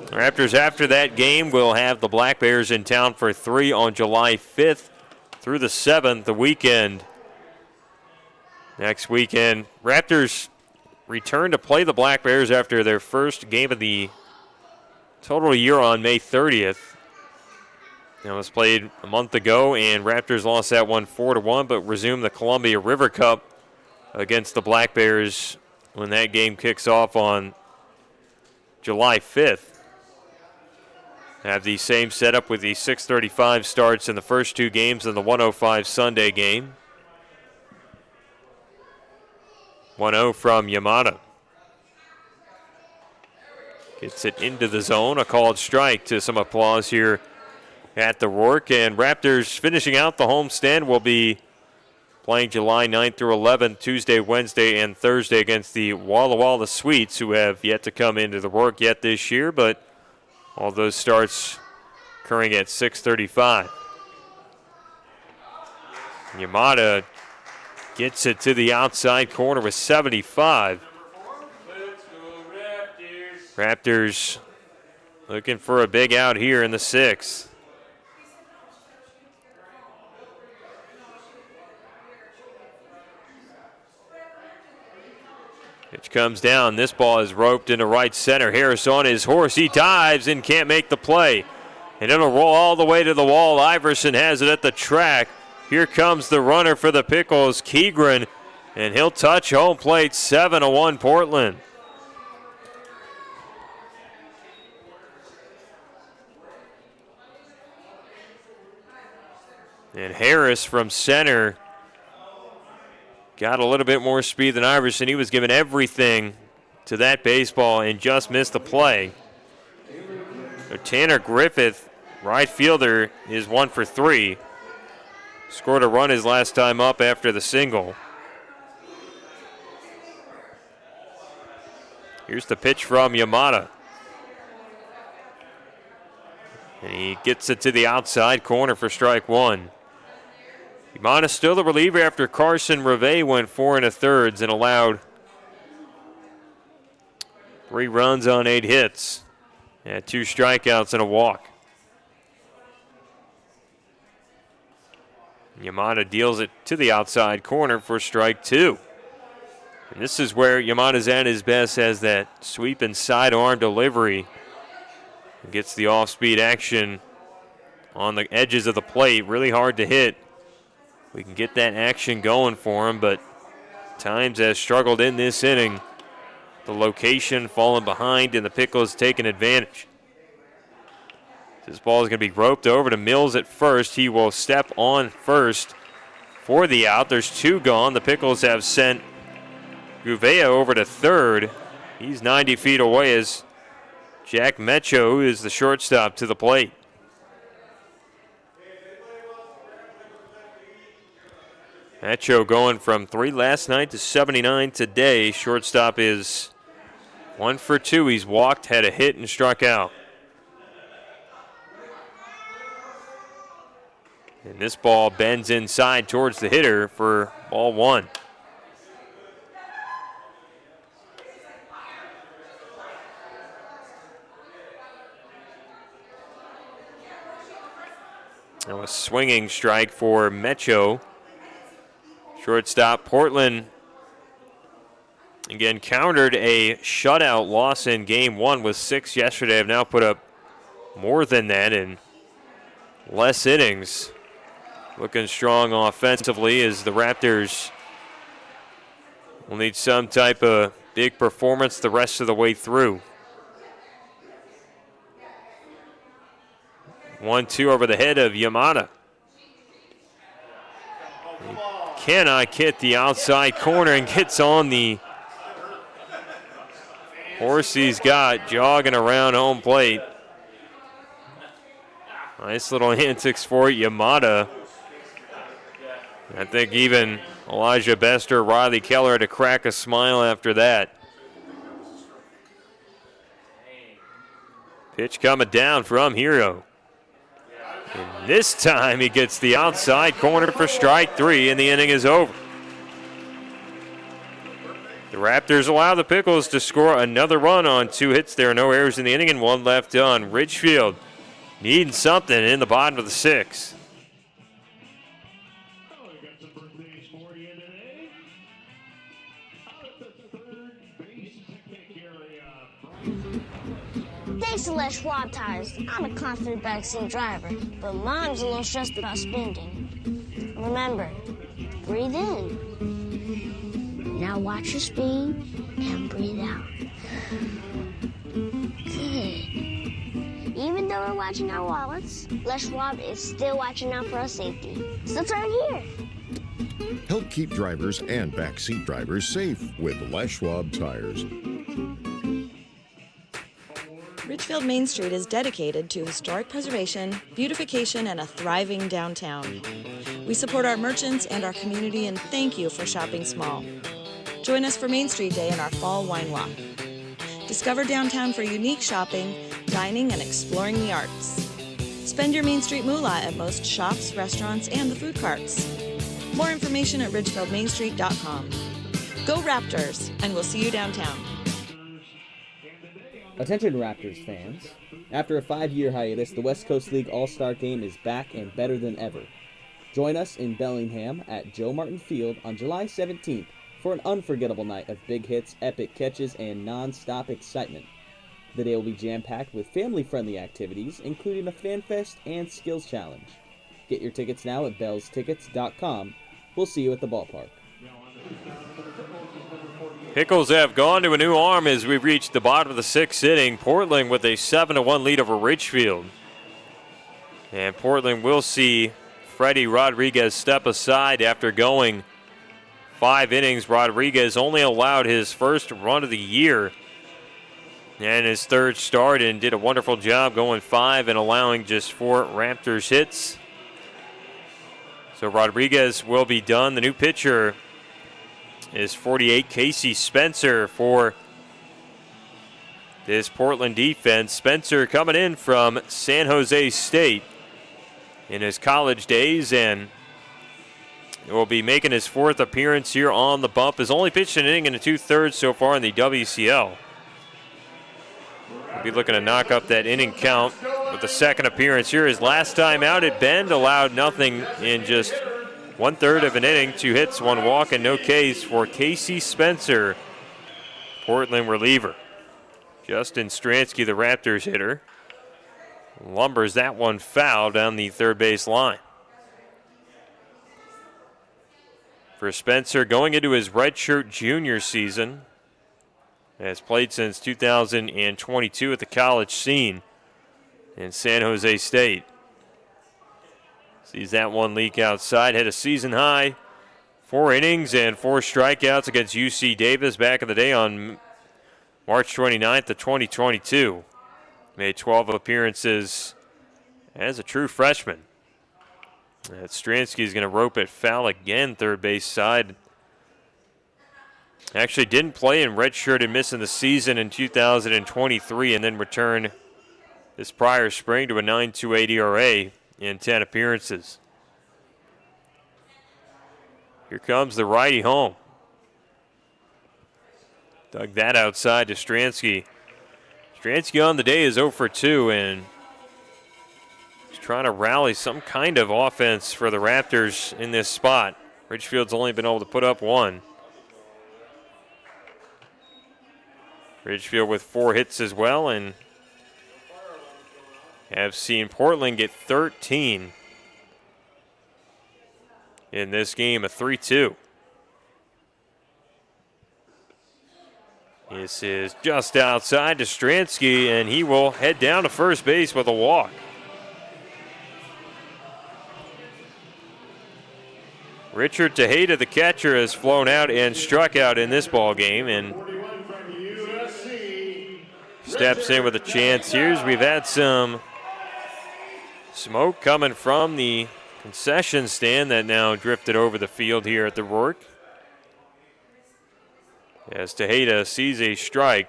Raptors after that game will have the Black Bears in town for 3 on July 5th through the 7th, the weekend. Next weekend, Raptors return to play the Black Bears after their first game of the total year on May 30th. It was played a month ago, and Raptors lost that one 4-1, but resumed the Columbia River Cup against the Black Bears when that game kicks off on July 5th. Have the same setup with the 6:35 starts in the first 2 games and the 1:05 Sunday game. 1-0 from Yamada. Gets it into the zone, a called strike to some applause here at the Rourke. And Raptors finishing out the homestand will be playing July 9th through 11th, Tuesday, Wednesday, and Thursday against the Walla Walla Sweets, who have yet to come into the Rourke yet this year, but all those starts occurring at 6:35. Yamada gets it to the outside corner with 75. Raptors looking for a big out here in the 6th. Pitch comes down. This ball is roped into right center. Harris on his horse. He dives and can't make the play. And it'll roll all the way to the wall. Iverson has it at the track. Here comes the runner for the Pickles, Keegren, and he'll touch home plate. 7-1 Portland. And Harris from center got a little bit more speed than Iverson. He was giving everything to that baseball and just missed the play. So Tanner Griffith, right fielder, is 1 for 3. Scored a run his last time up after the single. Here's the pitch from Yamada. And he gets it to the outside corner for strike 1. Yamada still the reliever after Carson Reve went 4 1/3 and allowed 3 runs on 8 hits. Had 2 strikeouts and a walk. Yamada deals it to the outside corner for strike 2. And this is where Yamada's at his best, has that sweep and sidearm delivery. Gets the off-speed action on the edges of the plate. Really hard to hit. We can get that action going for him, but times has struggled in this inning. The location falling behind and the Pickles taking advantage. This ball is going to be roped over to Mills at first. He will step on first for the out. There's 2 gone. The Pickles have sent Gouveia over to third. He's 90 feet away as Jack Mecho, who is the shortstop, to the plate. Mecho going from 3 last night to 79 today. Shortstop is 1 for 2. He's walked, had a hit, and struck out. And this ball bends inside towards the hitter for ball 1. Now a swinging strike for Mecho. Shortstop Portland again countered a shutout loss in game 1 with 6 yesterday. Have now put up more than that in less innings. Looking strong offensively as the Raptors will need some type of big performance the rest of the way through. 1-2 over the head of Yamada. He cannot get the outside corner and gets on the horse he's got jogging around home plate. Nice little antics for Yamada. I think even Elijah Bester, Riley Keller had to crack a smile after that. Pitch coming down from Hero. And this time he gets the outside corner for strike 3, and the inning is over. The Raptors allow the Pickles to score another run on 2 hits. There are no errors in the inning and 1 left on. Ridgefield needing something in the bottom of the 6th. Thanks to Les Schwab tires, I'm a confident backseat driver, but Mom's a little stressed about spending. Remember, breathe in. Now watch your speed and breathe out. Good. Even though we're watching our wallets, Les Schwab is still watching out for our safety. So turn here. Help keep drivers and backseat drivers safe with Les Schwab tires. Ridgefield Main Street is dedicated to historic preservation, beautification, and a thriving downtown. We support our merchants and our community and thank you for shopping small. Join us for Main Street Day in our fall wine walk. Discover downtown for unique shopping, dining, and exploring the arts. Spend your Main Street moolah at most shops, restaurants, and the food carts. More information at ridgefieldmainstreet.com. Go Raptors, and we'll see you downtown. Attention Raptors fans. After a 5-year hiatus, the West Coast League All-Star Game is back and better than ever. Join us in Bellingham at Joe Martin Field on July 17th for an unforgettable night of big hits, epic catches, and non-stop excitement. The day will be jam-packed with family-friendly activities, including a fan fest and skills challenge. Get your tickets now at bellstickets.com. We'll see you at the ballpark. Pickles have gone to a new arm as we've reached the bottom of the 6th inning. Portland with a 7-1 lead over Ridgefield. And Portland will see Freddie Rodriguez step aside after going 5 innings. Rodriguez only allowed his first run of the year and his third start, and did a wonderful job going 5 and allowing just 4 Raptors hits. So Rodriguez will be done. The new pitcher is 48 Casey Spencer for this Portland defense. Spencer coming in from San Jose State in his college days, and will be making his 4th appearance here on the bump. Has only pitched an inning and 2/3 so far in the WCL. We'll be looking to knock up that inning count with the 2nd appearance here. His last time out at Bend, allowed nothing in just 1/3 of an inning, 2 hits, 1 walk, and no Ks for Casey Spencer, Portland reliever. Justin Stransky, the Raptors hitter, lumbers that one foul down the third base line. For Spencer, going into his redshirt junior season, has played since 2022 at the college scene in San Jose State. Sees that one leak outside, had a season high 4 innings and 4 strikeouts against UC Davis back in the day on March 29th of 2022. Made 12 appearances as a true freshman. Stransky's going to rope it foul again, third base side. Actually didn't play in redshirt and missing the season in 2023, and then returned this prior spring to a 9.28 ERA in 10 appearances. Here comes the righty home. Dug that outside to Stransky. Stransky on the day is 0 for 2, and he's trying to rally some kind of offense for the Raptors in this spot. Ridgefield's only been able to put up 1. Ridgefield with 4 hits as well, and have seen Portland get 13 in this game, a 3-2. This is just outside to Stransky, and he will head down to first base with a walk. Richard Tejeda, the catcher, has flown out and struck out in this ball game, and steps in with a chance here. We've had some smoke coming from the concession stand that now drifted over the field here at the Rourke. As Tejeda sees a strike.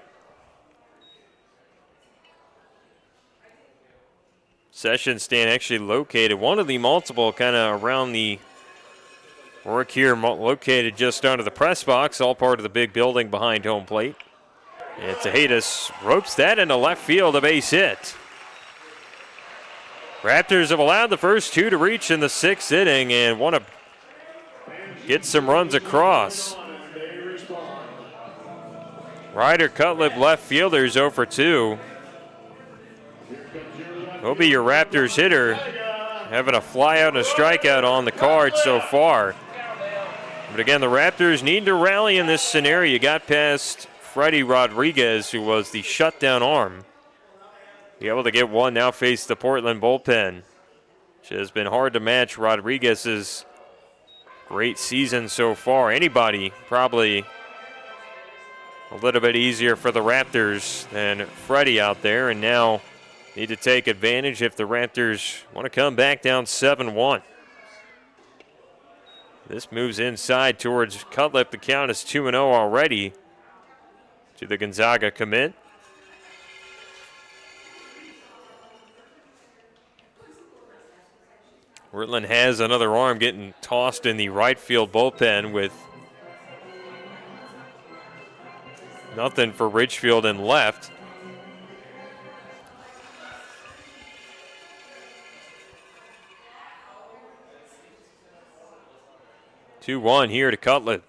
Concession stand actually located, one of the multiple kind of around the Rourke here, located just under the press box, all part of the big building behind home plate. And Tejeda ropes that into left field, a base hit. Raptors have allowed the first 2 to reach in the 6th inning and want to get some runs across. Ryder Cutlip, left fielder, is 0 for 2. He'll be your Raptors hitter, having a flyout and a strikeout on the card so far. But again, the Raptors need to rally in this scenario. You got past Freddie Rodriguez, who was the shutdown arm. Be able to get one, now face the Portland bullpen, which has been hard to match Rodriguez's great season so far. Anybody probably a little bit easier for the Raptors than Freddie out there, and now need to take advantage if the Raptors want to come back down 7-1. This moves inside towards Cutlip. The count is 2-0 already to the Gonzaga commit. Portland has another arm getting tossed in the right field bullpen with nothing for Ridgefield in left. 2-1 here to Cutlip.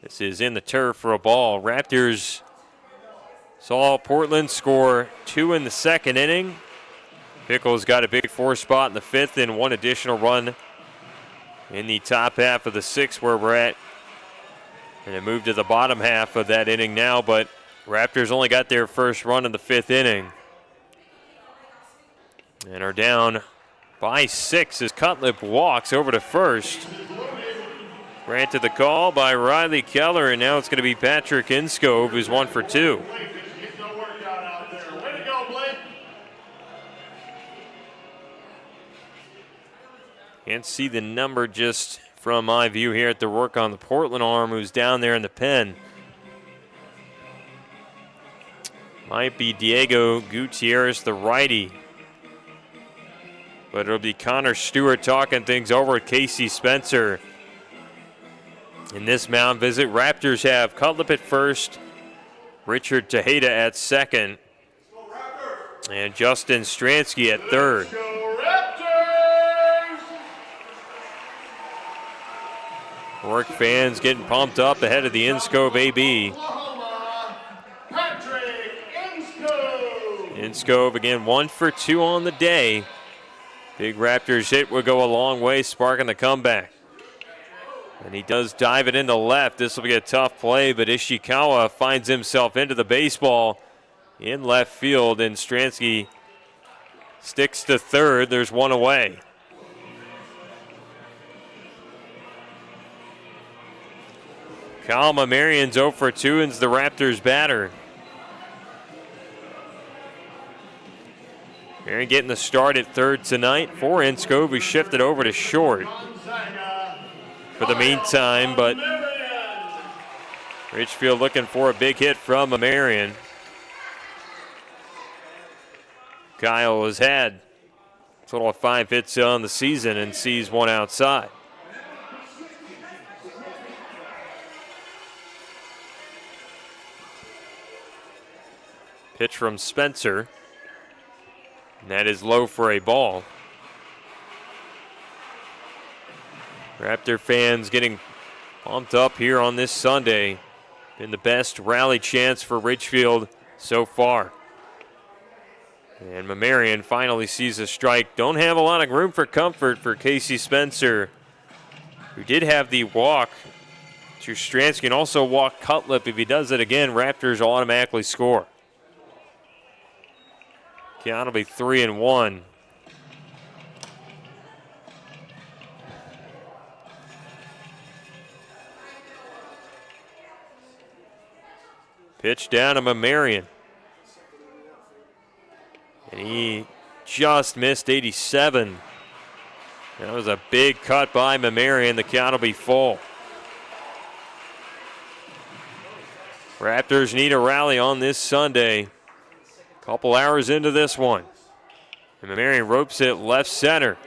This is in the turf for a ball. Raptors saw Portland score 2 in the second inning. Pickles got a big 4 spot in the 5th and 1 additional run in the top half of the 6th where we're at. And it moved to the bottom half of that inning now, but Raptors only got their first run in the 5th inning. And are down by 6 as Cutlip walks over to first. Granted the call by Riley Keller, and now it's going to be Patrick Inscove, who's 1 for 2. Can't see the number just from my view here at the work on the Portland arm, who's down there in the pen. Might be Diego Gutierrez, the righty. But it'll be Connor Stewart talking things over with Casey Spencer. In this mound visit, Raptors have Cutlip at first, Richard Tejeda at second, and Justin Stransky at third. Work fans getting pumped up ahead of the Inscove AB. Inscove again 1 for 2 on the day. Big Raptors hit would go a long way, sparking the comeback. And he does dive it into left. This will be a tough play, but Ishikawa finds himself into the baseball in left field, and Stransky sticks to third. There's 1 away. Kyle Marion's 0 for 2 and is the Raptors batter. Marion getting the start at third tonight for Inscove, who shifted over to short for the meantime, but Ridgefield looking for a big hit from Marion. Kyle has had a total of 5 hits on the season and sees 1 outside. Pitch from Spencer. And that is low for a ball. Raptor fans getting pumped up here on this Sunday. Been the best rally chance for Ridgefield so far. And Mamarian finally sees a strike. Don't have a lot of room for comfort for Casey Spencer, who did have the walk to Stransky and also walk Cutlip. If he does it again, Raptors will automatically score. Count will be 3-1. Pitch down to Mamarian. And he just missed 87. That was a big cut by Mamarian. The count will be full. Raptors need a rally on this Sunday. Couple hours into this one. And Mamarian ropes it left center.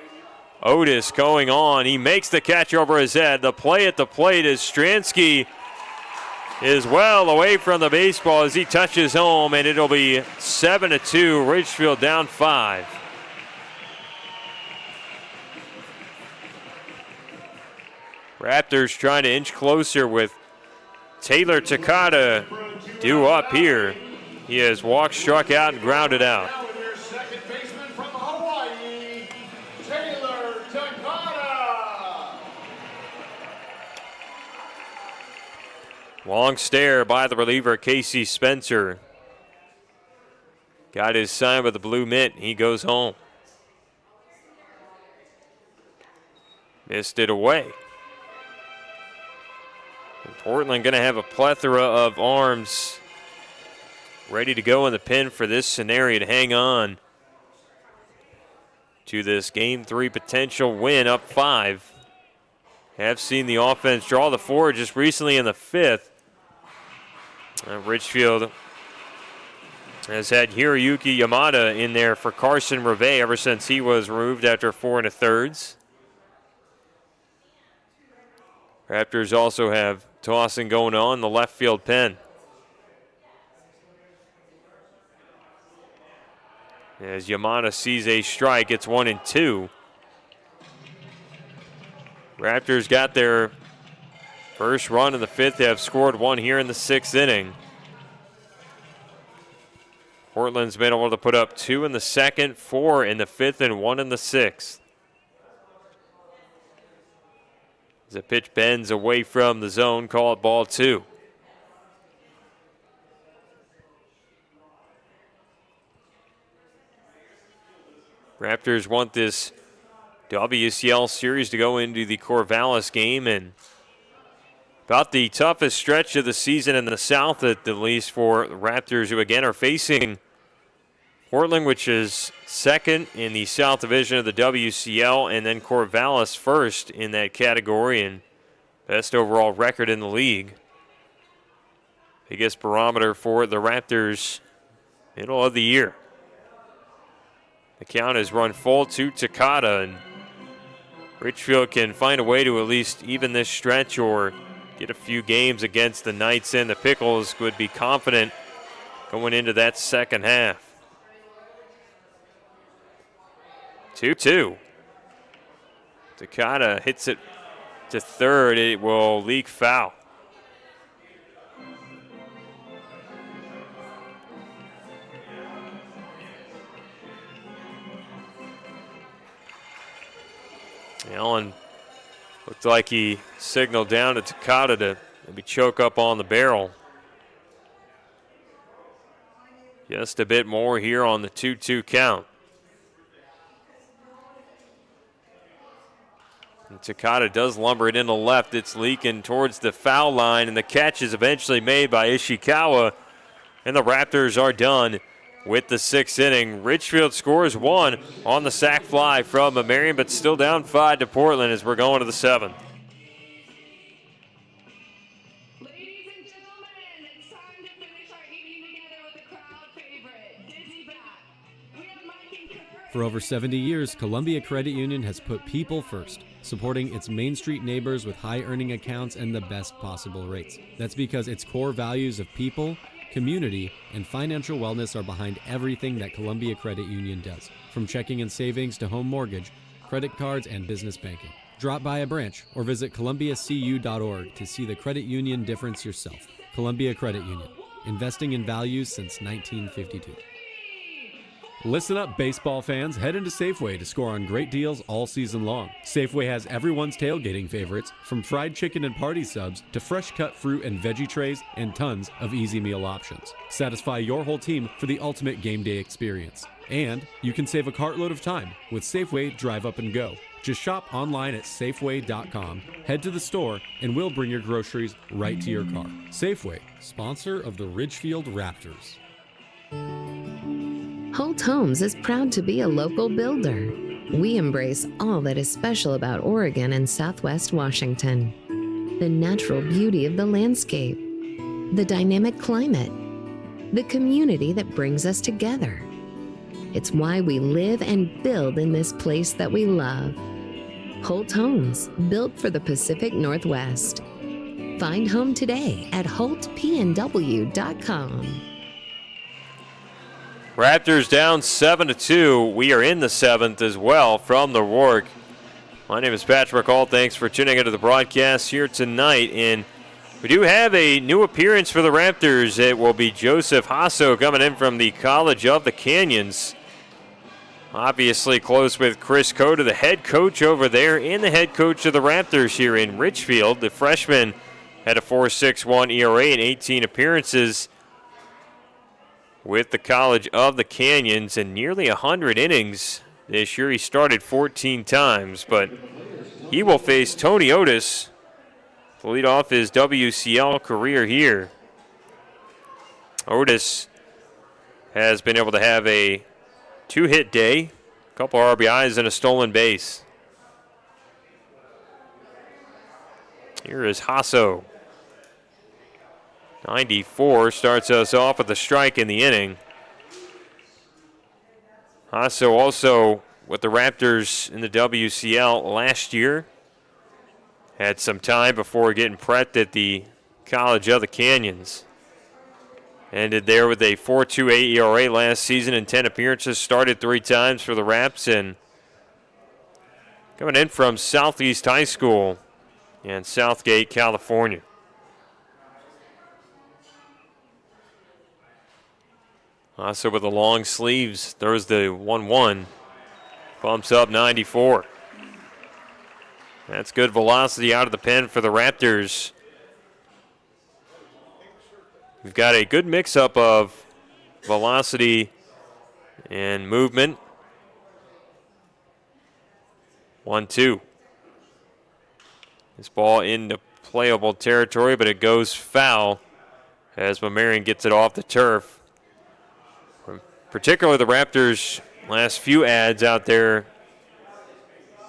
Otis going on. He makes the catch over his head. The play at the plate is Stransky is well away from the baseball as he touches home, and it'll be 7-2. Ridgefield down 5. Raptors trying to inch closer with Taylor Takada due up here. He has walked, struck out, and grounded out. Long stare by the reliever, Casey Spencer. Got his sign with the blue mitt. He goes home. Missed it away. And Portland going to have a plethora of arms ready to go in the pen for this scenario to hang on to this Game 3 potential win, up 5. Have seen the offense draw the 4 just recently in the 5th. Ridgefield has had Hiroyuki Yamada in there for Carson Reve ever since he was removed after 4 1/3. Raptors also have tossing going on in the left field pen. As Yamada sees a strike, it's 1-2. Raptors got their first run in the fifth. They have scored one here in the sixth inning. Portland's been able to put up 2 in the second, 4 in the fifth, and 1 in the sixth. As the pitch bends away from the zone, call it ball 2. Raptors want this WCL series to go into the Corvallis game, and about the toughest stretch of the season in the South, at the least for the Raptors, who again are facing Portland, which is second in the South Division of the WCL, and then Corvallis first in that category and best overall record in the league. Biggest barometer for the Raptors middle of the year. The count is run full to Takata, and Ridgefield can find a way to at least even this stretch or get a few games against the Knights, and the Pickles would be confident going into that second half. 2-2. Takata hits it to third. It will leak foul. Allen looked like he signaled down to Takata to maybe choke up on the barrel. Just a bit more here on the 2-2 count. And Takata does lumber it in the left. It's leaking towards the foul line, and the catch is eventually made by Ishikawa, and the Raptors are done with the sixth inning. Ridgefield scores 1 on the sac fly from Marion, but still down 5 to Portland as we're going to the seventh. For over 70 years, Columbia Credit Union has put people first, supporting its Main Street neighbors with high-earning accounts and the best possible rates. That's because its core values of people, community, and financial wellness are behind everything that Columbia Credit Union does, from checking and savings to home mortgage, credit cards, and business banking. Drop by a branch or visit columbiacu.org to see the credit union difference yourself. Columbia Credit Union, investing in values since 1952. Listen up, baseball fans. Head into Safeway to score on great deals all season long. Safeway has everyone's tailgating favorites, from fried chicken and party subs to fresh cut fruit and veggie trays and tons of easy meal options. Satisfy your whole team for the ultimate game day experience. And you can save a cartload of time with Safeway Drive Up and Go. Just shop online at Safeway.com, head to the store, and we'll bring your groceries right to your car. Safeway, sponsor of the Ridgefield Raptors. Holt Homes is proud to be a local builder. We embrace all that is special about Oregon and Southwest Washington. The natural beauty of the landscape, the dynamic climate, the community that brings us together. It's why we live and build in this place that we love. Holt Homes, built for the Pacific Northwest. Find home today at holtpnw.com. Raptors down 7-2. We are in the seventh as well from the Rourke. My name is Patrick Hall. Thanks for tuning into the broadcast here tonight. And we do have a new appearance for the Raptors. It will be Joseph Hasso coming in from the College of the Canyons. Obviously close with Chris Cota, the head coach over there, and the head coach of the Raptors here in Ridgefield. The freshman had a 4.61 ERA in 18 appearances with the College of the Canyons and nearly 100 innings this year. He started 14 times, but he will face Tony Otis to lead off his WCL career here. Otis has been able to have a 2-hit day, a couple RBIs, and a stolen base. Here is Hasso. 94 starts us off with a strike in the inning. Hasso also with the Raptors in the WCL last year. Had some time before getting prepped at the College of the Canyons. Ended there with a 4.28 ERA last season in 10 appearances. Started 3 times for the Raps and coming in from Southeast High School in Southgate, California. Also with the long sleeves, throws the 1-1, bumps up 94. That's good velocity out of the pen for the Raptors. We've got a good mix-up of velocity and movement. 1-2. This ball into playable territory, but it goes foul as Mamarian gets it off the turf. Particularly the Raptors' last few ads out there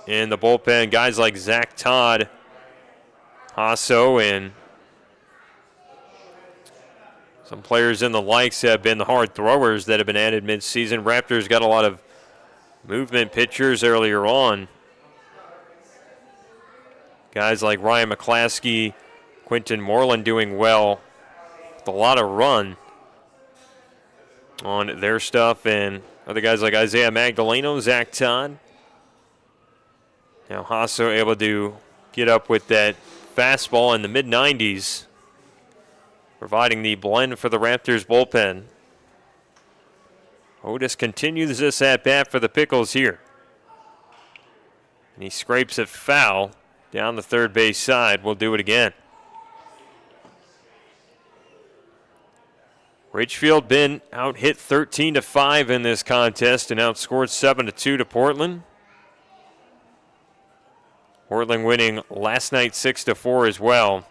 in the bullpen, guys like Zach Todd, Hasso, and some players in the likes have been the hard throwers that have been added midseason. Raptors got a lot of movement pitchers earlier on. Guys like Ryan McClaskey, Quinton Moreland doing well with a lot of run on their stuff, and other guys like Isaiah Magdaleno, Zach Todd. Now Hasso able to get up with that fastball in the mid-90s, providing the blend for the Raptors bullpen. Otis continues this at-bat for the Pickles here. And he scrapes it foul down the third base side. We'll do it again. Ridgefield been out hit 13-5 in this contest and outscored 7-2 to Portland. Portland winning last night 6-4 as well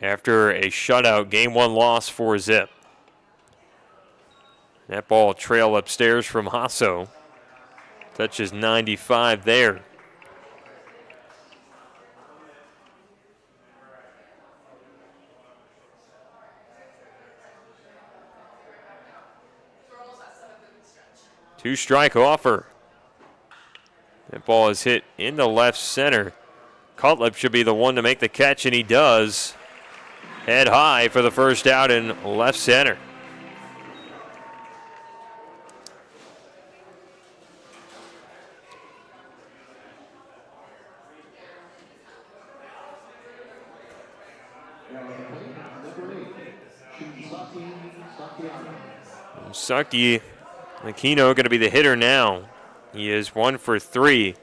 after a shutout game one loss for Zip. That ball trail upstairs from Hasso. Touches 95 there. Two-strike offer. That ball is hit into left center. Cutlip should be the one to make the catch, and he does. Head high for the first out in left center. Saki Aquino going to be the hitter now. He is 1 for 3.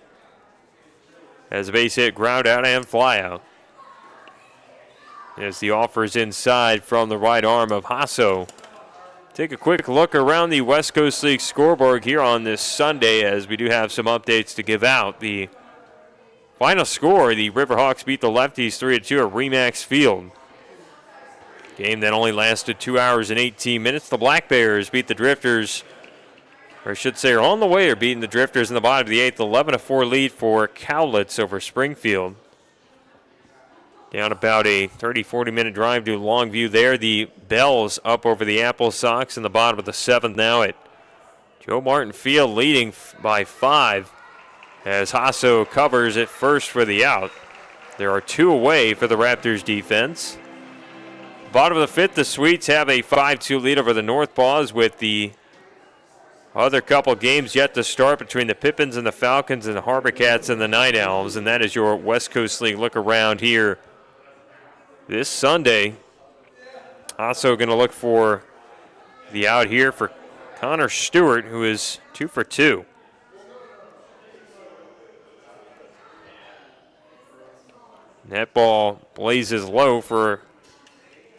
As a base hit, ground out, and fly out. As the offer is inside from the right arm of Hasso. Take a quick look around the West Coast League scoreboard here on this Sunday, as we do have some updates to give out. The final score, the Riverhawks beat the Lefties 3-2 at Remax Field. Game that only lasted 2 hours and 18 minutes. The Black Bears beat the Drifters, or I should say are on the way of beating the Drifters in the bottom of the 8th. 11-4 lead for Cowlitz over Springfield. Down about a 30-40 minute drive to Longview there. The Bells up over the Apple Sox in the bottom of the 7th now at Joe Martin Field, leading by 5 as Hasso covers at first for the out. There are 2 away for the Raptors defense. Bottom of the 5th, the Sweets have a 5-2 lead over the North Paws, with the other couple games yet to start between the Pippins and the Falcons and the Harbor Cats and the Night Owls. And that is your West Coast League look around here this Sunday. Also going to look for the out here for Connor Stewart, who is 2 for 2. That ball blazes low for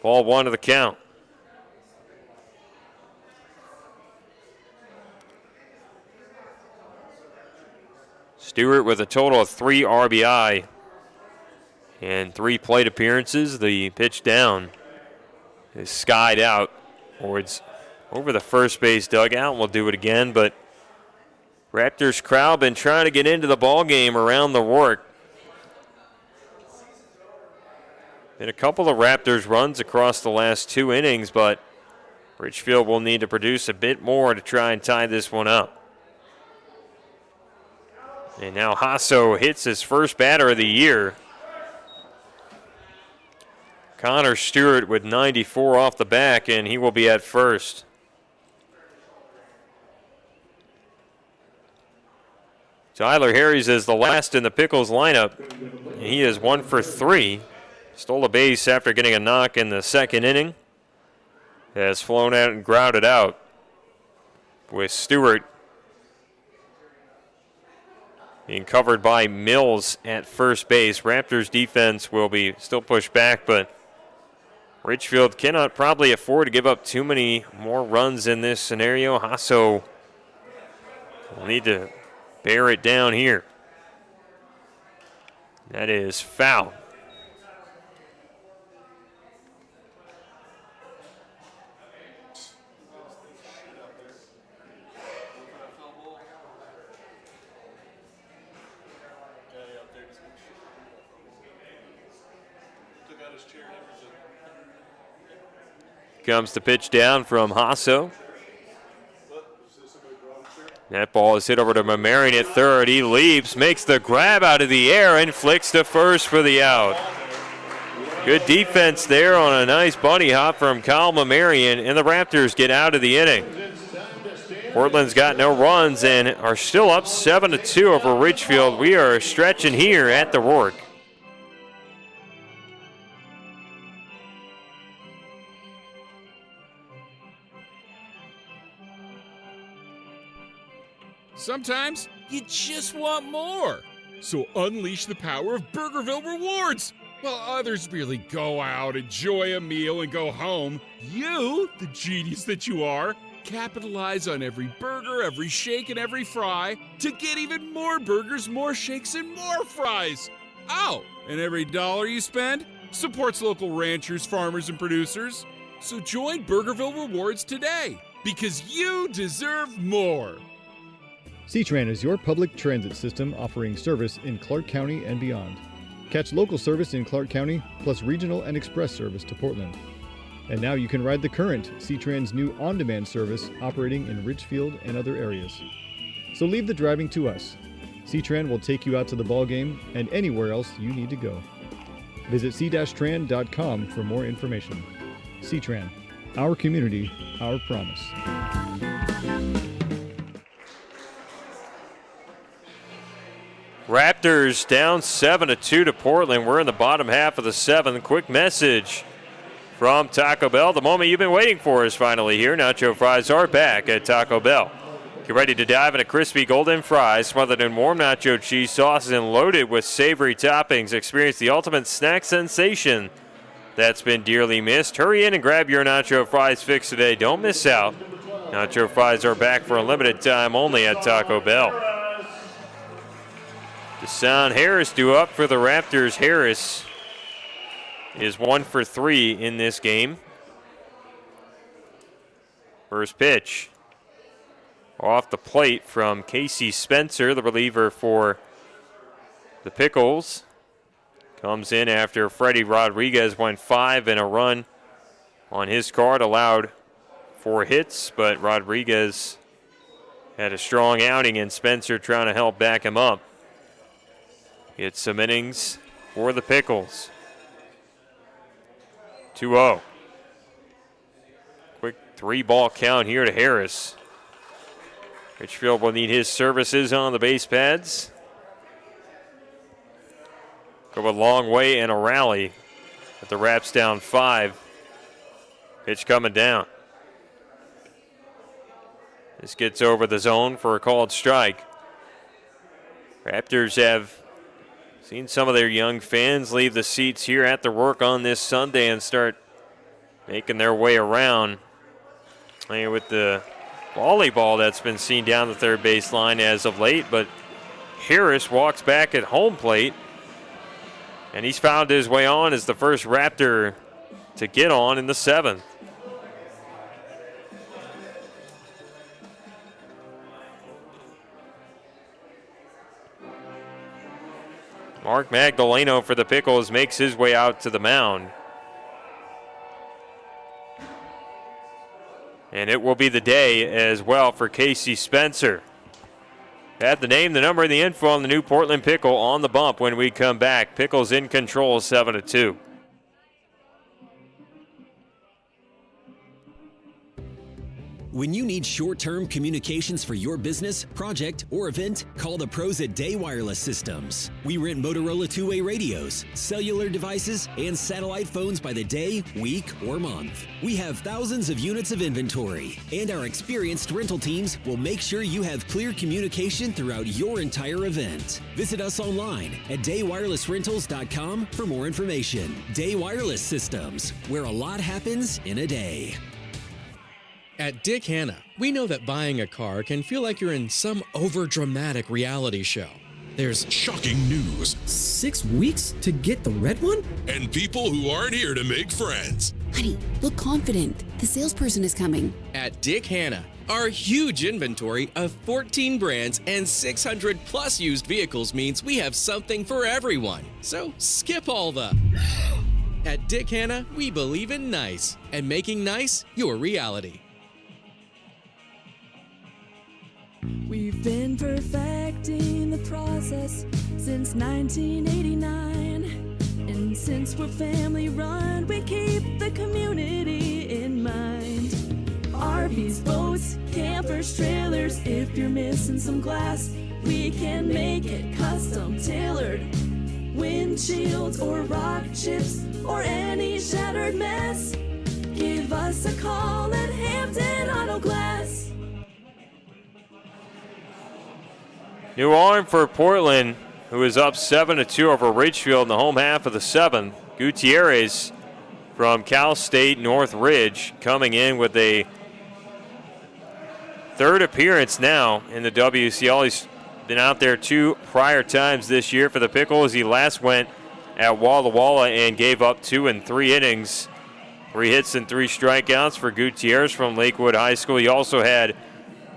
ball 1 of the count. Stewart with a total of 3 RBI and 3 plate appearances. The pitch down is skied out, or it's over the first base dugout. We'll do it again, but Raptors crowd been trying to get into the ball game around the Rourke. Been a couple of Raptors runs across the last 2 innings, but Ridgefield will need to produce a bit more to try and tie this one up. And now Hasso hits his first batter of the year. Connor Stewart with 94 off the back, and he will be at first. Tyler Harris is the last in the Pickles lineup. He is 1 for 3. Stole a base after getting a knock in the second inning. Has flown out and grounded out with Stewart being covered by Mills at first base. Raptors defense will be still pushed back, but Ridgefield cannot probably afford to give up too many more runs in this scenario. Hasso will need to bear it down here. That is foul. Comes the pitch down from Hasso. That ball is hit over to Mamarian at third. He leaps, makes the grab out of the air, and flicks to first for the out. Good defense there on a nice bunny hop from Kyle Mamarian, and the Raptors get out of the inning. Portland's got no runs and are still up 7-2 over Ridgefield. We are stretching here at the Rourke. Sometimes you just want more. So unleash the power of Burgerville Rewards. While others merely go out, enjoy a meal, and go home, you, the genius that you are, capitalize on every burger, every shake, and every fry to get even more burgers, more shakes, and more fries. Oh, and every dollar you spend supports local ranchers, farmers, and producers. So join Burgerville Rewards today, because you deserve more. C-Tran is your public transit system offering service in Clark County and beyond. Catch local service in Clark County, plus regional and express service to Portland. And now you can ride the current C-Tran's new on-demand service operating in Ridgefield and other areas. So leave the driving to us. C-Tran will take you out to the ball game and anywhere else you need to go. Visit c-tran.com for more information. C-Tran, our community, our promise. Raptors down 7-2 to Portland. We're in the bottom half of the seventh. Quick message from Taco Bell. The moment you've been waiting for is finally here. Nacho fries are back at Taco Bell. Get ready to dive into crispy golden fries smothered in warm nacho cheese sauce and loaded with savory toppings. Experience the ultimate snack sensation that's been dearly missed. Hurry in and grab your nacho fries fix today. Don't miss out. Nacho fries are back for a limited time only at Taco Bell. Deshaun Harris due up for the Raptors. Harris is 1 for 3 in this game. First pitch off the plate from Casey Spencer, the reliever for the Pickles. Comes in after Freddie Rodriguez went 5 and a run on his card, allowed 4 hits, but Rodriguez had a strong outing and Spencer trying to help back him up. It's some innings for the Pickles. 2-0. Quick 3-ball count here to Harris. Ridgefield will need his services on the base pads. Go a long way and a rally. But the Raps down 5. Pitch coming down. This gets over the zone for a called strike. Raptors have seen some of their young fans leave the seats here at the Rourke on this Sunday and start making their way around. With the volleyball that's been seen down the third baseline as of late, but Harris walks back at home plate, and he's found his way on as the first Raptor to get on in the seventh. Mark Magdaleno for the Pickles makes his way out to the mound. And it will be the day as well for Casey Spencer. Add the name, the number, and the info on the new Portland Pickle on the bump when we come back. Pickles in control, 7-2. When you need short-term communications for your business, project, or event, call the pros at Day Wireless Systems. We rent Motorola two-way radios, cellular devices, and satellite phones by the day, week, or month. We have thousands of units of inventory, and our experienced rental teams will make sure you have clear communication throughout your entire event. Visit us online at daywirelessrentals.com for more information. Day Wireless Systems, where a lot happens in a day. At Dick Hanna, we know that buying a car can feel like you're in some overdramatic reality show. There's shocking news. 6 weeks to get the red one? And people who aren't here to make friends. Honey, look confident. The salesperson is coming. At Dick Hanna, our huge inventory of 14 brands and 600 plus used vehicles means we have something for everyone. So skip all the... At Dick Hanna, we believe in nice and making nice your reality. We've been perfecting the process since 1989. And since we're family run, we keep the community in mind. RVs, boats, campers, trailers, if you're missing some glass, we can make it custom tailored. Windshields or rock chips or any shattered mess, give us a call at Hampton Auto Glass. New arm for Portland, who is up 7-2 over Ridgefield in the home half of the seventh. Gutierrez from Cal State Northridge coming in with a third appearance now in the WCL. He's been out there 2 prior times this year for the Pickles. He last went at Walla Walla and gave up 2 in 3 innings. 3 hits and 3 strikeouts for Gutierrez from Lakewood High School. He also had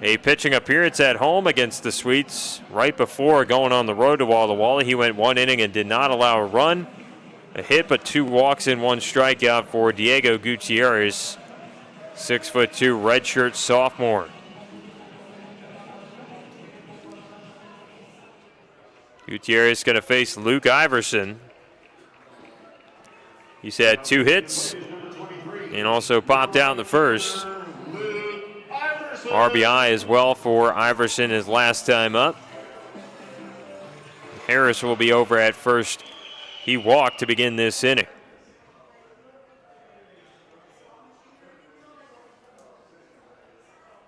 a pitching appearance at home against the Sweets right before going on the road to Walla Walla. He went 1 inning and did not allow a run, a hit, but 2 walks and 1 strikeout for Diego Gutierrez, 6'2" redshirt sophomore. Gutierrez going to face Luke Iverson. He's had 2 hits and also popped out in the first. RBI as well for Iverson his last time up. Harris will be over at first. He walked to begin this inning.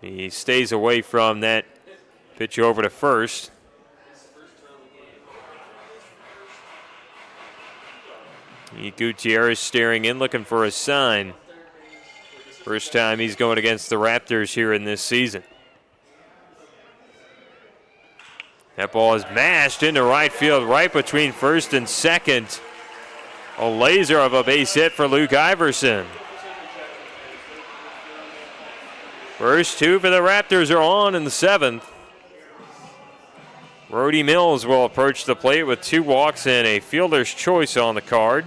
He stays away from that pitch over to first. Gutierrez staring in, looking for a sign. First time he's going against the Raptors here in this season. That ball is mashed into right field, right between first and second. A laser of a base hit for Luke Iverson. First 2 for the Raptors are on in the 7th. Brody Mills will approach the plate with 2 walks and a fielder's choice on the card.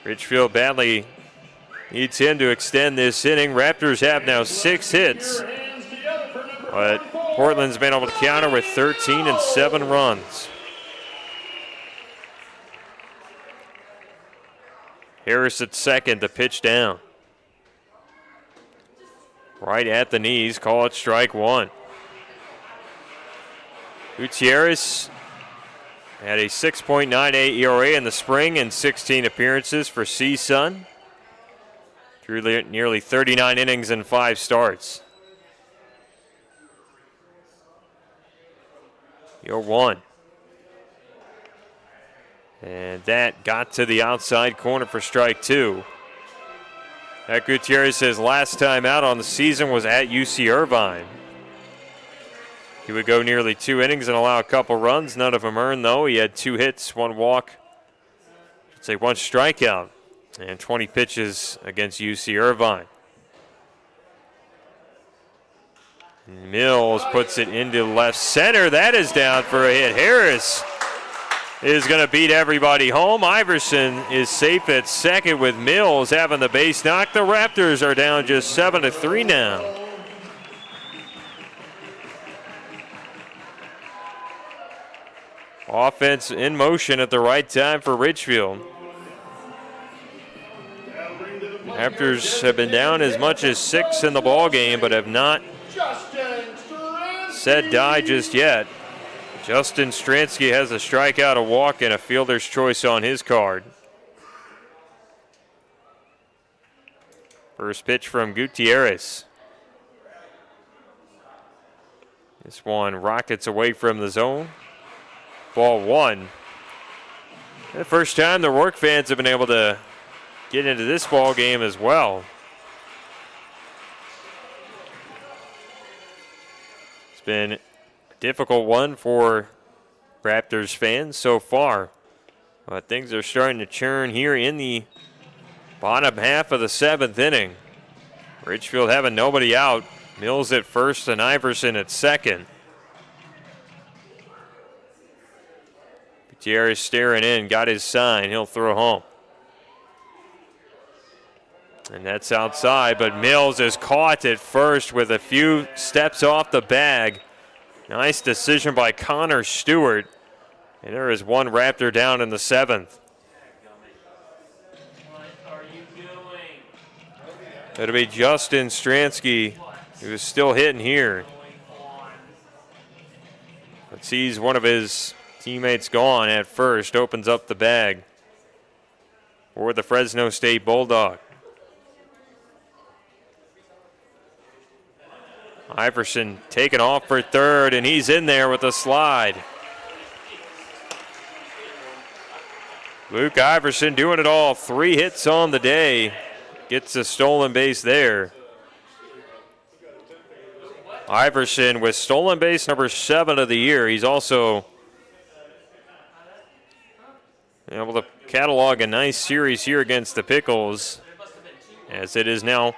Ridgefield badly needs him to extend this inning. Raptors have now 6 hits, but Portland's been able to counter with 13 and 7 runs. Harris at second, the pitch down. Right at the knees, call it strike 1. Gutierrez had a 6.98 ERA in the spring and 16 appearances for CSUN. Through nearly 39 innings and 5 starts. You're 1. And that got to the outside corner for strike 2. That Gutierrez says last time out on the season was at UC Irvine. He would go nearly 2 innings and allow a couple runs. None of them earned, though. He had 2 hits, 1 walk, 1 strikeout, and 20 pitches against UC Irvine. Mills puts it into left center. That is down for a hit. Harris is going to beat everybody home. Iverson is safe at second with Mills having the base knock. The Raptors are down just 7-3 now. Offense in motion at the right time for Ridgefield. Raptors have been down as much as 6 in the ball game, but have not said die just yet. Justin Stransky has a strikeout, a walk, and a fielder's choice on his card. First pitch from Gutierrez. This one rockets away from the zone. Ball 1. The first time the Rourke fans have been able to get into this ball game as well. It's been a difficult one for Raptors fans so far, but things are starting to churn here in the bottom half of the 7th inning. Ridgefield having nobody out. Mills at first and Iverson at second. Gutierrez staring in, got his sign, he'll throw home. And that's outside, but Mills is caught at first with a few steps off the bag. Nice decision by Connor Stewart. And there is one Raptor down in the 7th. It'll be Justin Stransky, who's still hitting here. But sees one of his teammates gone at first, opens up the bag for the Fresno State Bulldog. Iverson taking off for third, and he's in there with a slide. Luke Iverson doing it all. 3 hits on the day. Gets a stolen base there. Iverson with stolen base number 7 of the year. He's also able to catalog a nice series here against the Pickles, as it is now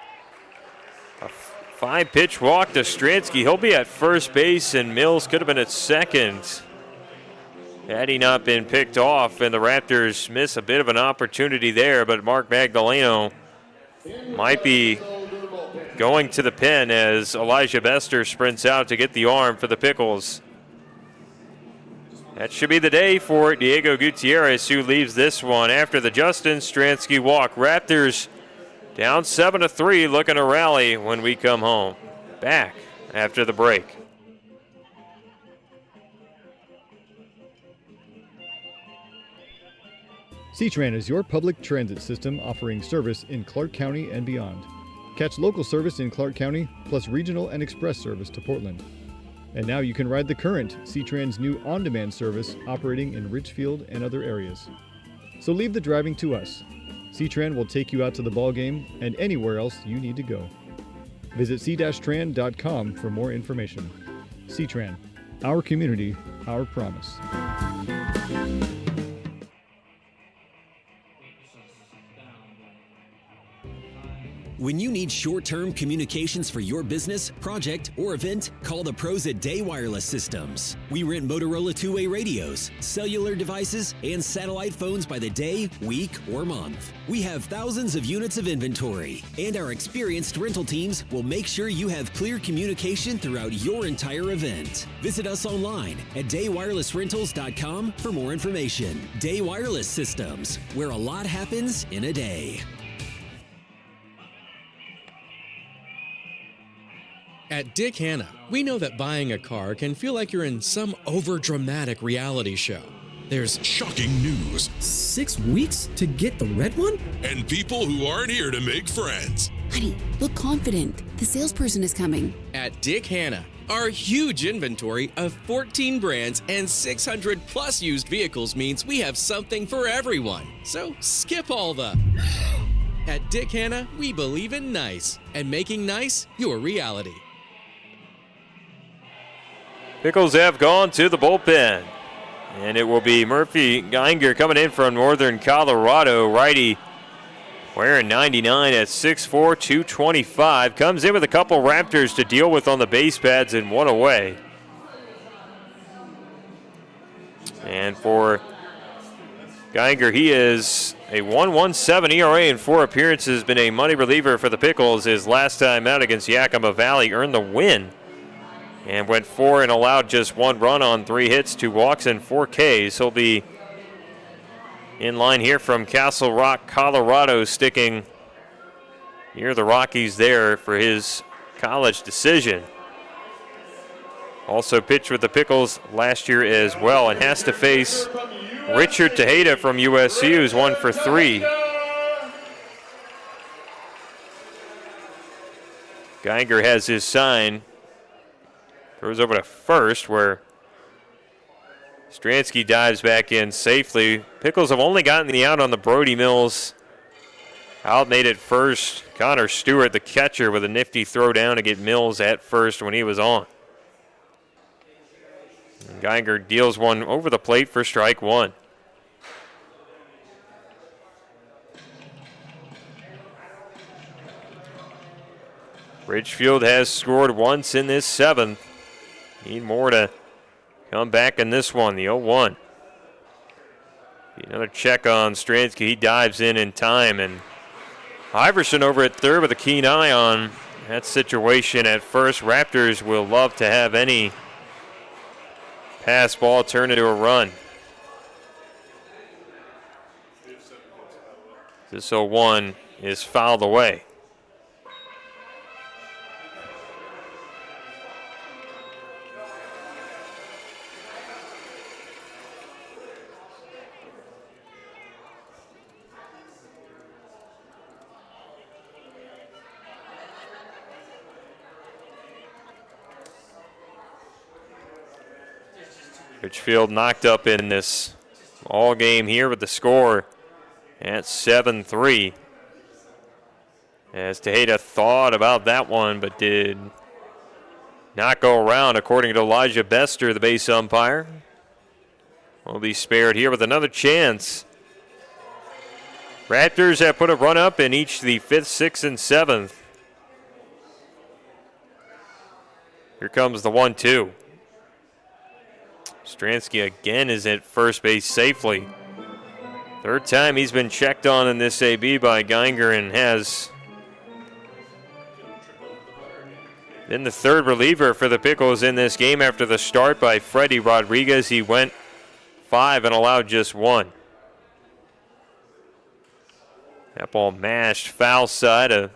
a 5-pitch walk to Stransky. He'll be at first base, and Mills could have been at second had he not been picked off, and the Raptors miss a bit of an opportunity there, but Mark Magdaleno might be going to the pen as Elijah Bester sprints out to get the arm for the Pickles. That should be the day for Diego Gutierrez, who leaves this one after the Justin Stransky walk. Raptors down 7-3, looking to rally when we come home. Back after the break. C-Tran is your public transit system offering service in Clark County and beyond. Catch local service in Clark County, plus regional and express service to Portland. And now you can ride the current C-Tran's new on-demand service operating in Ridgefield and other areas. So leave the driving to us. C-Tran will take you out to the ball game and anywhere else you need to go. Visit c-tran.com for more information. C-Tran, our community, our promise. When you need short-term communications for your business, project, or event, call the pros at Day Wireless Systems. We rent Motorola two-way radios, cellular devices, and satellite phones by the day, week, or month. We have thousands of units of inventory, and our experienced rental teams will make sure you have clear communication throughout your entire event. Visit us online at daywirelessrentals.com for more information. Day Wireless Systems, where a lot happens in a day. At Dick Hanna, we know that buying a car can feel like you're in some overdramatic reality show. There's shocking news. 6 weeks to get the red one? And people who aren't here to make friends. Honey, look confident. The salesperson is coming. At Dick Hanna, our huge inventory of 14 brands and 600 plus used vehicles means we have something for everyone. So skip all the... At Dick Hanna, we believe in nice, and making nice your reality. Pickles have gone to the bullpen. And it will be Murphy Geinger coming in from Northern Colorado. Righty wearing 99 at 6'4", 225. Comes in with a couple Raptors to deal with on the base pads and one away. And for Geinger, he is a 1.17 ERA in 4 appearances. Been a money reliever for the Pickles. His last time out against Yakima Valley earned the win. And went 4 and allowed just 1 run on 3 hits, 2 walks, and 4 Ks. He'll be in line here from Castle Rock, Colorado, sticking near the Rockies there for his college decision. Also pitched with the Pickles last year as well, and has to face Richard Tejeda from USU, who's 1 for 3. Geiger has his sign. Throws over to first, where Stransky dives back in safely. Pickles have only gotten the out on the Brody Mills out, made it first. Connor Stewart, the catcher, with a nifty throw down to get Mills at first when he was on. And Geiger deals one over the plate for strike one. Ridgefield has scored once in this 7th. Need more to come back in this one, the 0-1. Another check on Stransky. He dives in time, and Iverson over at third with a keen eye on that situation at first. Raptors will love to have any pass ball turn into a run. This 0-1 is fouled away. Ridgefield knocked up in this all game here with the score at 7-3. As Tejeda thought about that one, but did not go around, according to Elijah Bester, the base umpire. Will be spared here with another chance. Raptors have put a run up in each the 5th, 6th, and 7th. Here comes the 1-2. Stransky again is at first base safely. Third time he's been checked on in this AB by Geiger, and has been the third reliever for the Pickles in this game after the start by Freddie Rodriguez. He went 5 and allowed just 1. That ball mashed foul side of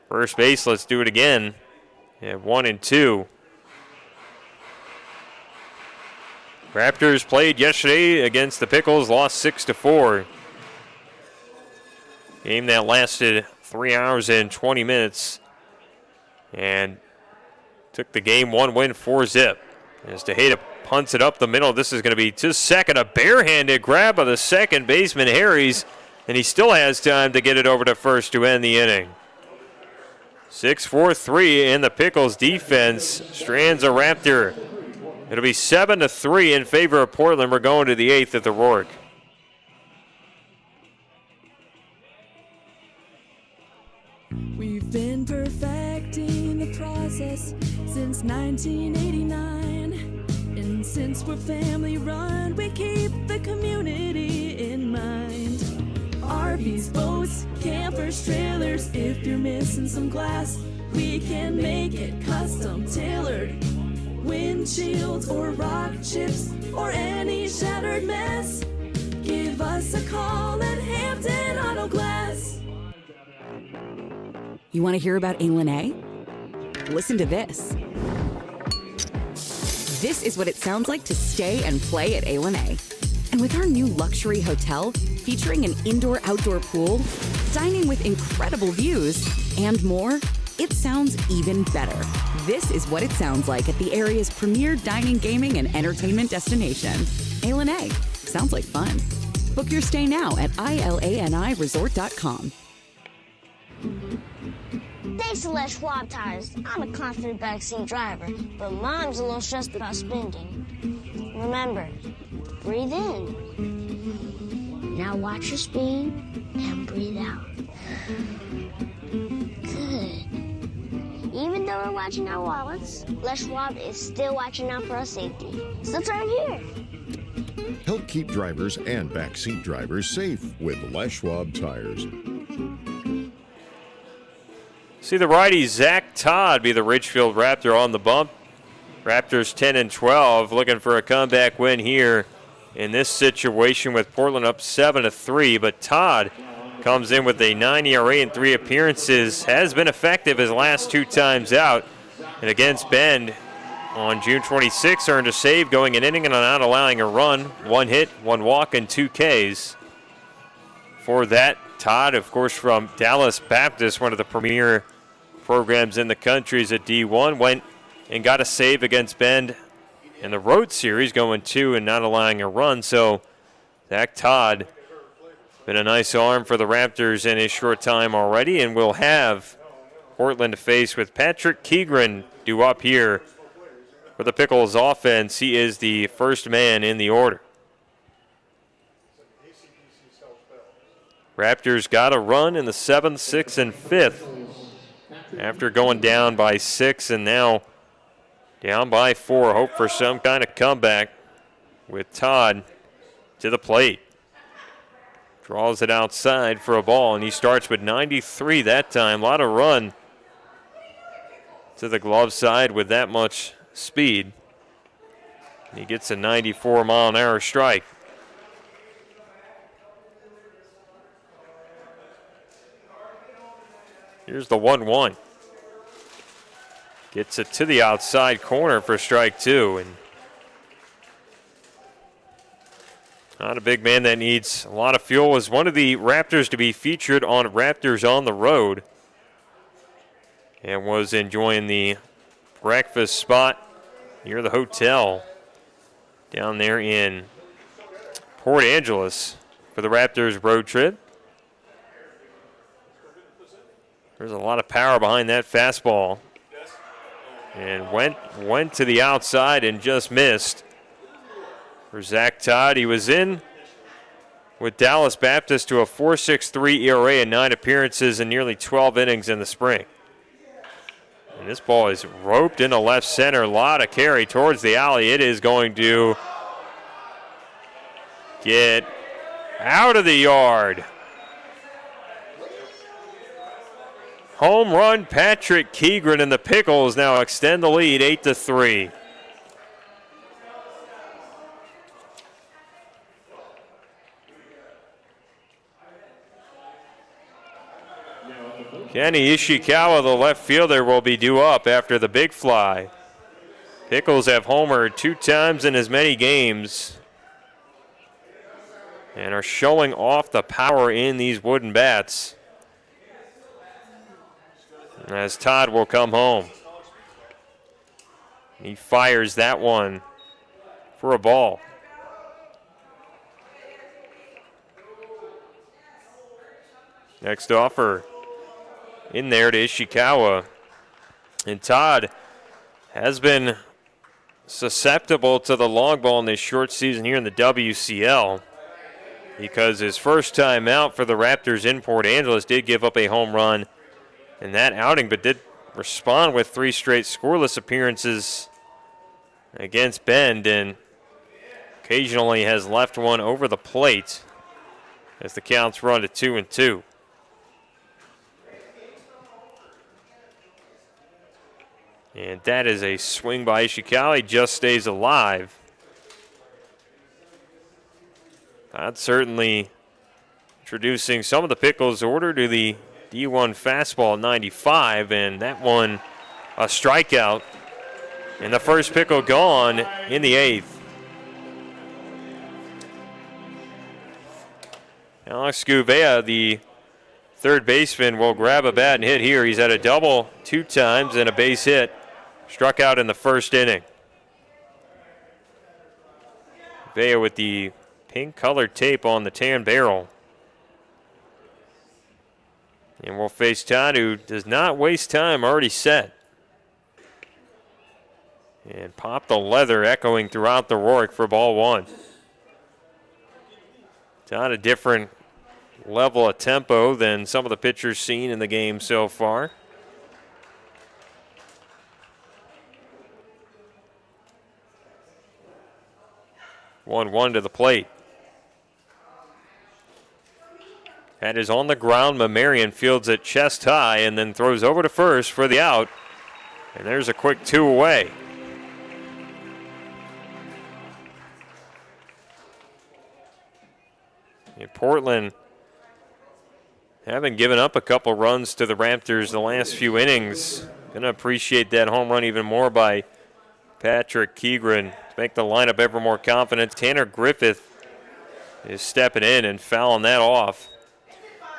first base. Let's do it again. At 1-2. Raptors played yesterday against the Pickles, lost 6-4. Game that lasted 3 hours and 20 minutes, and took the game 1 win 4-zip. As Tejeda punts it up the middle, this is going to be to second. A barehanded grab by the second baseman Harries, and he still has time to get it over to first to end the inning. 6-4-3 in the Pickles defense strands a Raptor. It'll be 7-3 in favor of Portland. We're going to the 8th at the Rourke. We've been perfecting the process since 1989. And since we're family run, we keep the community in mind. RVs, boats, campers, trailers. If you're missing some glass, we can make it custom tailored. Windshields or rock chips or any shattered mess, give us a call at Hampton Auto Glass. You want to hear about A? Listen to this. This is what it sounds like to stay and play at A. And with our new luxury hotel featuring an indoor-outdoor pool, dining with incredible views, and more, it sounds even better. This is what it sounds like at the area's premier dining, gaming, and entertainment destination. A. Sounds like fun. Book your stay now at ilaniresort.com. Thanks to Les Schwab Tires. I'm a confident backseat driver, but Mom's a little stressed about spending. Remember, breathe in. Now watch your speed and breathe out. Good. Even though we're watching our wallets, Les Schwab is still watching out for our safety. So turn here. Help keep drivers and backseat drivers safe with Les Schwab Tires. See the righty Zach Todd be the Ridgefield Raptor on the bump. Raptors 10-12, looking for a comeback win here in this situation with Portland up 7-3. But Todd comes in with a 9 ERA in 3 appearances, has been effective his last 2 times out. And against Bend on June 26, earned a save, going an inning and not allowing a run. 1 hit, 1 walk, and 2 Ks. For that, Todd, of course, from Dallas Baptist, one of the premier programs in the country, is at D1, went and got a save against Bend in the road series, going 2 and not allowing a run. So Zach Todd, been a nice arm for the Raptors in his short time already, and we'll have Portland to face with Patrick Keegren due up here for the Pickles offense. He is the first man in the order. Raptors got a run in the 7th, 6th, and 5th after going down by 6 and now down by 4. Hope for some kind of comeback with Todd to the plate. Draws it outside for a ball, and he starts with 93 that time. A lot of run to the glove side with that much speed. He gets a 94-mile-an-hour strike. Here's the 1-1. Gets it to the outside corner for strike 2. And not a big man that needs a lot of fuel. Was one of the Raptors to be featured on Raptors on the Road. And was enjoying the breakfast spot near the hotel down there in Port Angeles for the Raptors road trip. There's a lot of power behind that fastball. And went to the outside and just missed. For Zach Todd, he was in with Dallas Baptist to a 4.63 ERA in 9 appearances and nearly 12 innings in the spring. And this ball is roped into left center. A lot of carry towards the alley. It is going to get out of the yard. Home run, Patrick Keegren, and the Pickles now extend the lead 8-3. Kenny Ishikawa, the left fielder, will be due up after the big fly. Pickles have homered 2 times in as many games and are showing off the power in these wooden bats. As Todd will come home. He fires that one for a ball. Next offer in there to Ishikawa. And Todd has been susceptible to the long ball in this short season here in the WCL because his first time out for the Raptors in Port Angeles did give up a home run in that outing, but did respond with 3 straight scoreless appearances against Bend, and occasionally has left one over the plate as the counts run to 2-2. And that is a swing by Ishikawa. He just stays alive. That's certainly introducing some of the Pickles order to the D1 fastball 95, and that one a strikeout. And the first Pickle gone in the 8th. Alex Gouveia, the third baseman, will grab a bat and hit here. He's had a double 2 times and a base hit. Struck out in the first inning. Gouveia with the pink colored tape on the tan barrel. And we'll face Todd, who does not waste time, already set. And pop the leather, echoing throughout the Rourke for ball 1. Todd, a different level of tempo than some of the pitchers seen in the game so far. One to the plate. That is on the ground. Mamarian fields it chest high and then throws over to first for the out. And there's a quick 2 away. In Portland haven't given up a couple runs to the Raptors the last few innings. Going to appreciate that home run even more by Patrick Keegren to make the lineup ever more confident. Tanner Griffith is stepping in and fouling that off.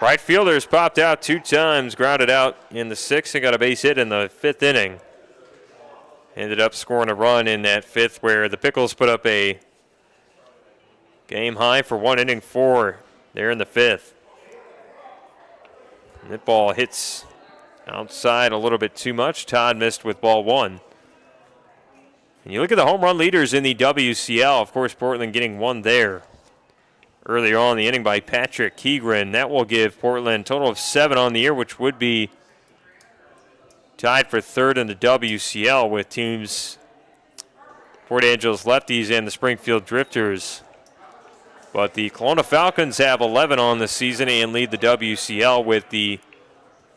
Right fielder's popped out 2 times, grounded out in the 6th, and got a base hit in the 5th inning. Ended up scoring a run in that 5th where the Pickles put up a game high for 1 inning 4 there in the 5th. That ball hits outside a little bit too much. Todd missed with ball 1. And you look at the home run leaders in the WCL. Of course, Portland getting 1 there earlier on in the inning by Patrick Keegren. That will give Portland a total of 7 on the year, which would be tied for 3rd in the WCL with teams Port Angeles Lefties and the Springfield Drifters. But the Kelowna Falcons have 11 on the season and lead the WCL, with the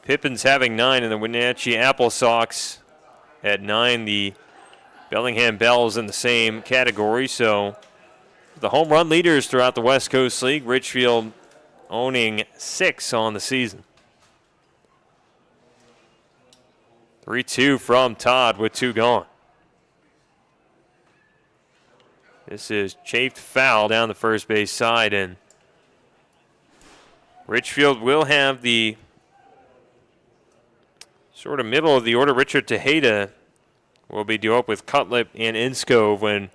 Pippins having 9 and the Wenatchee Apple Sox at 9. The Bellingham Bells in the same category. So the home run leaders throughout the West Coast League, Ridgefield owning 6 on the season. 3-2 from Todd with 2 gone. This is chafed foul down the first base side, and Ridgefield will have the sort of middle of the order. Richard Tejeda will be due up with Cutlip and Inskove when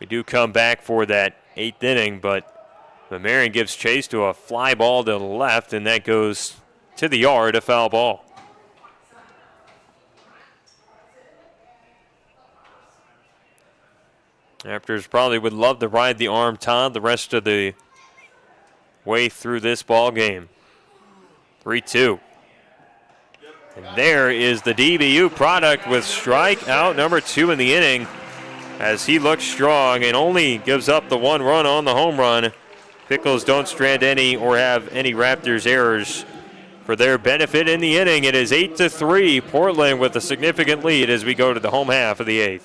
we do come back for that 8th inning, but Marion gives chase to a fly ball to the left, and that goes to the yard, a foul ball. Raptors probably would love to ride the arm, Todd, the rest of the way through this ball game. 3-2. And there is the DBU product with strikeout number 2 in the inning, as he looks strong and only gives up the 1 run on the home run. Pickles don't strand any or have any Raptors errors for their benefit in the inning. It is 8-3, Portland with a significant lead as we go to the home half of the 8th.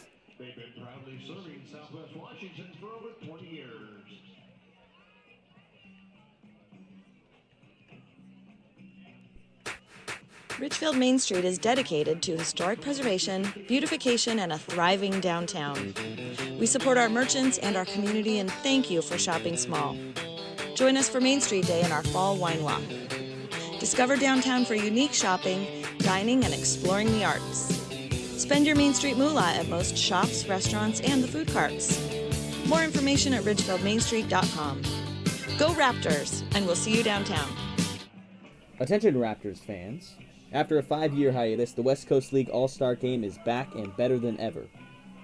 Ridgefield Main Street is dedicated to historic preservation, beautification, and a thriving downtown. We support our merchants and our community, and thank you for shopping small. Join us for Main Street Day and our fall wine walk. Discover downtown for unique shopping, dining, and exploring the arts. Spend your Main Street moolah at most shops, restaurants, and the food carts. More information at ridgefeldmainstreet.com. Go Raptors, and we'll see you downtown. Attention Raptors fans. After a 5-year hiatus, the West Coast League All-Star Game is back and better than ever.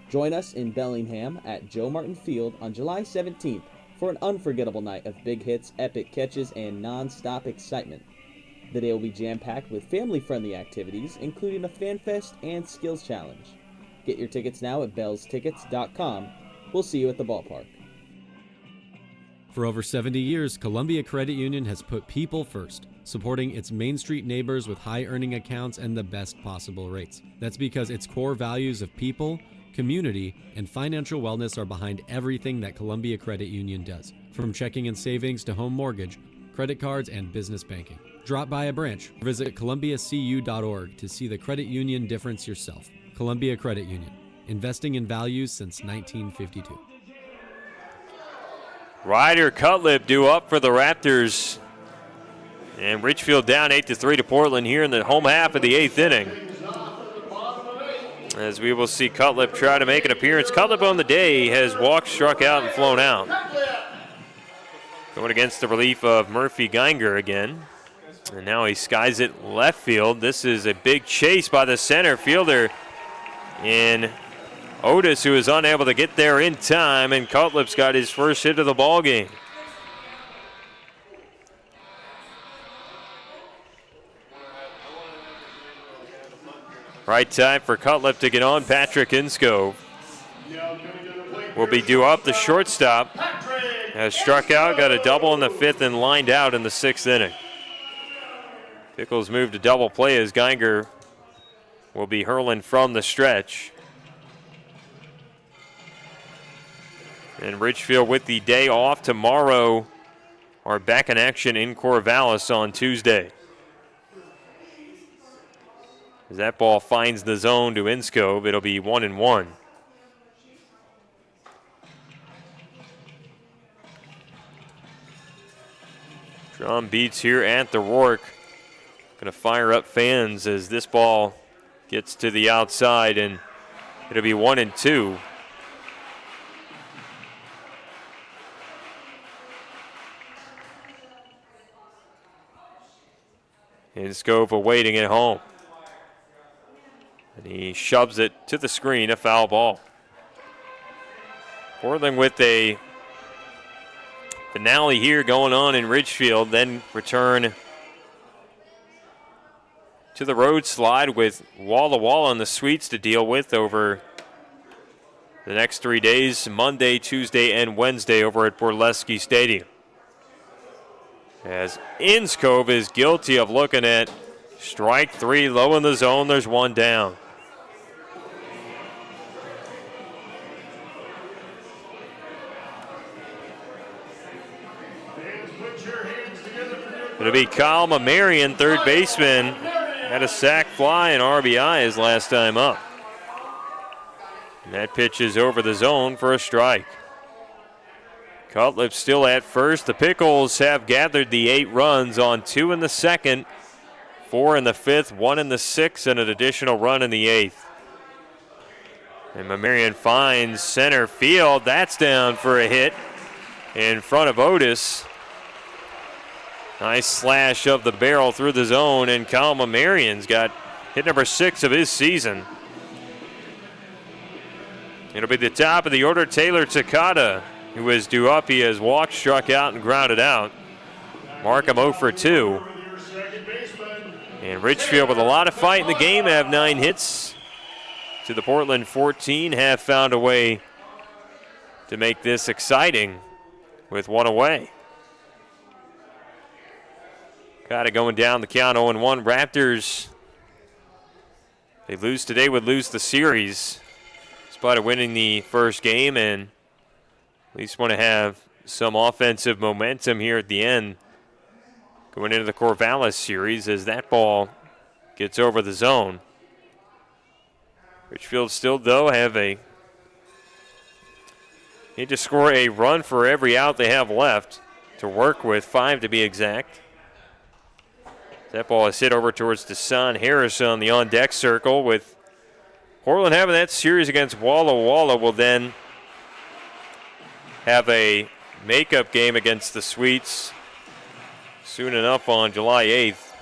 Join us in Bellingham at Joe Martin Field on July 17th for an unforgettable night of big hits, epic catches, and non-stop excitement. The day will be jam-packed with family-friendly activities, including a fan fest and skills challenge. Get your tickets now at bellstickets.com. We'll see you at the ballpark. For over 70 years, Columbia Credit Union has put people first, supporting its Main Street neighbors with high-earning accounts and the best possible rates. That's because its core values of people, community, and financial wellness are behind everything that Columbia Credit Union does, from checking and savings to home mortgage, credit cards, and business banking. Drop by a branch or visit columbiacu.org to see the credit union difference yourself. Columbia Credit Union, investing in values since 1952. Ryder Cutlip due up for the Raptors. And Ridgefield down 8-3 to Portland here in the home half of the 8th inning. As we will see Cutlip try to make an appearance. Cutlip on the day has walked, struck out, and flown out. Going against the relief of Murphy Geiger again. And now he skies it left field. This is a big chase by the center fielder in Otis, who is unable to get there in time, and Cutlip's got his first hit of the ball game. Right time for Cutlip to get on. Patrick Inskove will be due up. The shortstop has struck out, got a double in the 5th, and lined out in the 6th inning. Pickles moved to double play as Geiger will be hurling from the stretch. And Ridgefield with the day off tomorrow. are back in action in Corvallis on Tuesday. As that ball finds the zone to Inscove, it'll be 1-1. Drum beats here at the Rourke. Going to fire up fans as this ball gets to the outside, and it'll be 1-2. Inscove awaiting at home. And he shoves it to the screen, a foul ball. Portland with a finale here going on in Ridgefield, then return to the road slide with Walla Walla and the Sweets to deal with over the next 3 days, Monday, Tuesday, and Wednesday over at Borleski Stadium. As Inscove is guilty of looking at strike three, low in the zone, there's one down. It'll be Kyle Mamarian, third baseman. Had a sac fly and RBI his last time up. And that pitch is over the zone for a strike. Cutlip still at first. The Pickles have gathered the 8 runs on 2 in the second, 4 in the fifth, 1 in the sixth, and an additional run in the 8th. And Mamarian finds center field. That's down for a hit in front of Otis. Nice slash of the barrel through the zone, and Kyle Mamarian's got hit number 6 of his season. It'll be the top of the order, Taylor Takata, who is due up. He has walked, struck out, and grounded out. Markham 0 for 2. And Ridgefield with a lot of fight in the game have 9 hits to the Portland 14, have found a way to make this exciting with 1 away. Got it going down the count 0-1. Raptors, they lose today, would lose the series. Despite of winning the first game, and at least want to have some offensive momentum here at the end going into the Corvallis series as that ball gets over the zone. Ridgefield still, though, need to score a run for every out they have left to work with, 5 to be exact. That ball is hit over towards Desan Harris on the on-deck circle. With Portland having that series against Walla Walla, will then have a makeup game against the Sweets soon enough on July 8th.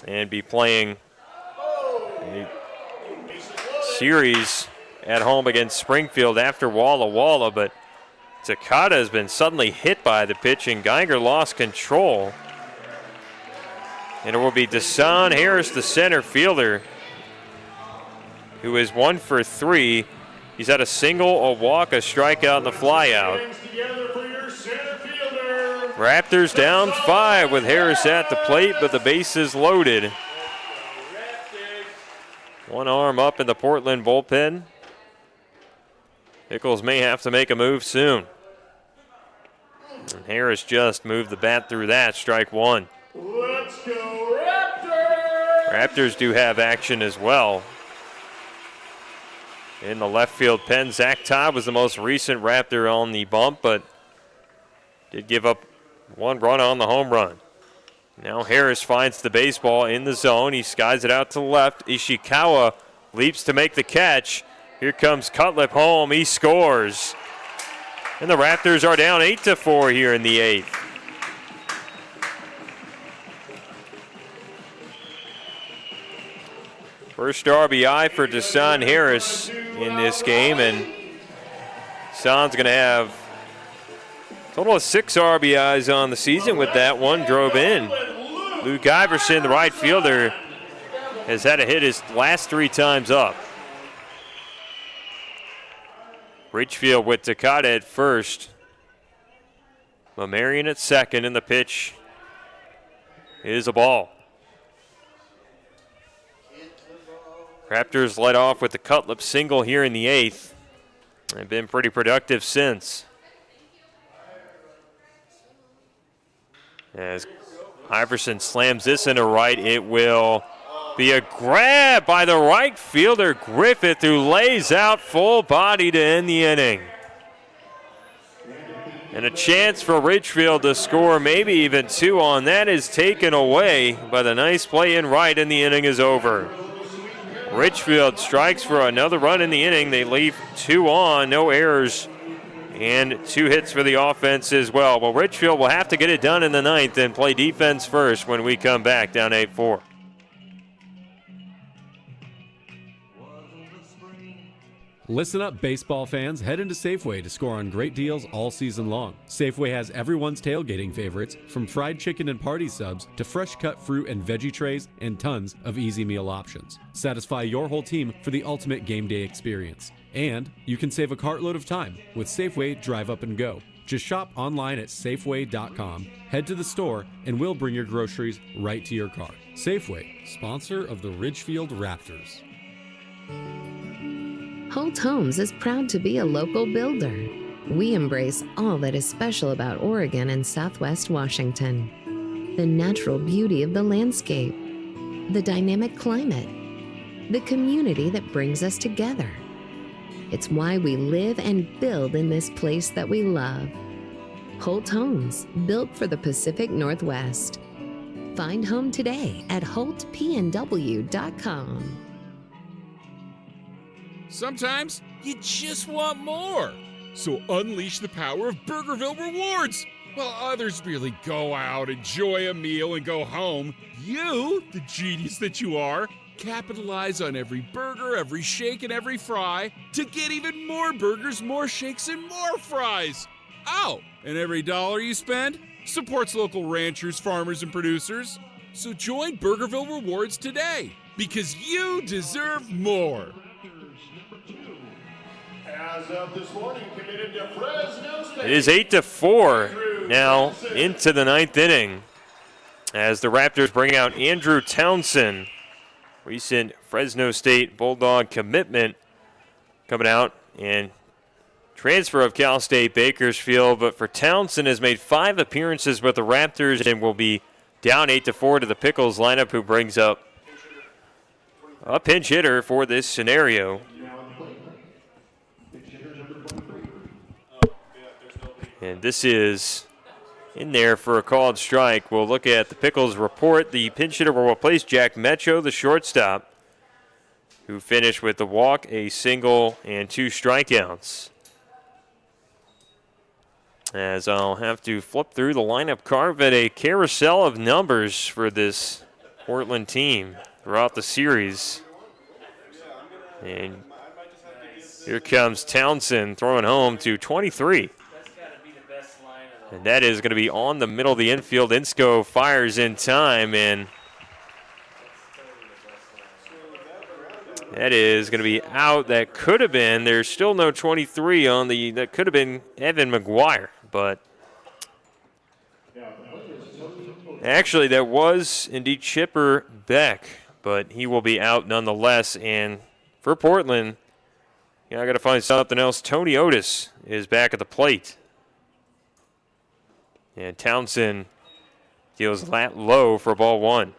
And be playing a series at home against Springfield after Walla Walla. But Takata has been suddenly hit by the pitch, and Geiger lost control. And it will be Desan Harris, the center fielder, who is 1 for 3. He's had a single, a walk, a strikeout, and a flyout. Raptors down 5 with Harris at the plate, but the base is loaded. One arm up in the Portland bullpen. Pickles may have to make a move soon. And Harris just moved the bat through that, strike 1. Let's go Raptors! Raptors do have action as well. In the left field pen, Zach Todd was the most recent Raptor on the bump, but did give up 1 run on the home run. Now Harris finds the baseball in the zone. He skies it out to the left. Ishikawa leaps to make the catch. Here comes Cutlip home. He scores. And the Raptors are down 8-4 here in the 8th. First RBI for Desan Harris in this game, and Desan's going to have a total of 6 RBIs on the season with that one. Drove in. Luke Iverson, the right fielder, has had a hit his last 3 times up. Ridgefield with Takata at first. Mamarian at second, and the pitch is a ball. Raptors led off with the Cutlip single here in the 8th. They've been pretty productive since. As Iverson slams this into right, it will be a grab by the right fielder, Griffith, who lays out full body to end the inning. And a chance for Ridgefield to score, maybe even two on that, is taken away by the nice play in right, and the inning is over. Ridgefield strikes for another run in the inning. They leave 2 on, no errors, and 2 hits for the offense as well. Well, Ridgefield will have to get it done in the 9th and play defense first when we come back down 8-4. Listen up, baseball fans. Head into Safeway to score on great deals all season long. Safeway has everyone's tailgating favorites, from fried chicken and party subs to fresh cut fruit and veggie trays and tons of easy meal options. Satisfy your whole team for the ultimate game day experience. And you can save a cartload of time with Safeway Drive Up and Go. Just shop online at Safeway.com, head to the store, and we'll bring your groceries right to your car. Safeway, sponsor of the Ridgefield Raptors. Holt Homes is proud to be a local builder. We embrace all that is special about Oregon and Southwest Washington. The natural beauty of the landscape, the dynamic climate, the community that brings us together. It's why we live and build in this place that we love. Holt Homes, built for the Pacific Northwest. Find home today at holtpnw.com. Sometimes you just want more. So unleash the power of Burgerville Rewards. While others merely go out, enjoy a meal, and go home, you, the genius that you are, capitalize on every burger, every shake, and every fry to get even more burgers, more shakes, and more fries. Oh, and every dollar you spend supports local ranchers, farmers, and producers. So join Burgerville Rewards today, because you deserve more. As of this morning, committed to Fresno State. It is 8-4 now into the 9th inning as the Raptors bring out Andrew Townsend, recent Fresno State Bulldog commitment, coming out, and transfer of Cal State Bakersfield. But for Townsend, has made 5 appearances with the Raptors and will be down 8-4 to the Pickles lineup, who brings up a pinch hitter for this scenario. And this is in there for a called strike. We'll look at the Pickles report. The pinch hitter will replace Jack Mecho, the shortstop, who finished with the walk, a single, and 2 strikeouts. As I'll have to flip through the lineup, carve at a carousel of numbers for this Portland team throughout the series. And here comes Townsend throwing home to 23. And that is going to be on the middle of the infield. Insco fires in time, and that is going to be out. That could have been, there's still no 23 on the, that could have been Evan McGuire, but actually that was indeed Chipper Beck, but he will be out nonetheless. And for Portland, I got to find something else. Tony Otis is back at the plate. And Townsend deals low for ball 1.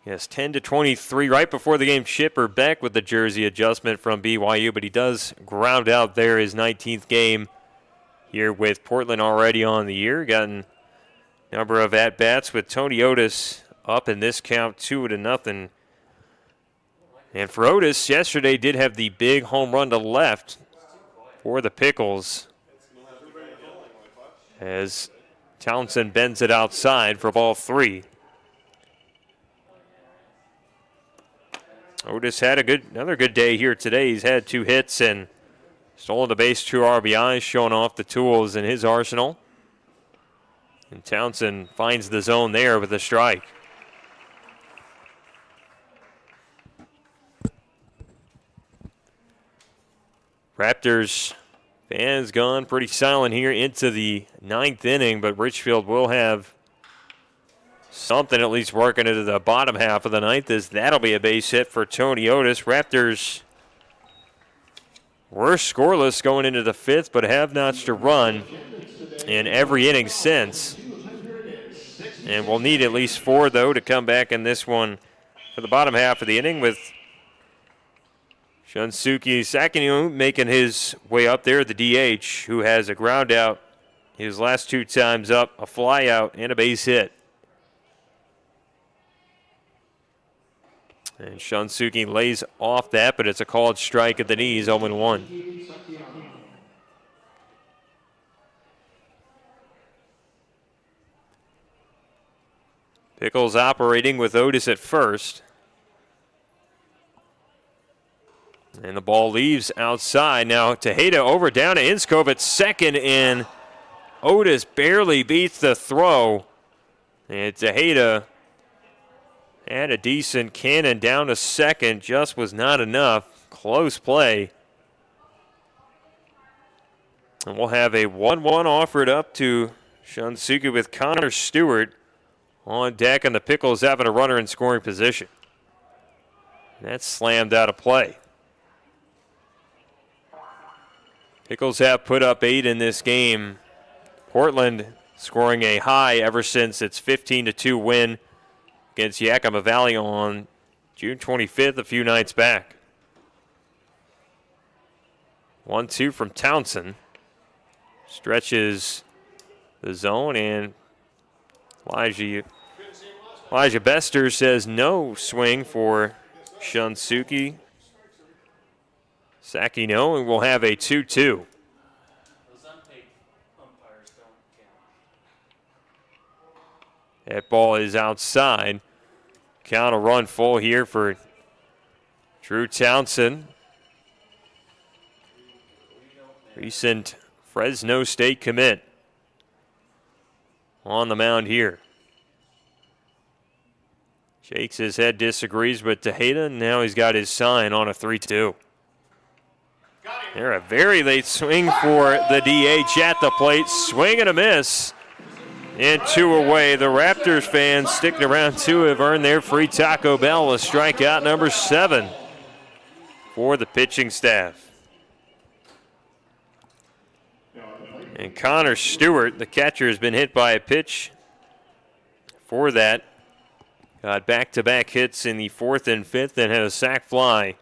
Yes, 10-23 right before the game. Chipper Beck with the jersey adjustment from BYU, but he does ground out there his 19th game here with Portland already on the year. Gotten a number of at-bats with Tony Otis up in this count 2-0. And for Otis, yesterday did have the big home run to left for the Pickles, as Townsend bends it outside for ball 3. Otis had another good day here today. He's had 2 hits and stolen the base, 2 RBIs, showing off the tools in his arsenal. And Townsend finds the zone there with a strike. Raptors fans gone pretty silent here into the 9th inning, but Ridgefield will have something at least working into the bottom half of the 9th, as that'll be a base hit for Tony Otis. Raptors were scoreless going into the 5th, but have notched a run in every inning since. And we'll need at least 4, though, to come back in this one for the bottom half of the inning with Shunsuke Sakino making his way up there, the DH, who has a ground out his last 2 times up, a fly out, and a base hit. And Shunsuke lays off that, but it's a called strike at the knees, 0-1. Pickles operating with Otis at first. And the ball leaves outside. Now Tejeda over down to Inskov at second, and Otis barely beats the throw. And Tejeda had a decent cannon down to second, just was not enough. Close play. And we'll have a 1-1 offered up to Shunsuke with Connor Stewart on deck, and the Pickles having a runner in scoring position. That's slammed out of play. Pickles have put up 8 in this game. Portland scoring a high ever since its 15-2 win against Yakima Valley on June 25th, a few nights back. 1-2 from Townsend. Stretches the zone, and Elijah Bester says no swing for Shunsuke Sakino, and we'll have a 2-2. That ball is outside. Count a run full here for Drew Townsend. Recent Fresno State commit on the mound here. Shakes his head, disagrees with Tejeda, and now he's got his sign on a 3-2. There, a very late swing for the DH at the plate. Swing and a miss. And 2 away. The Raptors fans sticking around 2 have earned their free Taco Bell, a strikeout number 7 for the pitching staff. And Connor Stewart, the catcher, has been hit by a pitch for that. Got back-to-back hits in the 4th and 5th and had a sac fly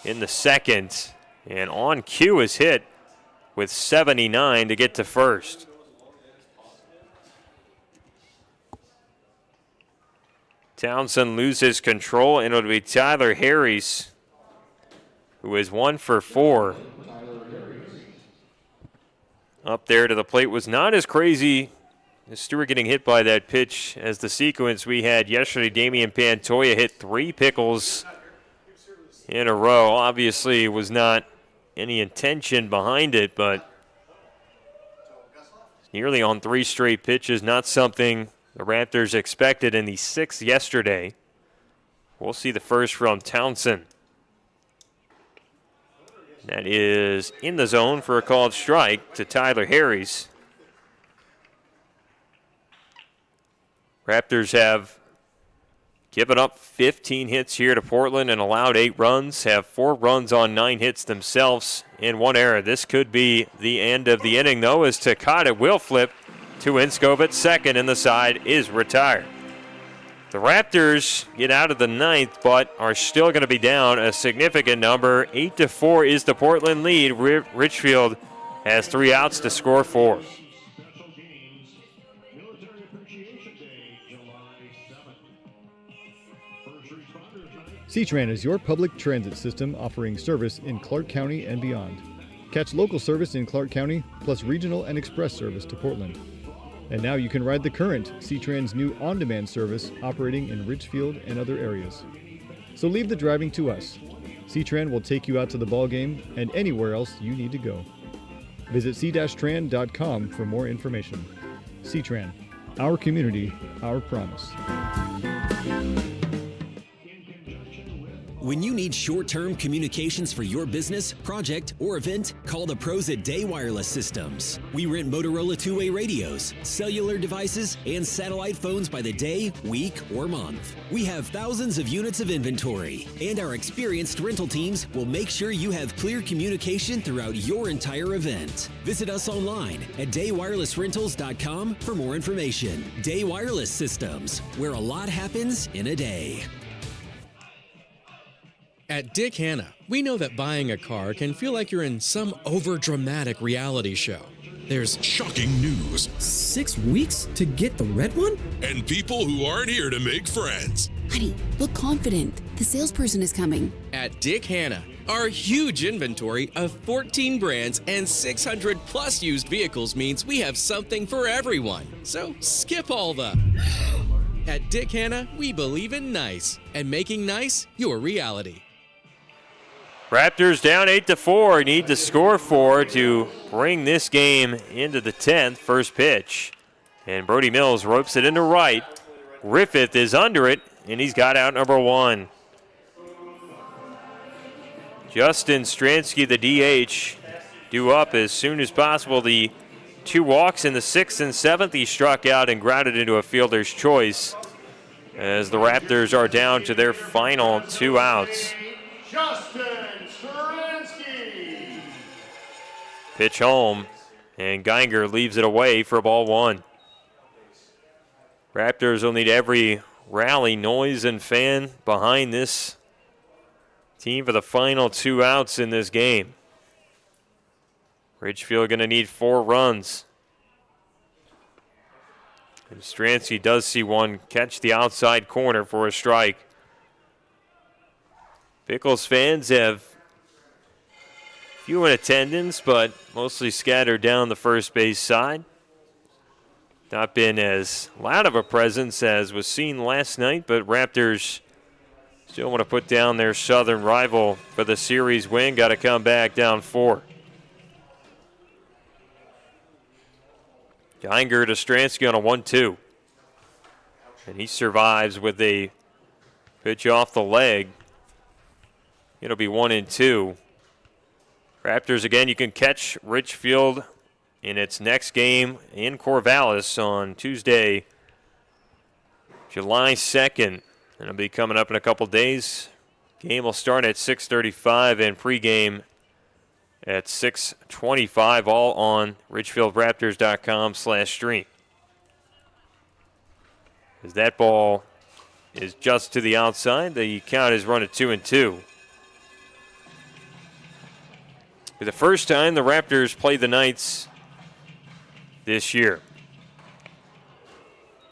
in the 2nd. And on cue is hit with 79 to get to first. Townsend loses control, and it'll be Tyler Harris, who is 1 for 4. Up there to the plate was not as crazy as Stewart getting hit by that pitch as the sequence we had yesterday. Damian Pantoja hit 3 Pickles in a row. Obviously, was not any intention behind it, but nearly on 3 straight pitches, not something the Raptors expected in the 6th yesterday. We'll see the first from Townsend. That is in the zone for a called strike to Tyler Harris. Raptors have given up 15 hits here to Portland and allowed 8 runs, have 4 runs on 9 hits themselves in 1 error. This could be the end of the inning, though, as Takata will flip to Inskov at second, and the side is retired. The Raptors get out of the 9th, but are still going to be down a significant number. 8-4 is the Portland lead. Ridgefield has 3 outs to score 4. C-Tran is your public transit system offering service in Clark County and beyond. Catch local service in Clark County, plus regional and express service to Portland. And now you can ride the current C-Tran's new on-demand service operating in Ridgefield and other areas. So leave the driving to us. C-Tran will take you out to the ball game and anywhere else you need to go. Visit c-tran.com for more information. C-Tran, our community, our promise. When you need short-term communications for your business, project, or event, call the pros at Day Wireless Systems. We rent Motorola two-way radios, cellular devices, and satellite phones by the day, week, or month. We have thousands of units of inventory, and our experienced rental teams will make sure you have clear communication throughout your entire event. Visit us online at daywirelessrentals.com for more information. Day Wireless Systems, where a lot happens in a day. At Dick Hanna, we know that buying a car can feel like you're in some overdramatic reality show. There's shocking news. 6 weeks to get the red one? And people who aren't here to make friends. Honey, look confident. The salesperson is coming. At Dick Hanna, our huge inventory of 14 brands and 600 plus used vehicles means we have something for everyone. So skip all the... At Dick Hanna, we believe in nice and making nice your reality. Raptors down 8-4, need to score 4 to bring this game into the 10th. First pitch, and Brody Mills ropes it into right. Griffith is under it, and he's got out number 1. Justin Stransky, the DH, due up as soon as possible. The 2 walks in the 6th and 7th. He struck out and grounded into a fielder's choice as the Raptors are down to their final 2 outs. Justin Stransky. Pitch home, and Geiger leaves it away for ball 1. Raptors will need every rally, noise, and fan behind this team for the final 2 outs in this game. Ridgefield going to need 4 runs. And Stransky does see one catch the outside corner for a strike. Pickles fans have few in attendance, but mostly scattered down the first base side. Not been as loud of a presence as was seen last night, but Raptors still want to put down their southern rival for the series win. Got to come back down 4. Geiger to Stransky on a 1-2. And he survives with a pitch off the leg. It'll be 1-2. Raptors, again, you can catch Ridgefield in its next game in Corvallis on Tuesday, July 2nd. It'll be coming up in a couple days. Game will start at 6:35 and pregame at 6:25, all on RidgefieldRaptors.com/stream. As that ball is just to the outside, the count is run at 2-2. For the first time, the Raptors play the Knights this year.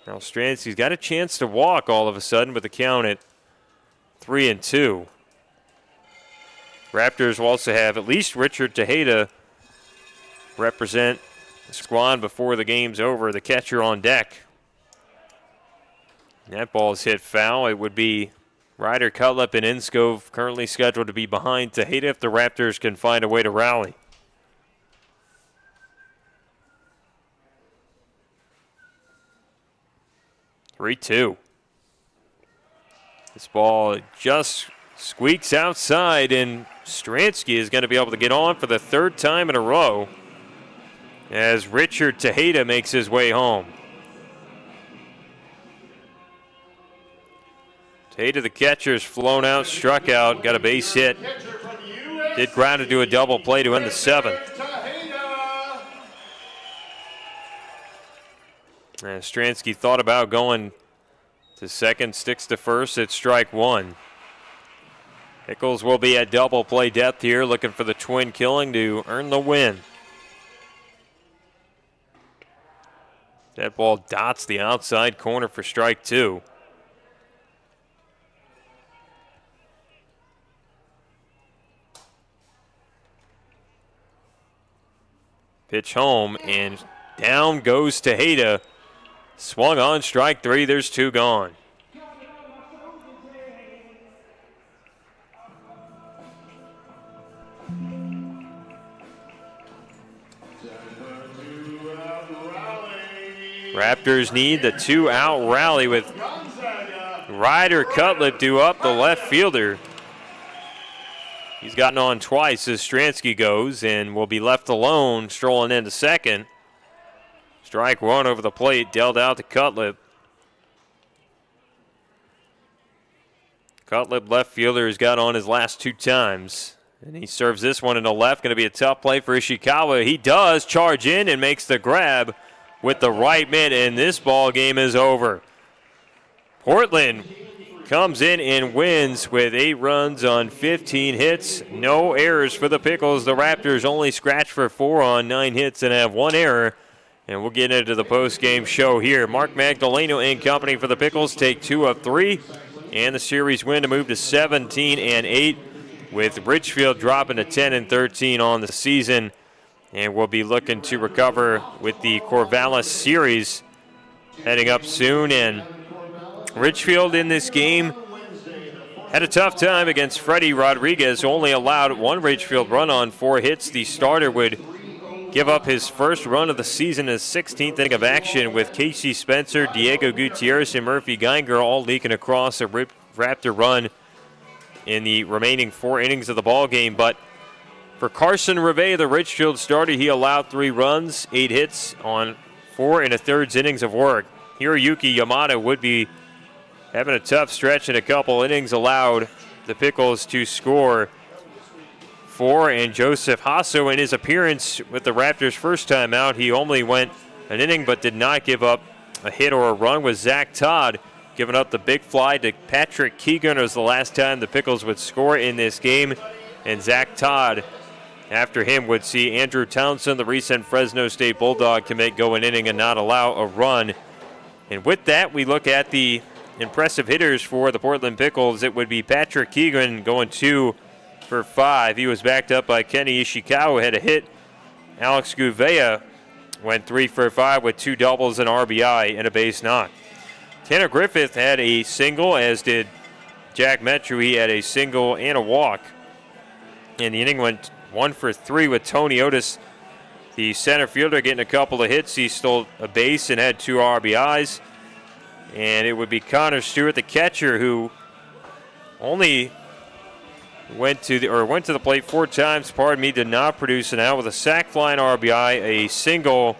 Now Stransky's got a chance to walk all of a sudden with the count at 3-2. Raptors will also have at least Richard Tejeda represent the squad before the game's over, the catcher on deck. And that ball is hit foul. It would be Ryder, Cutlip, and Inskov currently scheduled to be behind Tejeda if the Raptors can find a way to rally. (3-2). This ball just squeaks outside, and Stransky is going to be able to get on for the 3rd time in a row as Richard Tejeda makes his way home. Tejeda, the catcher's flown out, struck out, got a base hit. Did ground into a double play to end the 7th. And Stransky thought about going to second, sticks to first at strike 1. Pickles will be at double play depth here, looking for the twin killing to earn the win. That ball dots the outside corner for strike 2. Pitch home, and down goes Tejeda. Swung on strike 3, there's 2 gone. Raptors need the 2-out rally with Ryder Cutlip due up, the left fielder. He's gotten on twice as Stransky goes and will be left alone strolling into second. Strike one over the plate, dealt out to Cutlip. Cutlip, left fielder, has got on his last 2 times. And he serves this one into left. Going to be a tough play for Ishikawa. He does charge in and makes the grab with the right mitt, and this ball game is over. Portland comes in and wins with 8 runs on 15 hits. No errors for the Pickles. The Raptors only scratch for 4 on 9 hits and have 1 error. And we'll get into the post-game show here. Mark Magdaleno and company for the Pickles take 2 of 3. And the series win to move to 17-8, with Ridgefield dropping to 10-13 on the season. And we'll be looking to recover with the Corvallis series heading up soon. And Ridgefield in this game had a tough time against Freddie Rodriguez, who only allowed 1 Ridgefield run on 4 hits. The starter would give up his first run of the season, his 16th inning of action, with Casey Spencer, Diego Gutierrez, and Murphy Geiger all leaking across a Raptor run in the remaining 4 innings of the ball game. But for Carson Reve, the Ridgefield starter, he allowed 3 runs, 8 hits on 4 1/3 innings of work. Hiroyuki Yamada would be having a tough stretch in a couple innings, allowed the Pickles to score 4. And Joseph Hasso, in his appearance with the Raptors first time out, he only went an inning but did not give up a hit or a run, with Zach Todd giving up the big fly to Patrick Keegan. It was the last time the Pickles would score in this game. And Zach Todd, after him, would see Andrew Townsend, the recent Fresno State Bulldog, to go an inning and not allow a run. And with that, we look at the impressive hitters for the Portland Pickles. It would be Patrick Keegan going 2 for 5. He was backed up by Kenny Ishikawa, had a hit. Alex Gouveia went 3 for 5 with 2 doubles, an RBI, and a base knock. Tanner Griffith had a single, as did Jack Metru. He had a single and a walk. And the inning went 1 for 3 with Tony Otis, the center fielder, getting a couple of hits. He stole a base and had 2 RBIs. And it would be Connor Stewart, the catcher, who only went to the plate 4 times. Did not produce an out with a sac fly and RBI, a single.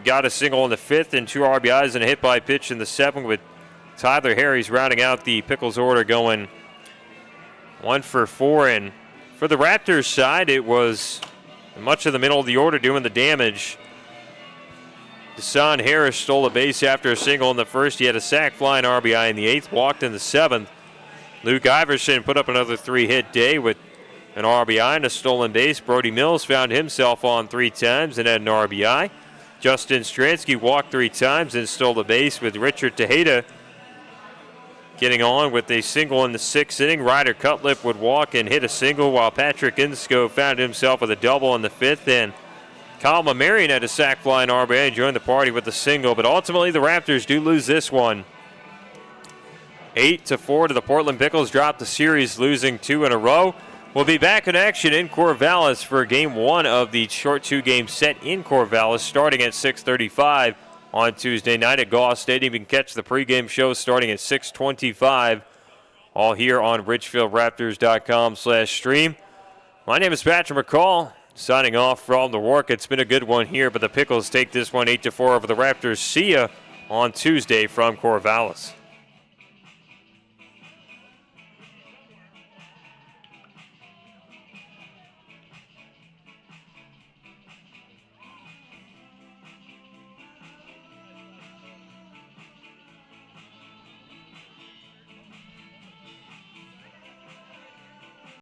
Got a single in the 5th and 2 RBIs and a hit by pitch in the 7th, with Tyler Harris rounding out the Pickles order, going 1 for 4. And for the Raptors side, it was much of the middle of the order doing the damage. Deshaun Harris stole a base after a single in the 1st. He had a sac fly and RBI in the 8th, walked in the 7th. Luke Iverson put up another 3-hit day with an RBI and a stolen base. Brody Mills found himself on 3 times and had an RBI. Justin Stransky walked 3 times and stole a base, with Richard Tejeda getting on with a single in the 6th inning. Ryder Cutlip would walk and hit a single, while Patrick Insco found himself with a double in the 5th. And Kyle Marion had a sac fly and RBI and joined the party with a single. But ultimately, the Raptors do lose this one 8-4 to the Portland Pickles, drop the series, losing 2 in a row. We'll be back in action in Corvallis for Game 1 of the short 2-game set in Corvallis, starting at 6:35 on Tuesday night at Goss Stadium. You can catch the pregame show starting at 6:25, all here on RidgefieldRaptors.com/stream. My name is Patrick McCall, signing off from the work. It's been a good one here, but the Pickles take this one 8-4 over the Raptors. See ya on Tuesday from Corvallis.